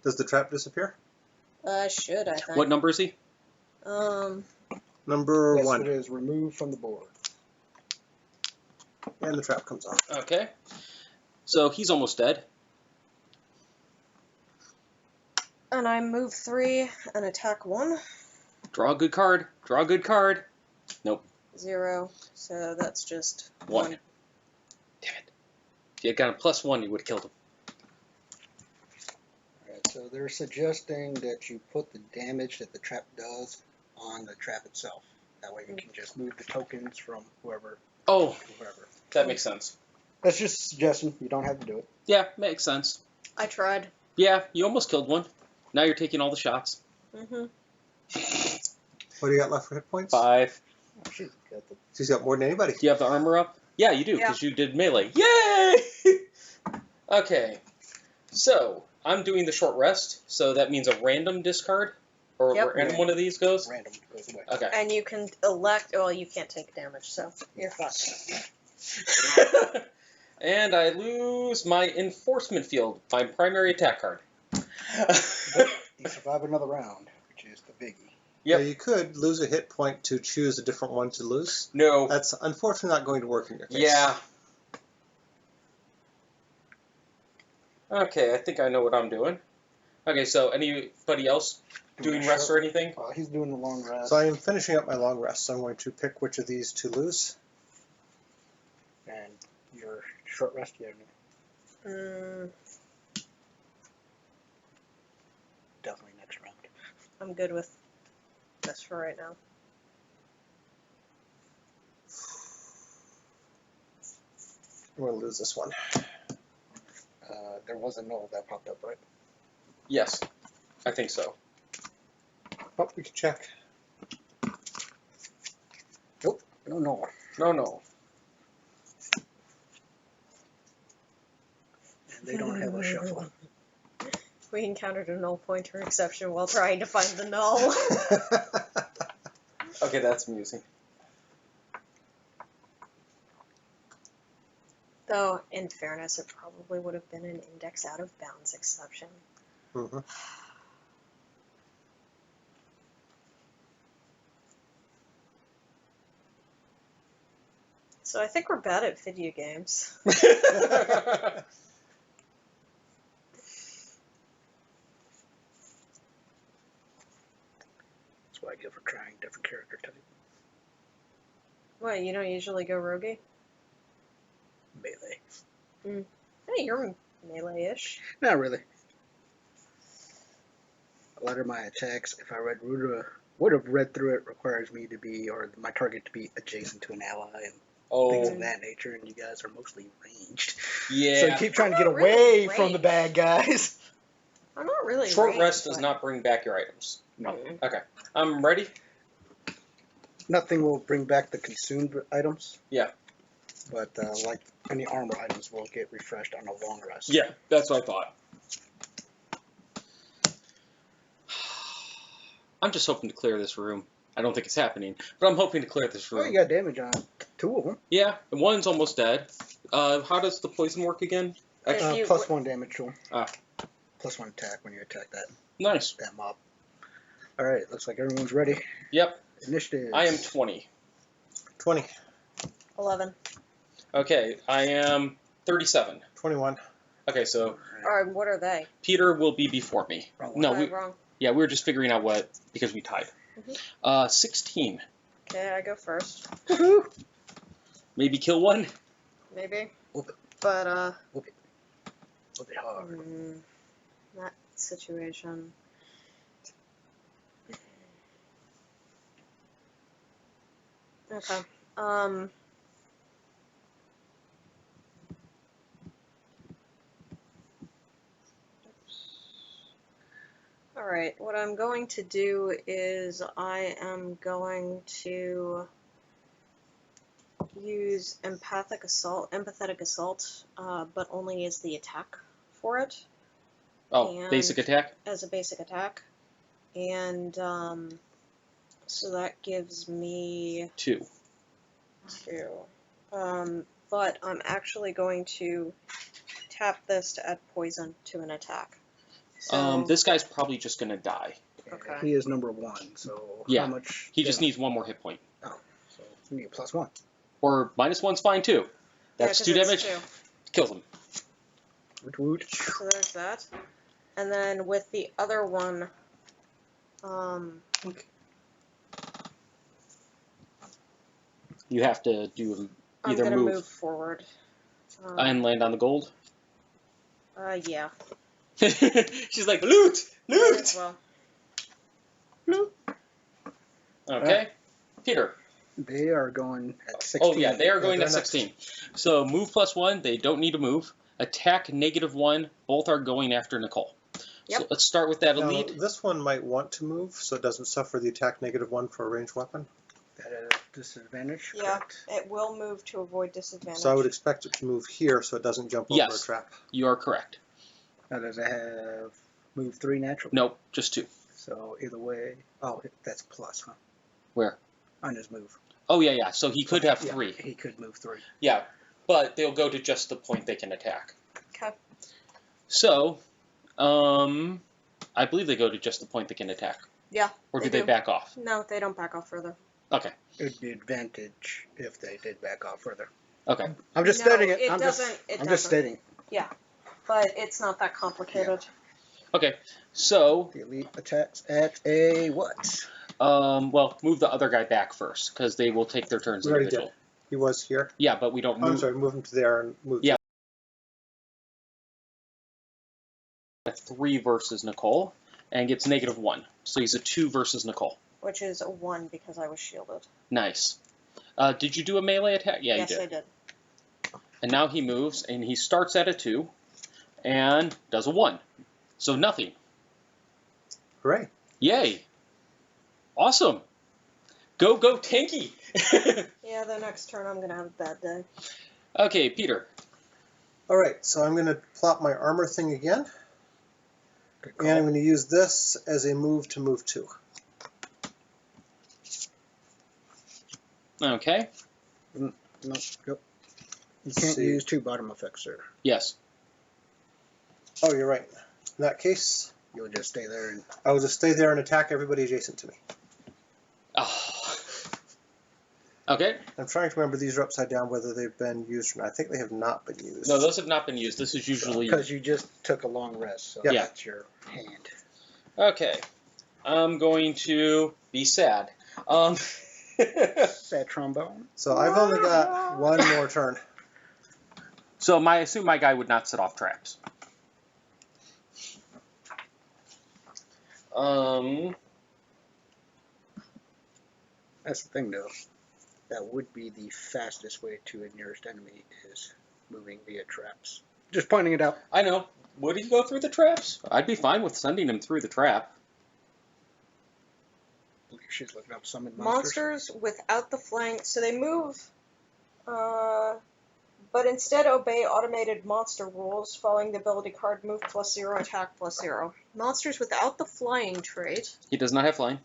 Does the trap disappear? Should, I think. What number is he? Number Yes, 1. it is removed from the board. And the trap comes off. Okay. So he's almost dead. And I move 3 and attack 1. Draw a good card. Draw a good card. 0. So that's just 1. 1. Damn it. If you had got a +1, you would have killed him. Alright, so they're suggesting that you put the damage that the trap does on the trap itself. That way you can just move the tokens from whoever Oh, to whoever. that makes sense. That's just a suggestion. You don't have to do it. Yeah, makes sense. I tried. Yeah, you almost killed one. Now you're taking all the shots. Mm-hmm. What do you got left for hit points? 5. Oh, she's got the She's got more than anybody. Do you have the armor up? Yeah, you do, Yeah. because you did melee. Yay! Okay, so I'm doing the short rest, so that means a random discard, or Yep. where any one of these goes. random goes away. Okay. And you can elect. Well, you can't take damage, so you're fine. And I lose my enforcement field, my primary attack card. You survive another round, which is the biggie. Yep. Yeah, you could lose a hit point to choose a different one to lose. No. That's unfortunately not going to work in your case. Yeah. Okay, I think I know what I'm doing. Okay, so anybody else doing my rest short- or anything? He's doing the long rest. So I am finishing up my long rest, so I'm going to pick which of these to lose. And your short rest, yeah. Definitely next round. I'm good with this for right now. I'm going to lose this one. There was a null that popped up, right? Yes, I think so. Oh, we can check. Nope, no null. No. And they don't have a shuffle. We encountered a null pointer exception while trying to find the null. Okay, that's amusing. Though, in fairness, it probably would have been an index out of bounds exception. Mm-hmm. So I think we're bad at video games. That's what I get for trying different character type. What, you don't usually go roguey? Melee. Hey, you're melee-ish. Not really. A lot of my attacks, if I would have read through it, requires me to be, or my target to be adjacent to an ally and things Oh, of that nature, and you guys are mostly ranged. yeah. So you keep trying to get I'm not away really from the bad guys. I'm not really Short ranged, rest does but- not bring back your items. No. Okay, I'm ready. Nothing will bring back the consumed items. Yeah. But like any armor items will get refreshed on a long rest. Yeah, that's what I thought. I'm just hoping to clear this room. I don't think it's happening, but I'm hoping to clear this Oh, room. you got damage on 2 of them. Yeah, and one's almost dead. How does the poison work again? If you- Plus 1 damage to 'em. Ah. Plus 1 attack when you attack Nice. that mob. Alright, looks like everyone's ready. Yep, Initiative. I am 20. 20, 11. Okay, I am 37. 21. Okay, so Alright, what are they? Peter will be before me. Wrong one. No, Am I wrong? we were just figuring out what, because we tied. Mhm. 16. Okay, I go first. Woohoo! Maybe kill one? Maybe. Whoop it. But, Whoop it hard. that situation. Okay. Alright, what I'm going to do is I am going to use empathetic assault, but only as the attack for it, Oh, And- basic attack? as a basic attack. And so that gives me 2. 2. But I'm actually going to tap this to add poison to an attack. So, This guy's probably just gonna die. Okay. He is number 1, so Yeah, how much? He just damage? needs one more hit point. So you need plus 1. Or -1's fine too. That's 2 damage. 2. Kills him. Woot woot. So there's that. And then with the other one, You have to do I'm either gonna move move forward. and land on the gold. Yeah. She's like, loot! Might Loot! as well. Okay. Peter. They are going at 16. Oh, yeah, they are going they're at 16. So move +1, they don't need to move. Attack -1, both are going after Nicole. Yep. So let's start with that Now, elite. this one might want to move, so it doesn't suffer the attack -1 for a ranged weapon. At a disadvantage. Yeah, Correct. it will move to avoid disadvantage. So I would expect it to move here so it doesn't jump over Yes. a trap. You are correct. Now does it have move 3 natural? Nope, just 2. So either way, oh, that's plus, huh? Where? On his move. Oh, yeah. So he could have Yeah, 3. he could move 3. Yeah, but they'll go to just the point they can attack. Okay. So, I believe they go to just the point they can attack. Yeah. Or do they they do. back off? No, they don't back off further. Okay. It would be advantage if they did back off further. Okay. I'm just No, stating it. it I'm doesn't- just, it I'm just doesn't. stating. But it's not that complicated. Okay, so The elite attacks at a what? well, move the other guy back first because they will take their turns We already individual. did. He was here. Yeah, but we don't Oh, I'm move. sorry, move him to there and move. Yeah. 3 versus Nicole and gets -1. So he's a 2 versus Nicole. Which is a 1 because I was shielded. Nice. Did you do a melee attack? Yeah, Yes, you did. I did. And now he moves and he starts at a 2 and does a 1. So nothing. Hooray. Yay. Awesome. Go, go, Tanky. Yeah, the next turn I'm going to have a bad day. Okay, Peter. All right, so I'm going to plop my armor thing again. Good And I'm call. going to use this as a move to move 2. Okay. No, yep. You Let's can't see. use 2 bottom effects, sir. Yes. Oh, you're right. In that case, You'll just stay there and I will just stay there and attack everybody adjacent to me. Oh. Okay. I'm trying to remember these are upside down, whether they've been used or not. I think they have not been used. No, those have not been used. This is usually... because you just took a long rest, so Yeah. that's your hand. Okay. I'm going to be sad. Sad trombone. So I've only got one more turn. So I assume my guy would not set off traps. That's the thing, though. That would be the fastest way to a nearest enemy is moving via traps. Just pointing it out. I know. Would he go through the traps? I'd be fine with sending him through the trap. She's looking up summon Monsters without the flank, so they move, but instead obey automated monster rules, following the ability card move +0, attack +0. Monsters without the flying trait He does not have flying.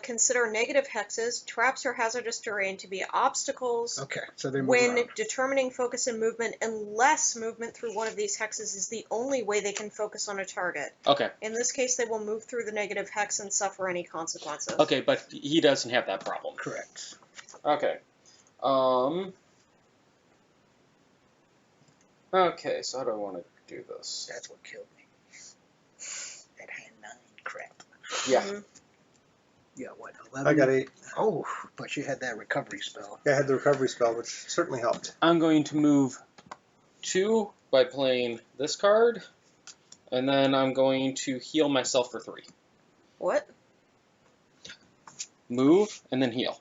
consider negative hexes, traps, or hazardous terrain to be obstacles Okay, so they move when around. determining focus and movement, unless movement through one of these hexes is the only way they can focus on a target. Okay. In this case, they will move through the negative hex and suffer any consequences. Okay, but he doesn't have that problem. Correct. Okay. Okay, so how do I want to do this? That's what killed me. That hand 9 crap. Yeah. Mhm. Yeah, what, 11? I got 8. Oh, but you had that recovery spell. Yeah, I had the recovery spell, which certainly helped. I'm going to move 2 by playing this card, and then I'm going to heal myself for 3. What? Move, and then heal.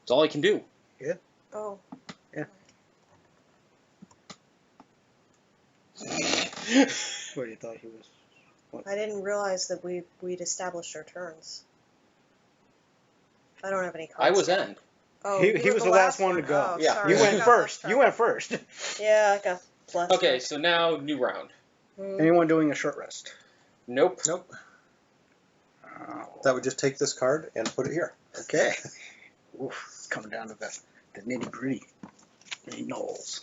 That's all I can do. Oh. What, you thought he was... I didn't realize that we'd established our turns. I don't have any cards. I was end. Oh, He you was were the last one to go. Oh, Yeah. sorry, You I went got first. blessed You up. went first. Yeah, I got blessed. Okay, up. so now new round. Anyone doing a short rest? Nope. Nope. Oh, That would just take this card and put it here. okay. Oof, it's coming down to the nitty gritty. Any knolls?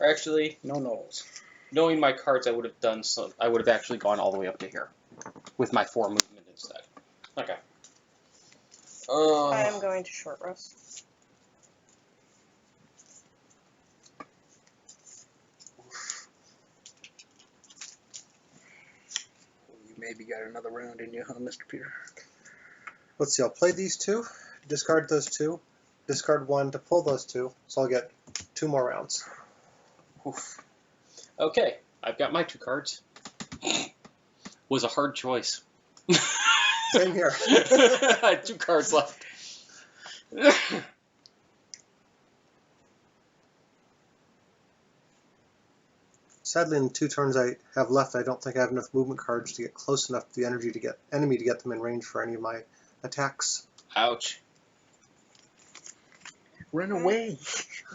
Actually, No knolls. knowing my cards, I would have done some. I would have actually gone all the way up to here, with my 4 movement instead. Okay. I am going to short rest. You maybe got another round in you, huh, Mr. Peter? Let's see, I'll play these 2, discard those 2, discard 1 to pull those 2, so I'll get 2 more rounds. Oof. Okay, I've got my 2 cards. Was a hard choice. Same here. I had 2 cards left. Sadly, in the 2 turns I have left, I don't think I have enough movement cards to get close enough to the enemy to get them in range for any of my attacks. Ouch. Run away.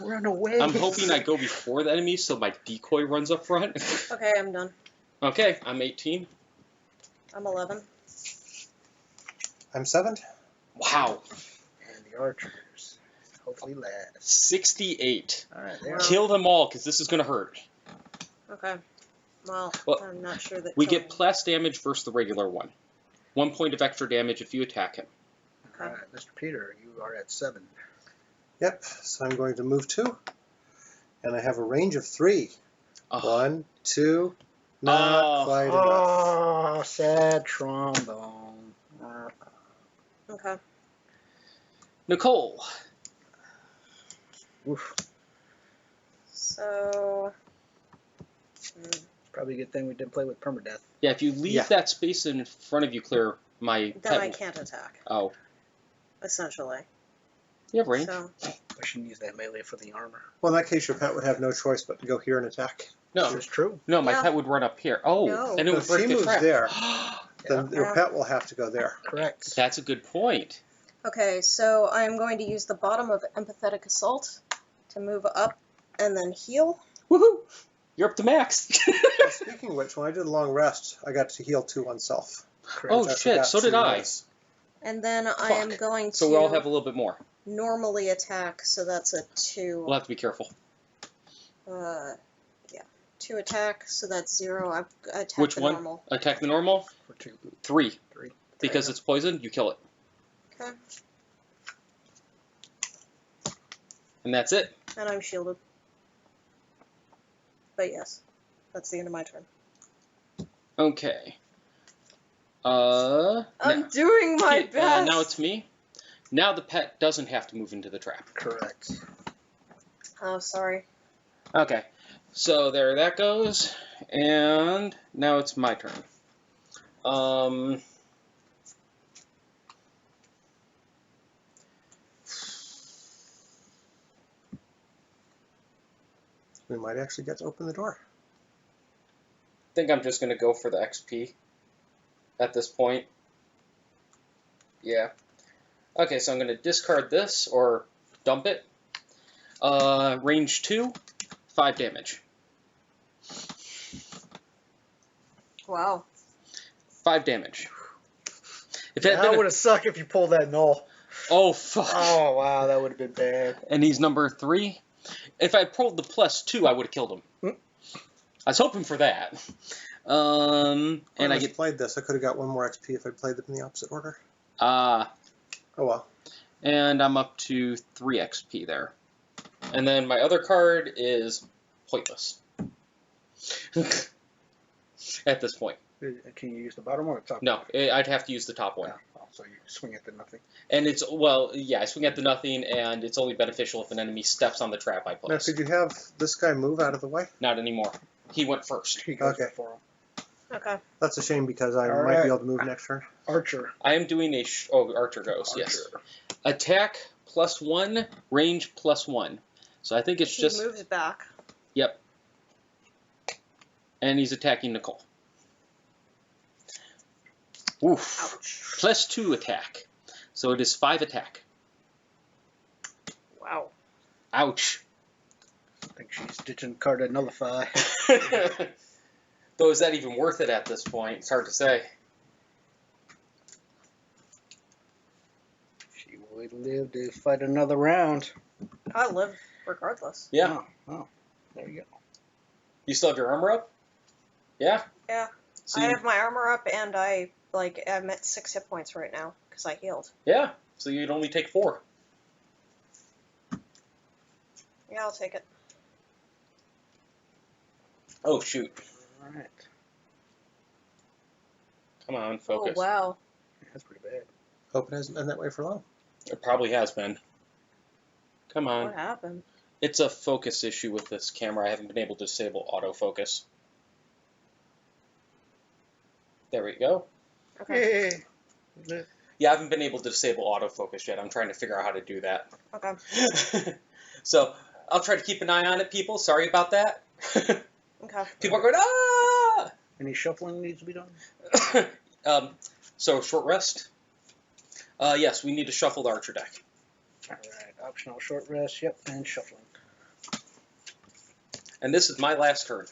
Run away. I'm hoping I go before the enemy so my decoy runs up front. Okay, I'm done. Okay, I'm 18. I'm 11. I'm 7. Wow. And the archers. Hopefully last. 68. Alright, there. Kill them all, because this is going to hurt. Okay. Well, Well, I'm not sure that. We get plus damage versus the regular one. 1 point of extra damage if you attack him. Alright, Mr. Peter, you are at 7. Yep, so I'm going to move 2. And I have a range of 3. Oh, 1, 2, Not quite enough. Oh, sad trombone. Okay. Nicole. Oof. So. Probably a good thing we didn't play with permadeath. Yeah, if you leave that space in front of you clear, my Then pet I can't attack. Oh. Essentially. You have range. So. I shouldn't use that melee for the armor. Well, in that case, your pet would have no choice but to go here and attack. No. It's true. No, my Yeah. pet would run up here. Oh, No. and it would If break she the moves trap. there, then Yeah. your Yeah. pet will have to go there. Correct. That's a good point. Okay, so I'm going to use the bottom of Empathetic Assault to move up and then heal. Woohoo! You're up to max. Well, speaking of which, when I did a long rest, I got to heal 2 on self. Correct. Oh, which I shit, forgot so did to I. notice. And then I am Fuck. going to So we all have a little bit more. normally attack, so that's a 2. We'll have to be careful. Yeah. 2 attack, so that's 0. I attack Which the one? normal. Attack the normal? For 2. 3. 3. Because it's poisoned, you kill it. Okay. And that's it. And I'm shielded. But yes, that's the end of my turn. Okay. I'm doing my best! Now it's me. Now the pet doesn't have to move into the trap. Correct. Oh, sorry. Okay. So there that goes. And now it's my turn. We might actually get to open the door. I think I'm just going to go for the XP at this point. Yeah. Okay, so I'm going to discard this or dump it. Range 2, 5 damage. Wow. 5 damage. If it That had been would have sucked if you pulled that null. oh, fuck. Oh, wow, that would have been bad. And he's number 3. If I pulled the +2, I would have killed him. I was hoping for that. And I get played this. I could have got 1 more XP if I played them in the opposite order. Oh well. And I'm up to 3 XP there. And then my other card is pointless. At this point. Can you use the bottom or the top? No, I'd have to use the top one. Oh, so you swing at the nothing. And it's, well, yeah, I swing at the nothing, and it's only beneficial if an enemy steps on the trap I Now, place. could you have this guy move out of the way? Not anymore. He went first. He goes Okay. before him. Okay. That's a shame because I All might right. be able to move next turn. Archer. I am doing a, Archer goes, yes. Attack +1, range +1. So I think it's He just, moves back. yep. And he's attacking Nicole. Oof. Ouch. +2 attack. So it is 5 attack. Wow. Ouch. I think she's ditching the card to nullify. Though is that even worth it at this point? It's hard to say. She would live to fight another round. I live regardless. Yeah. Oh, there you go. You still have your armor up? Yeah? Yeah. So I you, have my armor up and I'm at 6 hit points right now because I healed. yeah. So you'd only take 4. Yeah, I'll take it. Oh, shoot. All right. Come on, focus. Oh, wow. That's pretty bad. Hope it hasn't been that way for long. It probably has been. Come on. What happened? It's a focus issue with this camera. I haven't been able to disable autofocus. There we go. Okay. Yay. Yeah, I haven't been able to disable autofocus yet. I'm trying to figure out how to do that. Okay. So, I'll try to keep an eye on it, people. Sorry about that. Okay. People are going, ah! Any shuffling needs to be done? So, short rest. Yes, we need to shuffle the Archer deck. All right. Optional short rest. Yep. And shuffling. And this is my last turn.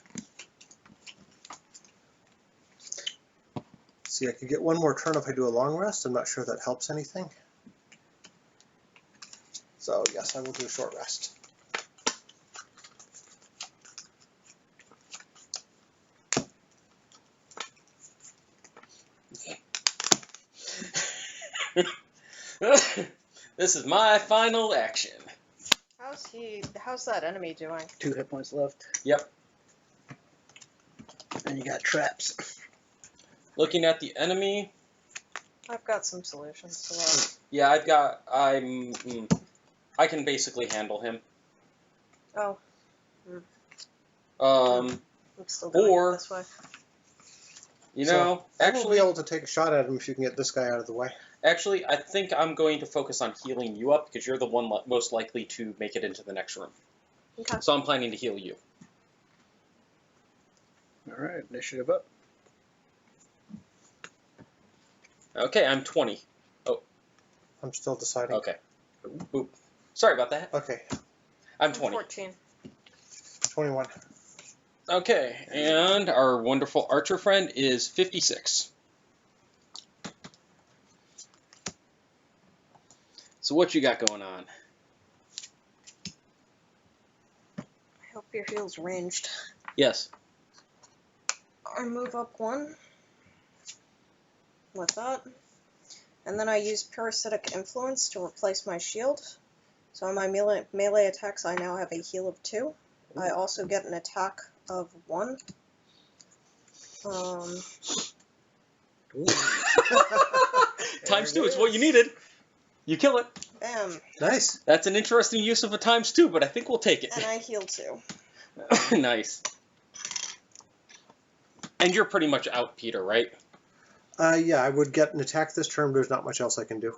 See, I could get 1 more turn if I do a long rest. I'm not sure that helps anything. So, yes, I will do a short rest. This is my final action. How's that enemy doing? 2 hit points left. Yep. And you got traps. Looking at the enemy, I've got some solutions to that. yeah, I can basically handle him. Oh, Um, I'm still doing Or- it this way. you So, know, I will be actually, able to take a shot at him if you can get this guy out of the way. I think I'm going to focus on healing you up because you're the one most likely to make it into the next room. Okay. So I'm planning to heal you. All right, initiative up. Okay, I'm 20. I'm still deciding. Okay. Oop. Sorry about that. Okay, I'm 20. 14. 21. Okay, and our wonderful archer friend is 56. So what you got going on? I hope your heal's ranged. Yes. I move up 1 with that. And then I use Parasitic Influence to replace my shield. So on my melee attacks, I now have a heal of 2. I also get an attack of 1. Times 2, it's what you needed. You kill it. Bam. Nice. That's an interesting use of a times 2, but I think we'll take And I heal 2. it. Nice. And you're pretty much out, Peter, right? Yeah, I would get an attack this turn, but there's not much else I can do.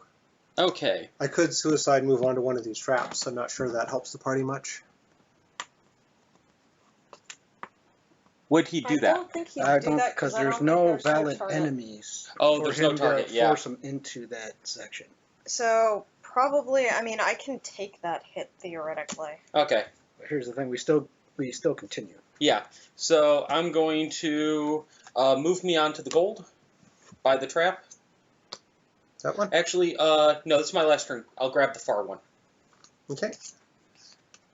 Okay. I could suicide move on to one of these traps. I'm not sure that helps the party much. Would he do I that? don't think he'd I do don't, that because I don't there's think no there's valid target. enemies. Oh, for there's no him target, to yeah. force him into that section. So probably, I mean, I can take that hit theoretically. Okay. But here's the thing: we still continue. Yeah. So I'm going to move me onto the gold by the trap. That one? Actually, no, this is my last turn. I'll grab the far one. Okay.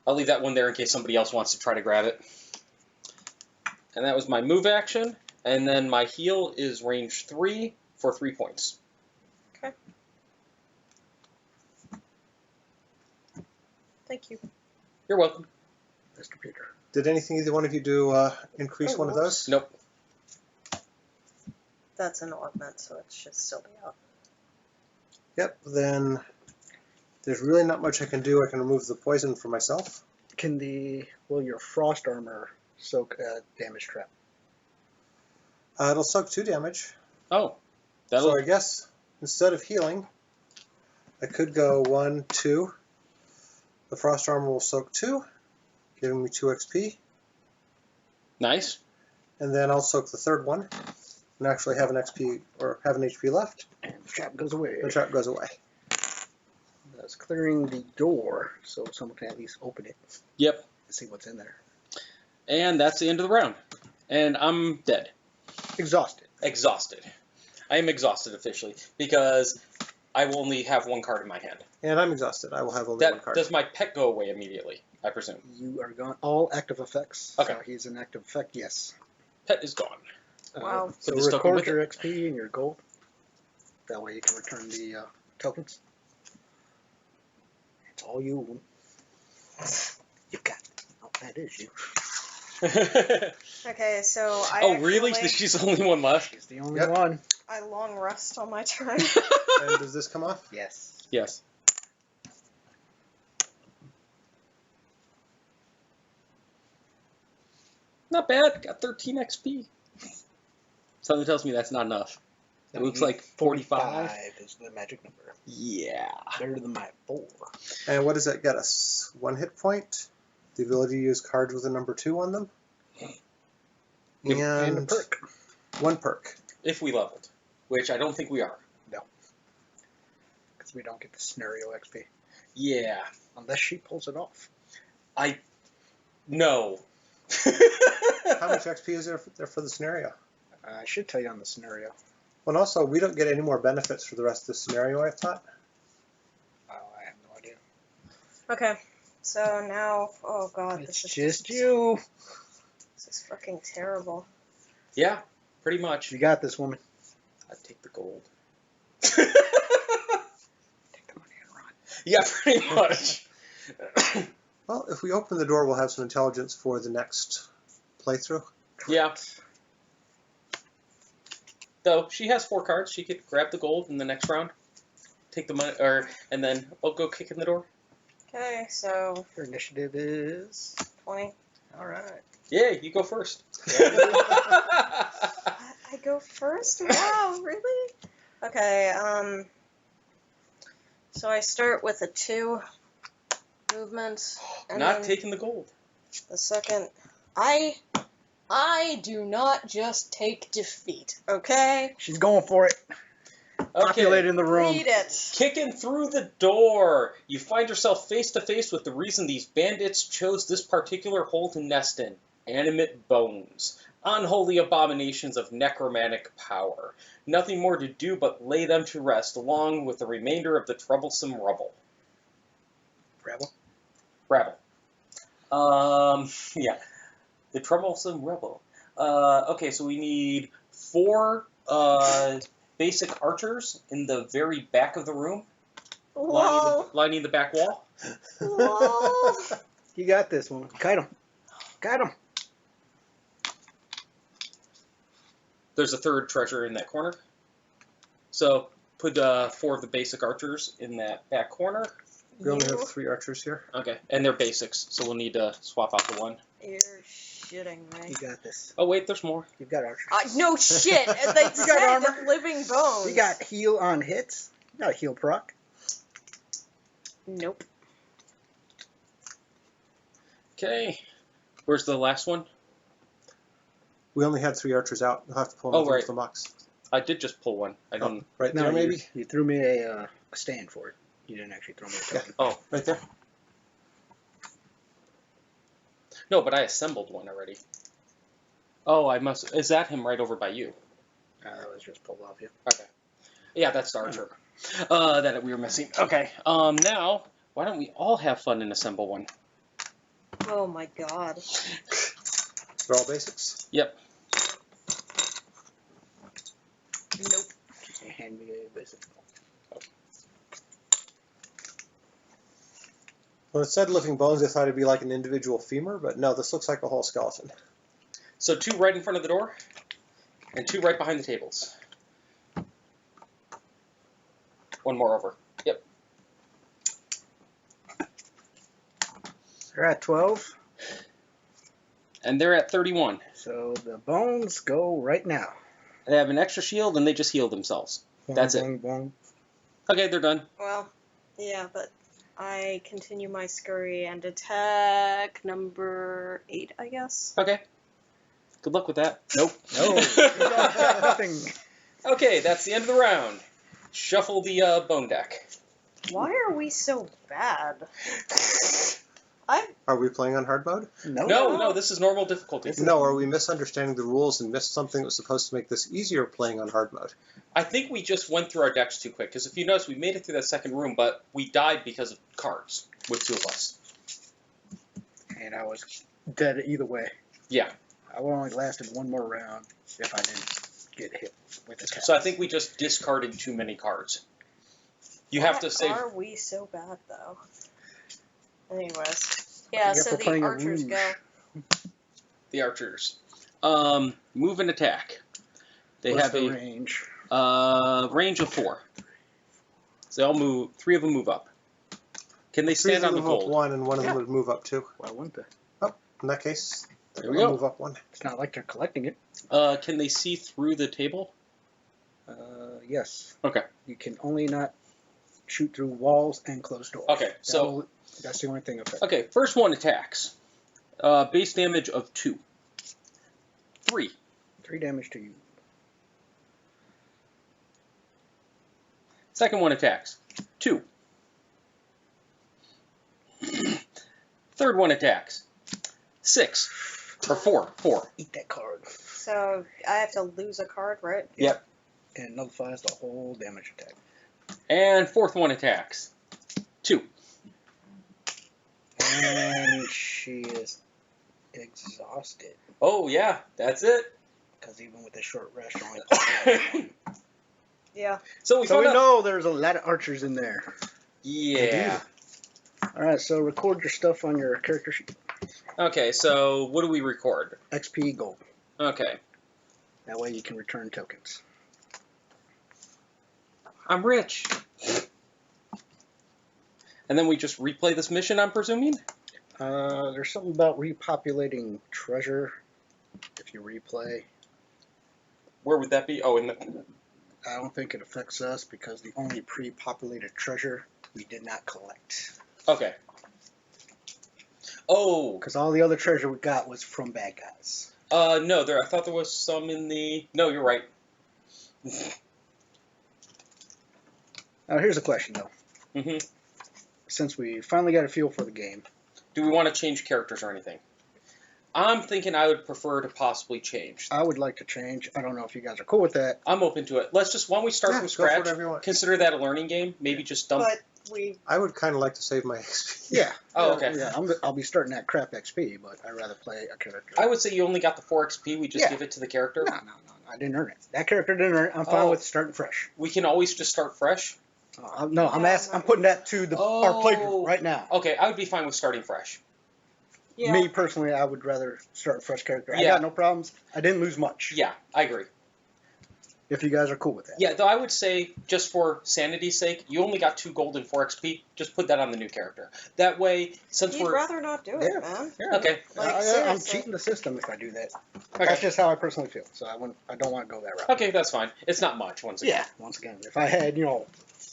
I'll leave that one there in case somebody else wants to try to grab it. And that was my move action. And then my heal is range 3 for 3 points. Okay. Thank you. You're welcome. Mr. Peter. Did anything either one of you do increase one of those? Nope. That's an augment, so it should still be out. Yep, then there's really not much I can do. I can remove the poison for myself. Can your frost armor soak a damage trap? It'll soak 2 damage. Oh. That'll... So I guess instead of healing, I could go 1, 2. The frost armor will soak 2, giving me 2 XP. Nice. And then I'll soak the third one and actually have an XP or have an HP left. And the trap goes away. The trap goes away. That's clearing the door, so someone can at least open it Yep. and see what's in there. And that's the end of the round. And I'm dead. Exhausted. Exhausted. I am exhausted officially because I will only have 1 card in my hand. And I'm exhausted. I will have only 1 card. Does my pet go away immediately, I presume? You are gone. All active effects. Okay. So he's an active effect, yes. Pet is gone. Wow. So Put this token record with your XP and your gold. That way you can return the tokens. It's all you. You got it. Oh, that is you. Okay, so I Oh, really? actually- She's the only one left? She's the only Yep. one. I long rest on my turn. And does this come off? Yes. Yes. Not bad. Got 13 XP. Something tells me that's not enough. It looks like 45. is the magic number. Yeah. Better than my 4. And what does that get us? 1 hit point, the ability to use cards with a number 2 on them, And a perk. 1 perk. If we leveled, which I don't think we are. Because we don't get the scenario XP. Yeah. Unless she pulls it off. No. How much XP is there for the scenario? I should tell you on the scenario. Well, and also, we don't get any more benefits for the rest of the scenario, I thought. Oh, I have no idea. Okay, so now, oh god, It's this is just you. This is fucking terrible. Yeah, pretty much. You got this, woman. I'd take the gold. Take the money and run. Yeah, pretty much. Well, if we open the door, we'll have some intelligence for the next playthrough. Yeah. Though she has 4 cards, she could grab the gold in the next round, take the money, and then I'll go kick in the door. Okay, so Your initiative is 20. all right. Yeah, you go first. I go first? Wow, really? Okay, so I start with a 2 movement, and Not then taking the gold. the second. I do not just take defeat, okay? She's going for it. Populate in the room. Read it. Kicking through the door, you find yourself face to face with the reason these bandits chose this particular hole to nest in. Animate bones. Unholy abominations of necromantic power. Nothing more to do but lay them to rest, along with the remainder of the troublesome rubble. Rebel. Rabble. Yeah. The troublesome rebel. Okay, so we need 4 basic archers in the very back of the room, Whoa. lining the back wall. Whoa. You got this one. Kite him. Got him. There's a 3rd treasure in that corner. So put 4 of the basic archers in that back corner. We only You- have 3 archers here. Okay, and they're basics, so we'll need to swap out the one. You're shitting me. You got this. Oh wait, there's more. You've got archers. No shit. They You said got armor? living bones. You got heal on hits. You got a heal proc. Nope. Okay, where's the last one? We only had 3 archers out. You'll have to pull them Oh, right. from the box. I did just pull one. I don't. Right No, there, you- maybe? You threw me a stand for it. You didn't actually throw me a token. Oh, Right there. no, but I assembled one already. Oh, I must. Is that him right over by you? That was just pulled off you. Okay. Yeah, that's the archer. That we were missing. Okay. Now, why don't we all have fun and assemble one? Oh my god. They're all basics. Yep. Nope. Hand me a basic. When it said living bones, I thought it'd be like an individual femur, but no, this looks like a whole skeleton. So 2 right in front of the door, and 2 right behind the tables. 1 more over. Yep. They're at 12, And they're at 31. so the bones go right now. They have an extra shield, and they just heal themselves. That's it. Boing, boing. Okay, they're done. Well, yeah, but I continue my scurry and attack number 8, I guess. Okay. Good luck with that. Nope. No. Nothing. Okay, that's the end of the round. Shuffle the bone deck. Why are we so bad? Are we playing on hard mode? No, this is normal difficulty. No, are we misunderstanding the rules and missed something that was supposed to make this easier playing on hard mode? I think we just went through our decks too quick, because if you notice, we made it through that second room, but we died because of cards with 2 of us. And I was dead either way. Yeah. I would only lasted 1 more round if I didn't get hit with the So I think we just discarded too many cards. You have to save. Why are we so bad, though? Anyways. Yeah, Yep, so we're the playing a archers rouge. go. The archers. Move and attack. They What's have the a range? range of 4. So they all move. 3 of them move up. Can they 3 stand of on the them move up gold? 1, and 1 of them would move up 2. Why wouldn't they? In that case, There they're we going to go. move up 1. It's not like they're collecting it. Can they see through the table? Yes. Okay. You can only not shoot through walls and closed doors. Okay, so That's the only thing affected. okay, first one attacks. Base damage of 2. 3. 3 damage to you. Second one attacks. 2. Third one attacks. 6. Or 4. 4. Eat that card. So I have to lose a card, right? Yep. And nullifies the whole damage attack. And fourth one attacks. 2. And she is exhausted. Oh, yeah, that's it. Because even with a short rest, you're only Yeah. So we So found we out. know there's a lot of archers in there. Yeah. Alright, so record your stuff on your character sheet. Okay, so what do we record? XP gold. Okay. That way you can return tokens. I'm rich. And then we just replay this mission, I'm presuming? There's something about repopulating treasure if you replay. Where would that be? Oh, in the... I don't think it affects us because the only pre-populated treasure we did not collect. Okay. Oh! Because all the other treasure we got was from bad guys. No, I thought there was some in the... No, you're right. Now, here's a question, though. Mm-hmm. Since we finally got a feel for the game. Do we want to change characters or anything? I'm thinking I would prefer to possibly change. I would like to change. I don't know if you guys are cool with that. I'm open to it. Let's just, why don't we start from Go for scratch? whatever you want. Consider that a learning game. Maybe just dump... But we... I would kind of like to save my XP. Yeah. Oh, okay. Yeah, I'll be starting at crap XP, but I'd rather play a character. I would say you only got the 4 XP. We just Yeah. give it to the character. No. I didn't earn it. That character didn't earn it. I'm fine Oh. with starting fresh. We can always just start fresh. No, I'm putting that to our playgroup right now. Okay, I would be fine with starting fresh. Yeah. Me personally, I would rather start a fresh character. I Yeah. got no problems. I didn't lose much. Yeah, I agree. If you guys are cool with that. Yeah, though I would say, just for sanity's sake, you only got 2 gold and 4 XP. Just put that on the new character. That way, since You'd we're... rather not do it, Yeah. man. Yeah. Okay. Like, I'm seriously. cheating the system if I do that. Okay. That's just how I personally feel. So I don't want to go that route. Okay, that's fine. It's not much, once again. Yeah. Once again, if I had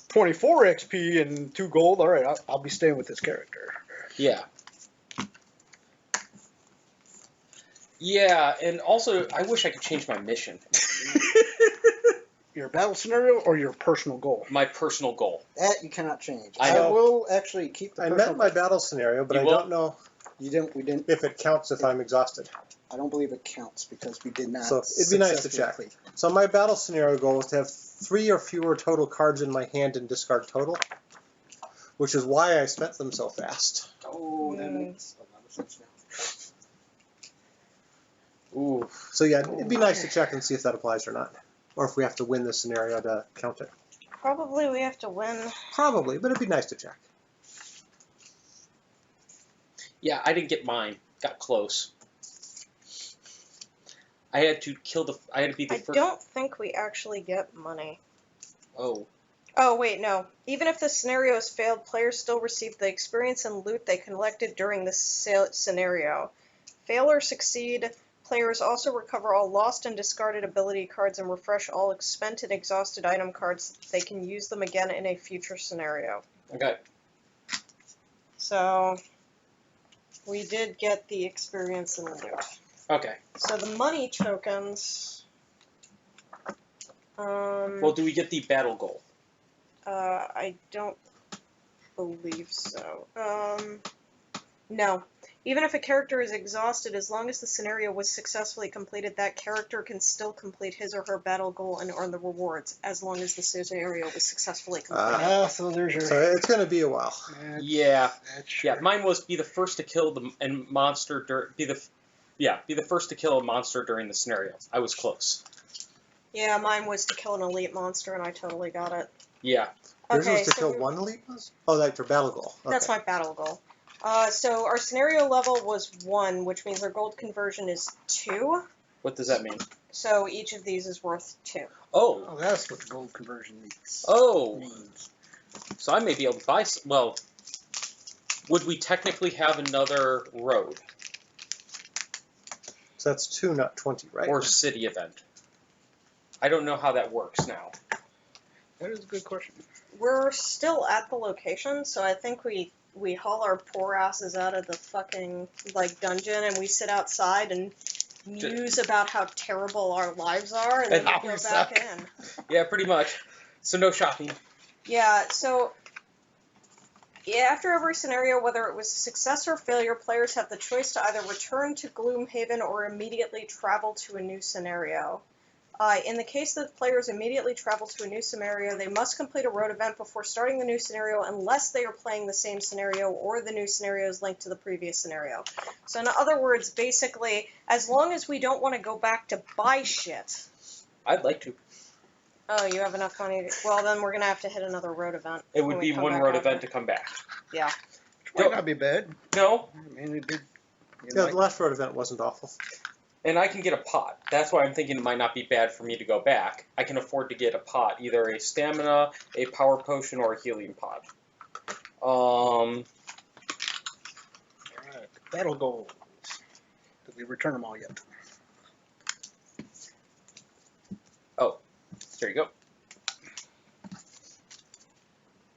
24 XP and 2 gold, all right, I'll be staying with this character. Yeah. Yeah, and also, I wish I could change my mission. Your battle scenario or your personal goal? My personal goal. That you cannot change. I know. will actually keep the I personal met my battle scenario, but You I will? don't know We didn't. if it counts if I'm exhausted. I don't believe it counts because we did not. So it'd be nice to successfully check. complete. So my battle scenario goal is to have 3 or fewer total cards in my hand and discard total, which is why I spent them so fast. Oh, that makes a lot of sense now. Ooh. So yeah, it'd be nice to check and see if that applies or not, or if we have to win the scenario to count it. Probably we have to win. Probably, but it'd be nice to check. Yeah, I didn't get mine. Got close. I had to be the I first... don't think we actually get money. Oh. Oh, wait, no. Even if the scenario has failed, players still receive the experience and loot they collected during the scenario. Fail or succeed, players also recover all lost and discarded ability cards and refresh all spent and exhausted item cards. They can use them again in a future scenario. Okay. So, we did get the experience and the loot. Okay. So the money tokens... Well, do we get the battle goal? I don't believe so. No. Even if a character is exhausted, as long as the scenario was successfully completed, that character can still complete his or her battle goal and earn the rewards, as long as the scenario was successfully completed. So there's your. So it's going to be a while. Yeah. That's Yeah, true. mine was be the first to kill be the first to kill a monster during the scenario. I was close. Yeah, mine was to kill an elite monster, and I totally got it. Yeah. Yours Okay, was to so kill one elite was? Oh, that's your battle goal. Okay. that's my battle goal. So our scenario level was 1, which means our gold conversion is 2. What does that mean? So each of these is worth 2. Oh. Oh, that's what the gold conversion means. Oh. means. So I may be able to buy... Well, would we technically have another road So that's 2, not 20, right? or city event? I don't know how that works now. That is a good question. We're still at the location, so I think we haul our poor asses out of the fucking, dungeon, and we sit outside and muse about how terrible our lives are, and then And how we we go back suck. in. Yeah, pretty much. So no shopping. Yeah, so... Yeah, after every scenario, whether it was a success or failure, players have the choice to either return to Gloomhaven or immediately travel to a new scenario. In the case that players immediately travel to a new scenario, they must complete a road event before starting the new scenario unless they are playing the same scenario or the new scenario is linked to the previous scenario. So in other words, basically, as long as we don't want to go back to buy shit... I'd like to. Oh, you have enough money? Well, then we're going to have to hit another road event. It when would we be come one back road after. event to come back. Yeah. Which might not be bad. No? I mean, it did. Yeah, the last road event wasn't awful. And I can get a pot. That's why I'm thinking it might not be bad for me to go back. I can afford to get a pot, either a stamina, a power potion, or a healing pot. Alright, battle goals. Did we return them all yet? Oh, there you go.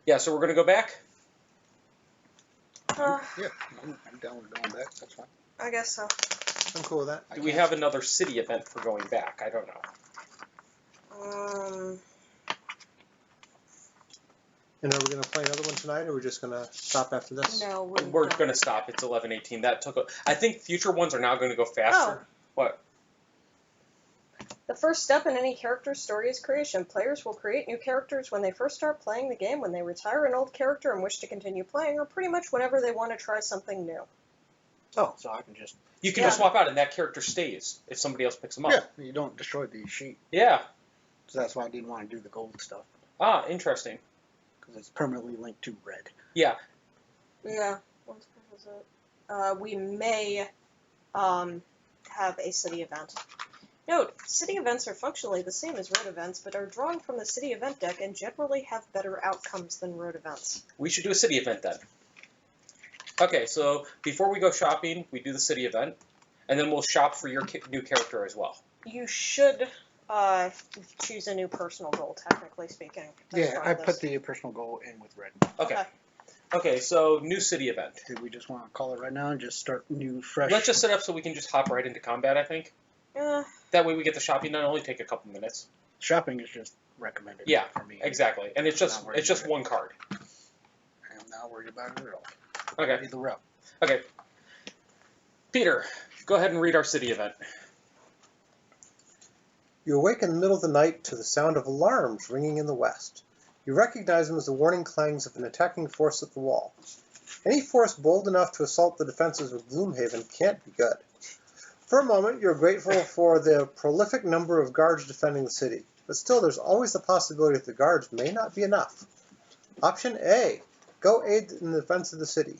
Yeah, so we're going to go back? Yeah, I'm down with going back. That's fine. I guess so. I'm cool with that. Do we have another city event for going back? I don't know. And are we going to play another one tonight, or are we just going to stop after this? No, We're going to stop. It's 11:18. That took I think future ones are now going to go faster. Oh. What? The first step in any character's story is creation. Players will create new characters when they first start playing the game, when they retire an old character and wish to continue playing, or pretty much whenever they want to try something new. Oh, so I can just... You can just swap out, and that character stays if somebody else picks them up. Yeah, you don't destroy the sheet. Yeah. So that's why I didn't want to do the gold stuff. Ah, interesting. Because it's permanently linked to red. Yeah. Yeah. What was it? We may have a city event. Note, city events are functionally the same as road events, but are drawn from the city event deck and generally have better outcomes than road events. We should do a city event then. Okay, so before we go shopping, we do the city event, and then we'll shop for your new character as well. You should choose a new personal goal, technically speaking. Yeah, I put the personal goal in with red. Okay. Okay, so new city event. Do we just want to call it right now and just start new, fresh? Let's just set up so we can just hop right into combat, I think. That way we get the shopping done. Only take a couple minutes. Shopping is just recommended for me. Exactly. And it's just one card. I'm not worried about it at all. Okay. The route. Okay. Peter, go ahead and read our city event. You awake in the middle of the night to the sound of alarms ringing in the west. You recognize them as the warning clangs of an attacking force at the wall. Any force bold enough to assault the defenses of Gloomhaven can't be good. For a moment, you're grateful for the prolific number of guards defending the city, but still there's always the possibility that the guards may not be enough. Option A, go aid in the defense of the city.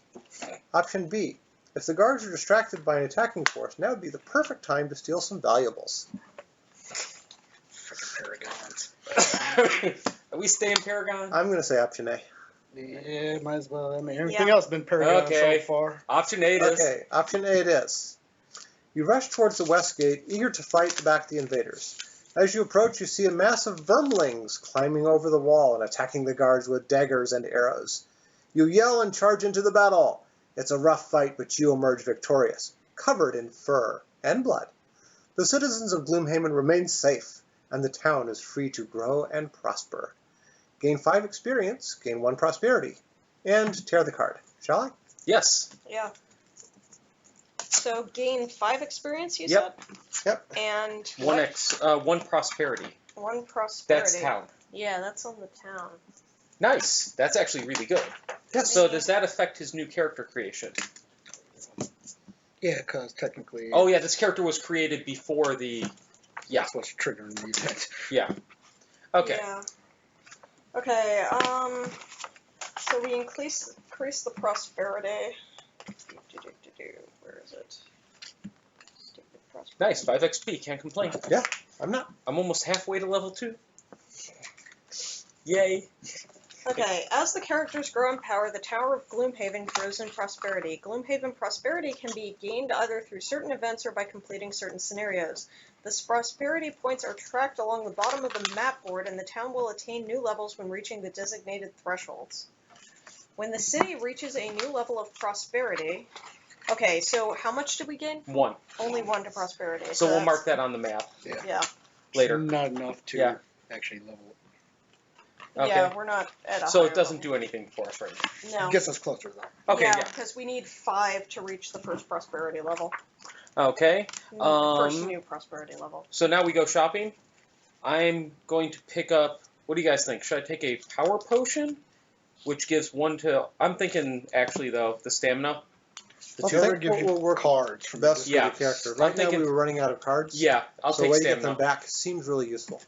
Option B, if the guards are distracted by an attacking force, now would be the perfect time to steal some valuables. Paragons. Are we staying Paragon? I'm going to say option A. Yeah, might as well. I mean, everything else has been Paragon so far. Option A it is. Okay, option A it is. You rush towards the west gate, eager to fight back the invaders. As you approach, you see a mass of vermlings climbing over the wall and attacking the guards with daggers and arrows. You yell and charge into the battle. It's a rough fight, but you emerge victorious, covered in fur and blood. The citizens of Gloomhaven remain safe, and the town is free to grow and prosper. Gain 5 experience, gain 1 prosperity, and tear the card. Shall I? Yes. Yeah. So gain 5 experience, you Yep. said? Yep. And 1 prosperity. 1 prosperity. That's town. Yeah, that's on the town. Nice. That's actually really good. Yes. So does that affect his new character creation? Yeah, because technically... Oh yeah, this character was created before the... Yeah. That's what's triggering the event. Yeah. Okay. Yeah. Okay, so we increase the prosperity. Where is it? Stupid prosperity. Nice. 5 XP. Can't complain. Yeah, I'm not. I'm almost halfway to level 2. Yay. Okay, as the characters grow in power, the Tower of Gloomhaven grows in prosperity. Gloomhaven prosperity can be gained either through certain events or by completing certain scenarios. The prosperity points are tracked along the bottom of the map board, and the town will attain new levels when reaching the designated thresholds. When the city reaches a new level of prosperity... Okay, so how much did we gain? 1. Only 1 to prosperity. So we'll mark that on the map Yeah. later. Not enough to actually level it. Okay. Yeah, we're not at a So higher it doesn't level. do anything for us right now. No. Gets us closer, though. Okay, yeah, yeah. because we need 5 to reach the first prosperity level. Okay. First new prosperity level. So now we go shopping. I'm going to pick up... What do you guys think? Should I take a power potion? Which gives 1 to... I'm thinking, actually, though, the stamina. I think we'll work cards from best for Yeah. the character. I'm Right now thinking- we were running out of cards. Yeah, I'll so take a way to get them stamina. back seems really useful.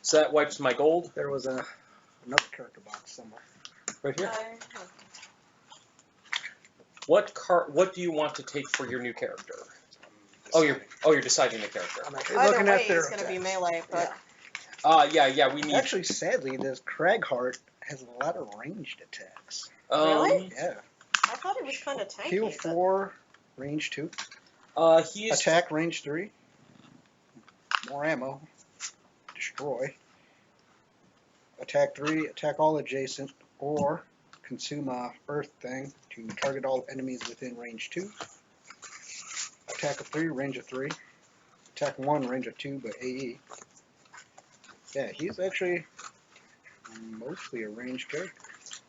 So that wipes my gold. There was another character box somewhere. Right here. What do you want to take for your new character? you're deciding the character. I'm actually Either looking way, at their he's going to be attacks. melee, but We need. Actually, sadly, this Cragheart has a lot of ranged attacks. Really? Yeah. I thought it was kind of tanky. Heal but- 4, range 2. He's Attack, range 3. More ammo. Destroy. Attack 3, attack all adjacent, or consume a earth thing to target all enemies within range 2. Attack of 3, range of 3. Attack 1, range of 2, but AE. Yeah, he's actually mostly a ranged character.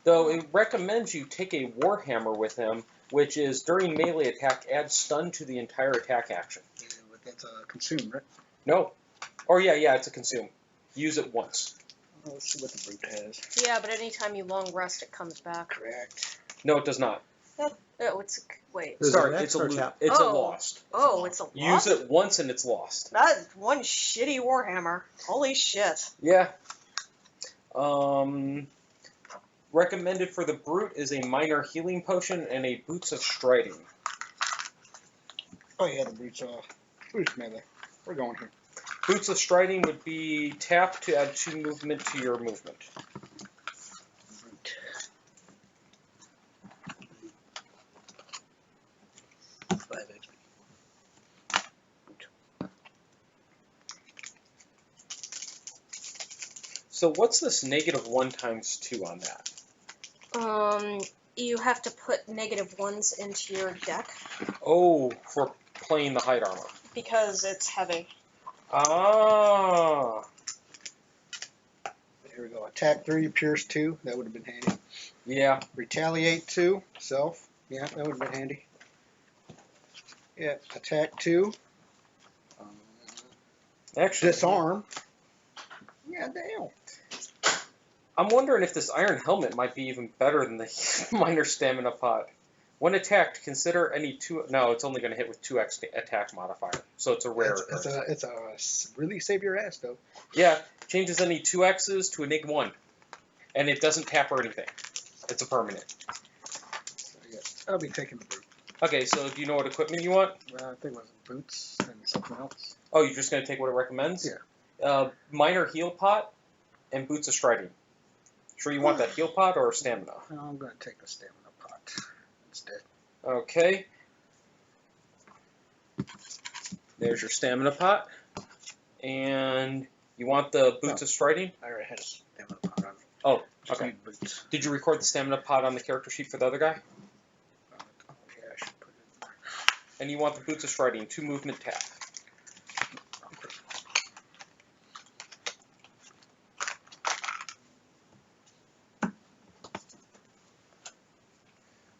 though it recommends you take a Warhammer with him, which is during melee attack adds stun to the entire attack action. Yeah, but that's a consume, right? No, or yeah, it's a consume. Use it once. Let's see what the brute has. Yeah, but anytime you long rest, it comes back. Correct. No, it does not. Oh, it's wait. Is it Sorry, an it's X a or lo- tap? it's a Oh. lost. Oh, it's a lot. Use it once and it's lost. That is one shitty Warhammer. Holy shit. Yeah. Recommended for the brute is a minor healing potion and a boots of striding. Oh yeah, the brute's melee. We're going here. Boots of striding would be tap to add 2 movement to your movement. Brute. Five XP. So what's this -1 times 2 on that? You have to put -1s into your deck Oh, for playing the hide armor. because it's heavy. Ah. Here we go. Attack 3, pierce 2. That would have been handy. Yeah. Retaliate 2, self. Yeah, that would have been handy. Yeah, attack 2. Actually, Disarm. Yeah, damn. I'm wondering if this iron helmet might be even better than the minor stamina pot. When attacked, consider any 2. No, it's only going to hit with 2x attack modifier, so it's a rare. It's really save your ass though. Yeah, changes any 2x's to a -1, and it doesn't tap or anything. It's a permanent. So, yeah, I'll be taking the boot. Okay, so do you know what equipment you want? I think it was boots and something else. Oh, you're just going to take what it recommends? Yeah. Minor heal pot and boots of striding. Sure you want that heal pot or stamina? No, I'm going to take the stamina pot instead. Okay. There's your stamina pot. And you want the boots of striding? I already had a stamina pot on. Oh, Just okay. need boots. Did you record the stamina pot on the character sheet for the other guy? Oh, yeah, I should put it in. And you want the boots of striding, 2 movement tap.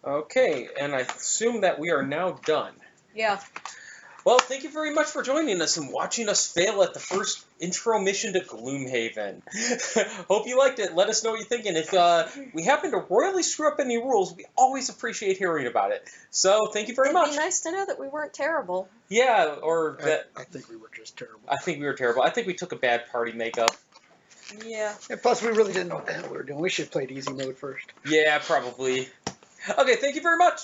Okay, and I assume that we are now done. Yeah. Well, thank you very much for joining us and watching us fail at the first intro mission to Gloomhaven. Hope you liked it. Let us know what you think. And if we happen to royally screw up any rules, we always appreciate hearing about it. So thank you very much. It'd be nice to know that we weren't terrible. Yeah, or that I think we were just terrible. I think we were terrible. I think we took a bad party makeup. Yeah. And plus, we really didn't know what the hell we were doing. We should have played easy mode first. Yeah, probably. Okay, thank you very much.